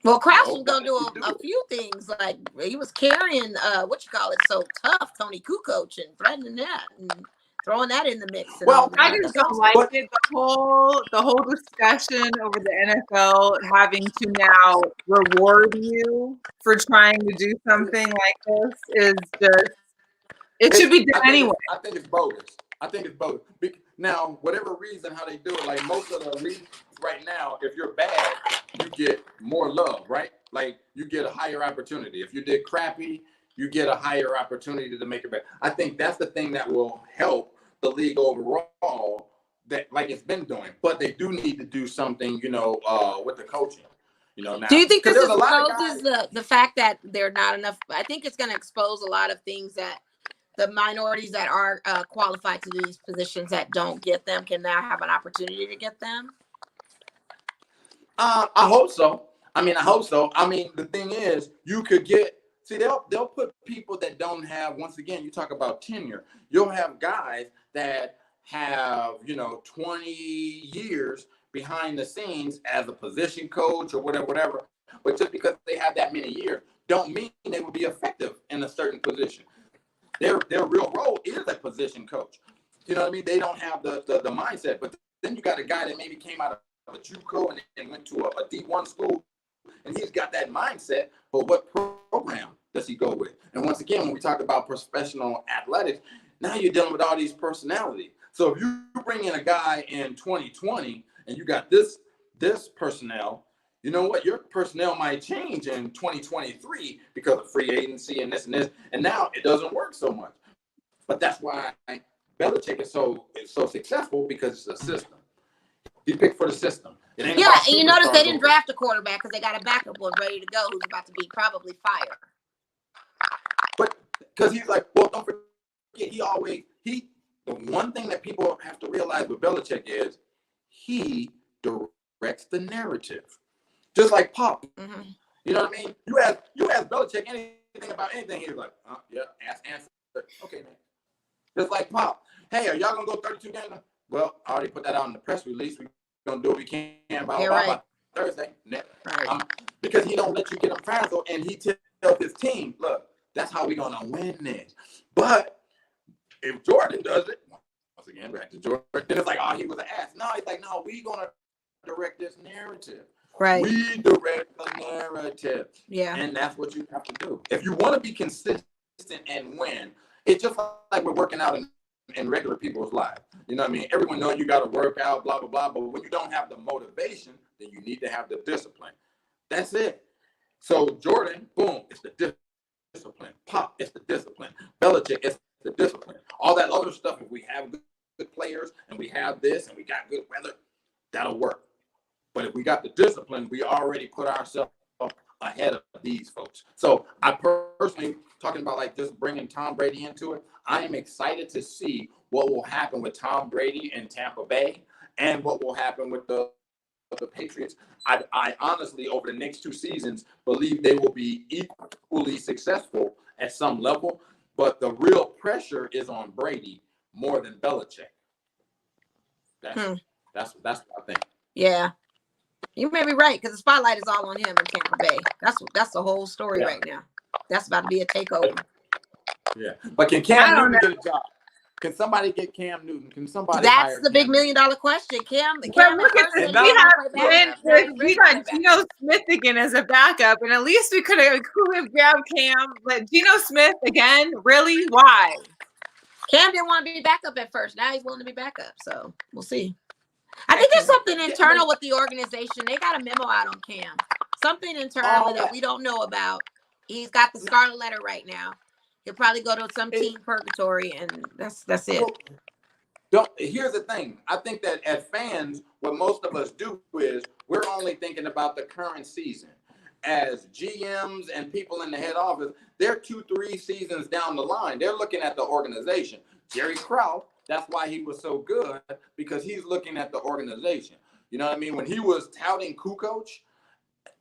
Speaker 2: Well, Krause was gonna do a few things. Like he was carrying so tough Tony Kukoc and threatening that and throwing that in the mix.
Speaker 3: Well,
Speaker 1: I just don't like it. The whole discussion over the NFL having to now reward you for trying to do something like this is just. It should be done anyway.
Speaker 3: I think it's bogus. Now, whatever reason how they do it, like most of the leagues right now, if you're bad, you get more love, right? Like you get a higher opportunity. If you did crappy, you get a higher opportunity to make it better. I think that's the thing that will help the league overall, that like it's been doing. But they do need to do something, with the coaching. Now,
Speaker 2: do you think this exposes the fact that there are not enough? I think it's going to expose a lot of things that the minorities that are qualified to these positions that don't get them can now have an opportunity to get them.
Speaker 3: I hope so. I mean, the thing is, you could they'll put people that don't have, once again, you talk about tenure. You'll have guys that have, 20 years behind the scenes as a position coach or whatever. But just because they have that many years, don't mean they will be effective in a certain position. Their real role is a position coach. You know what I mean? They don't have the mindset. But then you got a guy that maybe came out of a JUCO and went to a D1 school, and he's got that mindset. But what program does he go with? And once again, when we talk about professional athletics, now you're dealing with all these personalities. So if you bring in a guy in 2020 and you got this personnel, you know what? Your personnel might change in 2023 because of free agency and this and this, and now it doesn't work so much. But that's why Belichick is so successful, because it's a system. He picked for the system.
Speaker 2: Yeah, and you notice they didn't draft a quarterback because they got a backup one ready to go who's about to be probably fired.
Speaker 3: But because he's like, well, don't forget, the one thing that people have to realize with Belichick is he directs the narrative. Just like Pop.
Speaker 2: Mm-hmm.
Speaker 3: You know what I mean? You ask Belichick anything about anything, he's like, yeah, answer. Okay, man. Just like Pop. Hey, are y'all going to go 32 games? Well, I already put that out in the press release. We're going to do what we can by Thursday.
Speaker 2: Right.
Speaker 3: Because he don't let you get him frazzled, and he tells his team, look, that's how we're going to win this. But if Jordan does it, once again, back to Jordan, then it's like, he was an ass. No, he's like, no, we're going to direct this narrative.
Speaker 2: Right.
Speaker 3: We direct the narrative.
Speaker 2: Yeah.
Speaker 3: And that's what you have to do. If you want to be consistent and win, it's just like we're working out in regular people's lives. You know what I mean? Everyone knows you got to work out, blah, blah, blah. But when you don't have the motivation, then you need to have the discipline. That's it. So Jordan, boom, it's the discipline. Pop, it's the discipline. Belichick, it's the discipline. All that other stuff, if we have good players and we have this and we got good weather, that'll work. But if we got the discipline, we already put ourselves ahead of these folks. So I personally, talking about like just bringing Tom Brady into it, I am excited to see what will happen with Tom Brady in Tampa Bay and what will happen with the Patriots. I honestly, over the next 2 seasons, believe they will be equally successful at some level, but the real pressure is on Brady more than Belichick. That's what I think.
Speaker 2: Yeah. You may be right, because the spotlight is all on him in Tampa Bay. That's the whole story right now. That's about to be a takeover.
Speaker 3: Yeah, but can Cam Newton get a job? Can somebody get Cam Newton? Can somebody?
Speaker 2: That's the big $1 million question. Cam
Speaker 1: we got Geno Smith again as a backup, and at least we could have grabbed Cam. But Geno Smith again, really? Why?
Speaker 2: Cam didn't want to be backup at first. Now he's willing to be backup. So we'll see. I think there's something internal with the organization. They got a memo out on Cam. Something internally that we don't know about. He's got the scarlet letter right now. He'll probably go to some team purgatory, and that's it.
Speaker 3: Here's the thing. I think that as fans, what most of us do is we're only thinking about the current season. As GMs and people in the head office, they're 2-3 seasons down the line. They're looking at the organization. Jerry Krause, that's why he was so good, because he's looking at the organization. You know what I mean? When he was touting Kukoc,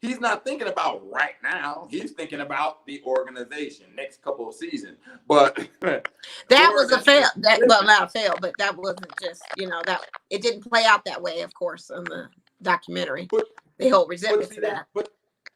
Speaker 3: he's not thinking about right now. He's thinking about the organization next couple of seasons. But
Speaker 2: that was a fail. Well, not a fail, but that wasn't just, that it didn't play out that way, of course, in the documentary. They hold resentment to that.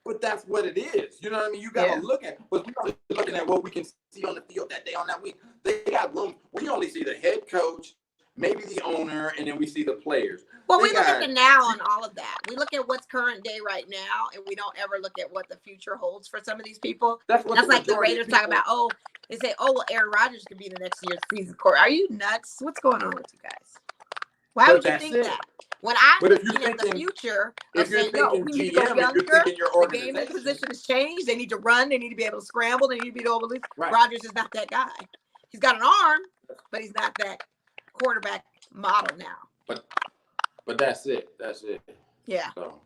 Speaker 3: But that's what it is. You know what I mean? You got to look at, but we're only looking at what we can see on the field that day, on that week. They got room. We only see the head coach, maybe the owner, and then we see the players.
Speaker 2: Well, we look at the now on all of that. We look at what's current day right now, and we don't ever look at what the future holds for some of these people. That's like the Raiders talk about, they say, well, Aaron Rodgers could be the next year's season court. Are you nuts? What's going on with you guys? Why would you think that? When I'm looking at the future of saying, no, we need to go younger, the game and position has changed. They need to run. They need to be able to scramble. They need to be able to Right. Rodgers is not that guy. He's got an arm, but he's not that quarterback model now.
Speaker 3: But that's it. That's it.
Speaker 2: Yeah. So,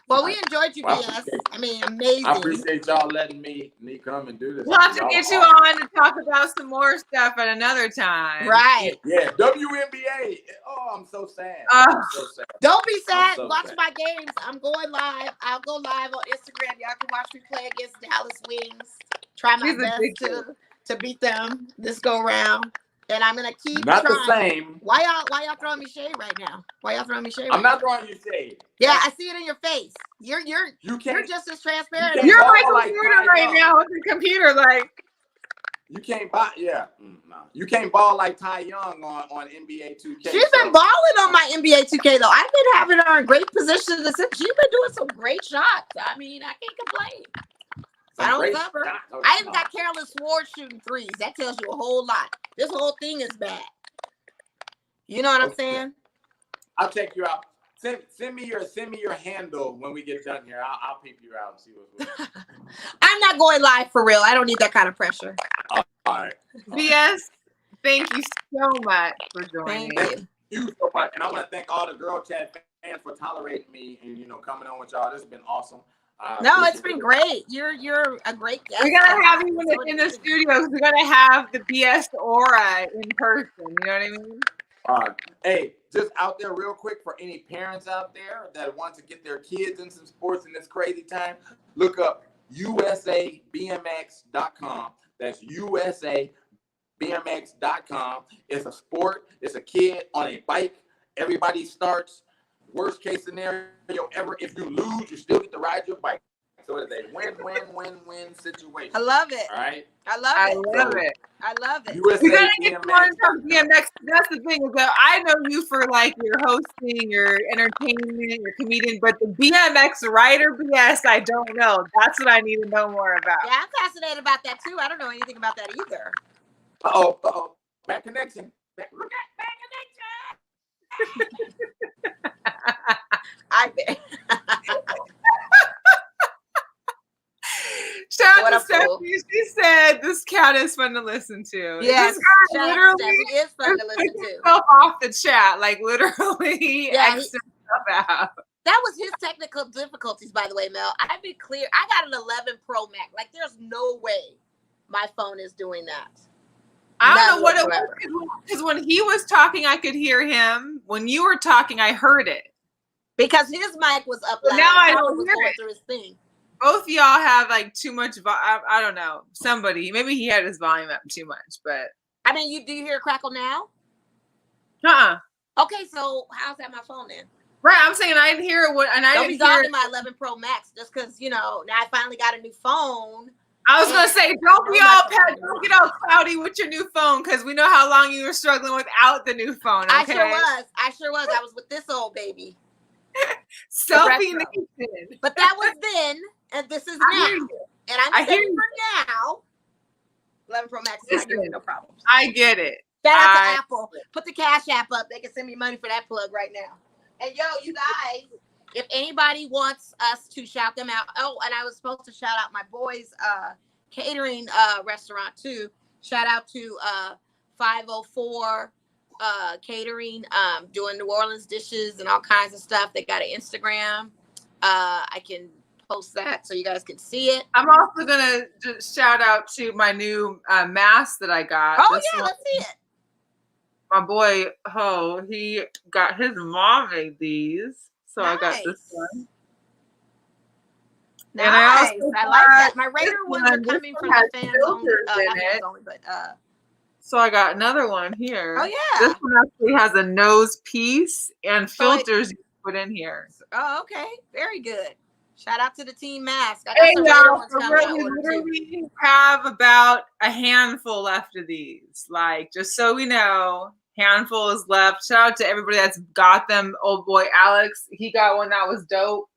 Speaker 2: well, we enjoyed you, BS. I mean, amazing.
Speaker 3: I appreciate y'all letting me come and do this.
Speaker 1: We'll have to get you on to talk about some more stuff at another time.
Speaker 2: Right.
Speaker 3: Yeah. WNBA. Oh, I'm so sad.
Speaker 2: I'm so sad. Don't be sad. Watch my games. I'm going live. I'll go live on Instagram. Y'all can watch me play against Dallas Wings. Try my best to beat them this go round. And I'm gonna keep
Speaker 3: not
Speaker 2: trying.
Speaker 3: The same.
Speaker 2: Why y'all throwing me shade right now?
Speaker 3: I'm not throwing you shade.
Speaker 2: Yeah, I see it in your face. You're just as transparent.
Speaker 1: You're my computer right now with the computer, like
Speaker 3: you can't buy. Yeah, no. You can't ball like Ty Young on NBA 2K.
Speaker 2: She's been balling on my NBA 2K though. I've been having her in great positions. She's been doing some great shots. I mean, I can't complain. I don't cover. I even got Carolyn Sword shooting threes. That tells you a whole lot. This whole thing is bad. You know what I'm saying?
Speaker 3: I'll check you out. Send me your handle when we get done here. I'll peep you out and see what's going on.
Speaker 2: I'm not going live for real. I don't need that kind of pressure.
Speaker 3: All right.
Speaker 1: BS, thank you so much for joining.
Speaker 3: Thank you so much. And I want to thank all the Girl Chat fans for tolerating me and coming on with y'all. This has been awesome.
Speaker 2: No, it's been great. You're a great guest.
Speaker 1: We gotta have you in the studio. We gotta have the BS aura in person. You know what I mean?
Speaker 3: Hey, just out there real quick for any parents out there that want to get their kids in some sports in this crazy time, look up usabmx.com. That's usabmx.com. It's a sport. It's a kid on a bike. Everybody starts. Worst case scenario ever, if you lose, you still get to ride your bike. So it's a win-win-win-win situation.
Speaker 2: I love it.
Speaker 3: All right.
Speaker 2: I love it. I love it.
Speaker 3: USA
Speaker 1: we gotta get more into BMX. That's the thing is that I know you for like your hosting, your entertainment, your comedian, but the BMX rider BS, I don't know. That's what I need to know more about.
Speaker 2: Yeah, I'm fascinated about that too. I don't know anything about that either.
Speaker 3: Uh-oh. Back connection. Back connection.
Speaker 2: I bet.
Speaker 1: Shout out to Stephanie. She said this cat is fun to listen to.
Speaker 2: Yes,
Speaker 1: this guy literally
Speaker 2: is fun to listen to.
Speaker 1: Himself off the chat, like literally. Stuff out.
Speaker 2: That was his technical difficulties, by the way, Mel. I've been clear. I got an 11 Pro Max. Like, there's no way my phone is doing that.
Speaker 1: I don't know what it was, because when he was talking, I could hear him. When you were talking, I heard it.
Speaker 2: Because his mic was up loud.
Speaker 1: Now I don't hear it.
Speaker 2: Through his thing.
Speaker 1: Both of y'all have like too much. I don't know. Somebody, maybe he had his volume up too much, but.
Speaker 2: I mean, do you hear a crackle now? Okay, so how's that my phone then?
Speaker 1: Right, I'm saying I didn't hear it.
Speaker 2: Don't be dogging my 11 Pro Max just because, now I finally got a new phone.
Speaker 1: I was gonna say, don't get all cloudy with your new phone, because we know how long you were struggling without the new phone. Okay?
Speaker 2: I sure was. I was with this old baby.
Speaker 1: Selfie nation.
Speaker 2: But that was then, and this is now. And I'm saying for now, 11 Pro Max is not giving me no problems.
Speaker 1: I get it.
Speaker 2: Shout out to Apple. Put the Cash App up. They can send me money for that plug right now. And you guys, if anybody wants us to shout them out. Oh, and I was supposed to shout out my boys' catering restaurant too. Shout out to 504 catering, doing New Orleans dishes and all kinds of stuff. They got an Instagram. I can post that so you guys can see it.
Speaker 1: I'm also gonna just shout out to my new mask that I got.
Speaker 2: Oh
Speaker 1: This
Speaker 2: yeah,
Speaker 1: one,
Speaker 2: let's see it.
Speaker 1: my boy Ho, he got his mom made these, so I got this one.
Speaker 2: Nice.
Speaker 1: And I also
Speaker 2: I like that. My
Speaker 1: this
Speaker 2: Raider ones are
Speaker 1: one. This
Speaker 2: coming
Speaker 1: one
Speaker 2: from
Speaker 1: has
Speaker 2: the fans only.
Speaker 1: filters in
Speaker 2: Not fans
Speaker 1: it.
Speaker 2: only, but
Speaker 1: So I got another one here.
Speaker 2: oh yeah.
Speaker 1: This one actually has a nose piece and filters you can put in here.
Speaker 2: Oh, okay. Very good. Shout out to the Team Mask. I got
Speaker 1: Hey
Speaker 2: some Raider
Speaker 1: y'all,
Speaker 2: ones
Speaker 1: so
Speaker 2: coming out
Speaker 1: we
Speaker 2: order too.
Speaker 1: literally have about a handful left of these. Like, just so we know, handful is left. Shout out to everybody that's got them. Old boy Alex, he got one that was dope.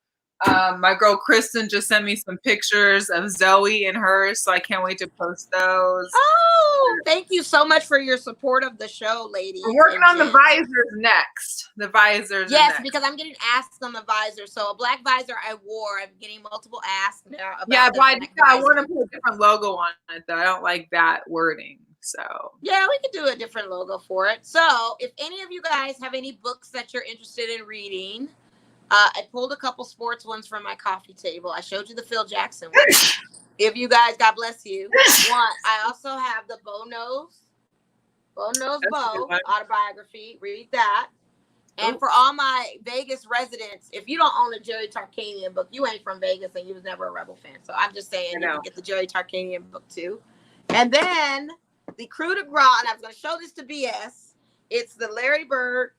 Speaker 1: My girl Kristen just sent me some pictures of Zoe and hers, so I can't wait to post those.
Speaker 2: Oh, thank you so much for your support of the show, ladies.
Speaker 1: We're working on the visors next. The visors.
Speaker 2: Yes, because I'm getting asked on the visor. So a black visor I wore. I'm getting multiple asks now about
Speaker 1: yeah,
Speaker 2: the
Speaker 1: but I
Speaker 2: visor.
Speaker 1: want to put a different logo on it though. I don't like that wording. So
Speaker 2: yeah, we could do a different logo for it. So if any of you guys have any books that you're interested in reading, I pulled a couple sports ones from my coffee table. I showed you the Phil Jackson one. If you guys, God bless you, want, I also have the Bo Knows autobiography. Read that. And for all my Vegas residents, if you don't own a Jerry Tarkanian book, you ain't from Vegas and you was never a Rebel fan. So I'm just saying you can get the Jerry Tarkanian book too. And then the Crew de Gras, and I was going to show this to BS. It's the Larry Bird,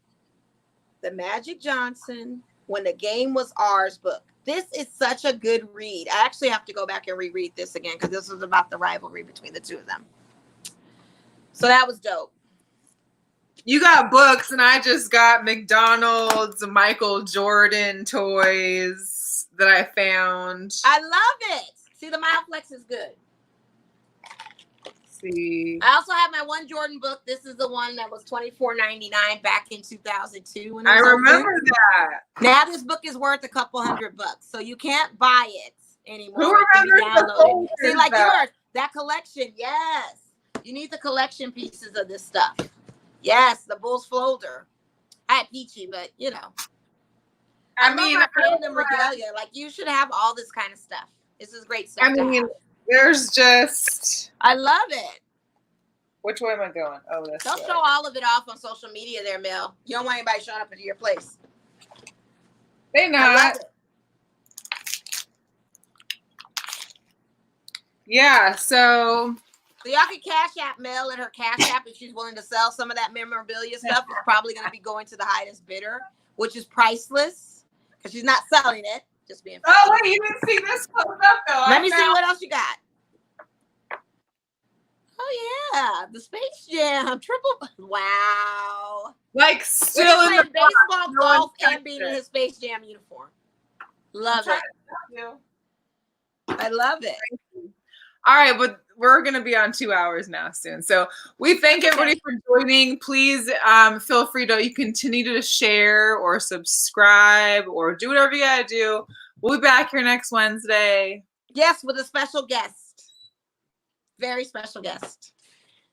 Speaker 2: the Magic Johnson, When the Game Was Ours book. This is such a good read. I actually have to go back and reread this again because this was about the rivalry between the two of them. So that was dope.
Speaker 1: You got books, and I just got McDonald's Michael Jordan toys that I found.
Speaker 2: I love it. See, the Mioflex is good.
Speaker 1: See.
Speaker 2: I also have my one Jordan book. This is the one that was $24.99 back in 2002. When
Speaker 1: I remember that.
Speaker 2: Now this book is worth a couple $100, so you can't buy it anymore.
Speaker 1: Who remembers the folders,
Speaker 2: see, like yours, that collection. Yes, you need the collection pieces of this stuff. Yes, the Bulls folder. I had Peachy, but you know. I mean, random regalia. Like you should have all this kind of stuff. This is great stuff.
Speaker 1: I mean, there's just.
Speaker 2: I love it.
Speaker 1: Which way am I going? Oh, that's.
Speaker 2: Don't show all of it off on social media, there, Mel. You don't want anybody showing up into your place.
Speaker 1: They not. Yeah. So
Speaker 2: y'all can Cash App Mel at her Cash App if she's willing to sell some of that memorabilia stuff. It's probably going to be going to the highest bidder, which is priceless because she's not selling it. Just being.
Speaker 1: Oh wait, you didn't see this close up though.
Speaker 2: Let me see what else you got. Oh yeah, the Space Jam triple. Wow.
Speaker 1: Like still in the
Speaker 2: baseball, golf, and being in his Space Jam uniform. Love it. I love it.
Speaker 1: All right, but we're going to be on 2 hours now soon. So we thank everybody for joining. Please feel free to continue to share or subscribe or do whatever you got to do. We'll be back here next Wednesday.
Speaker 2: Yes, with a special guest. Very special guest.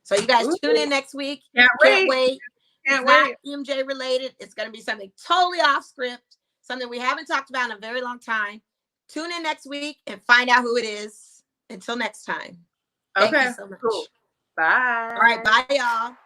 Speaker 2: So you guys tune in next week.
Speaker 1: Can't wait.
Speaker 2: It's not MJ related. It's going to be something totally off script, something we haven't talked about in a very long time. Tune in next week and find out who it is. Until next time. Thank you so much.
Speaker 1: Cool. Bye.
Speaker 2: All right. Bye, y'all.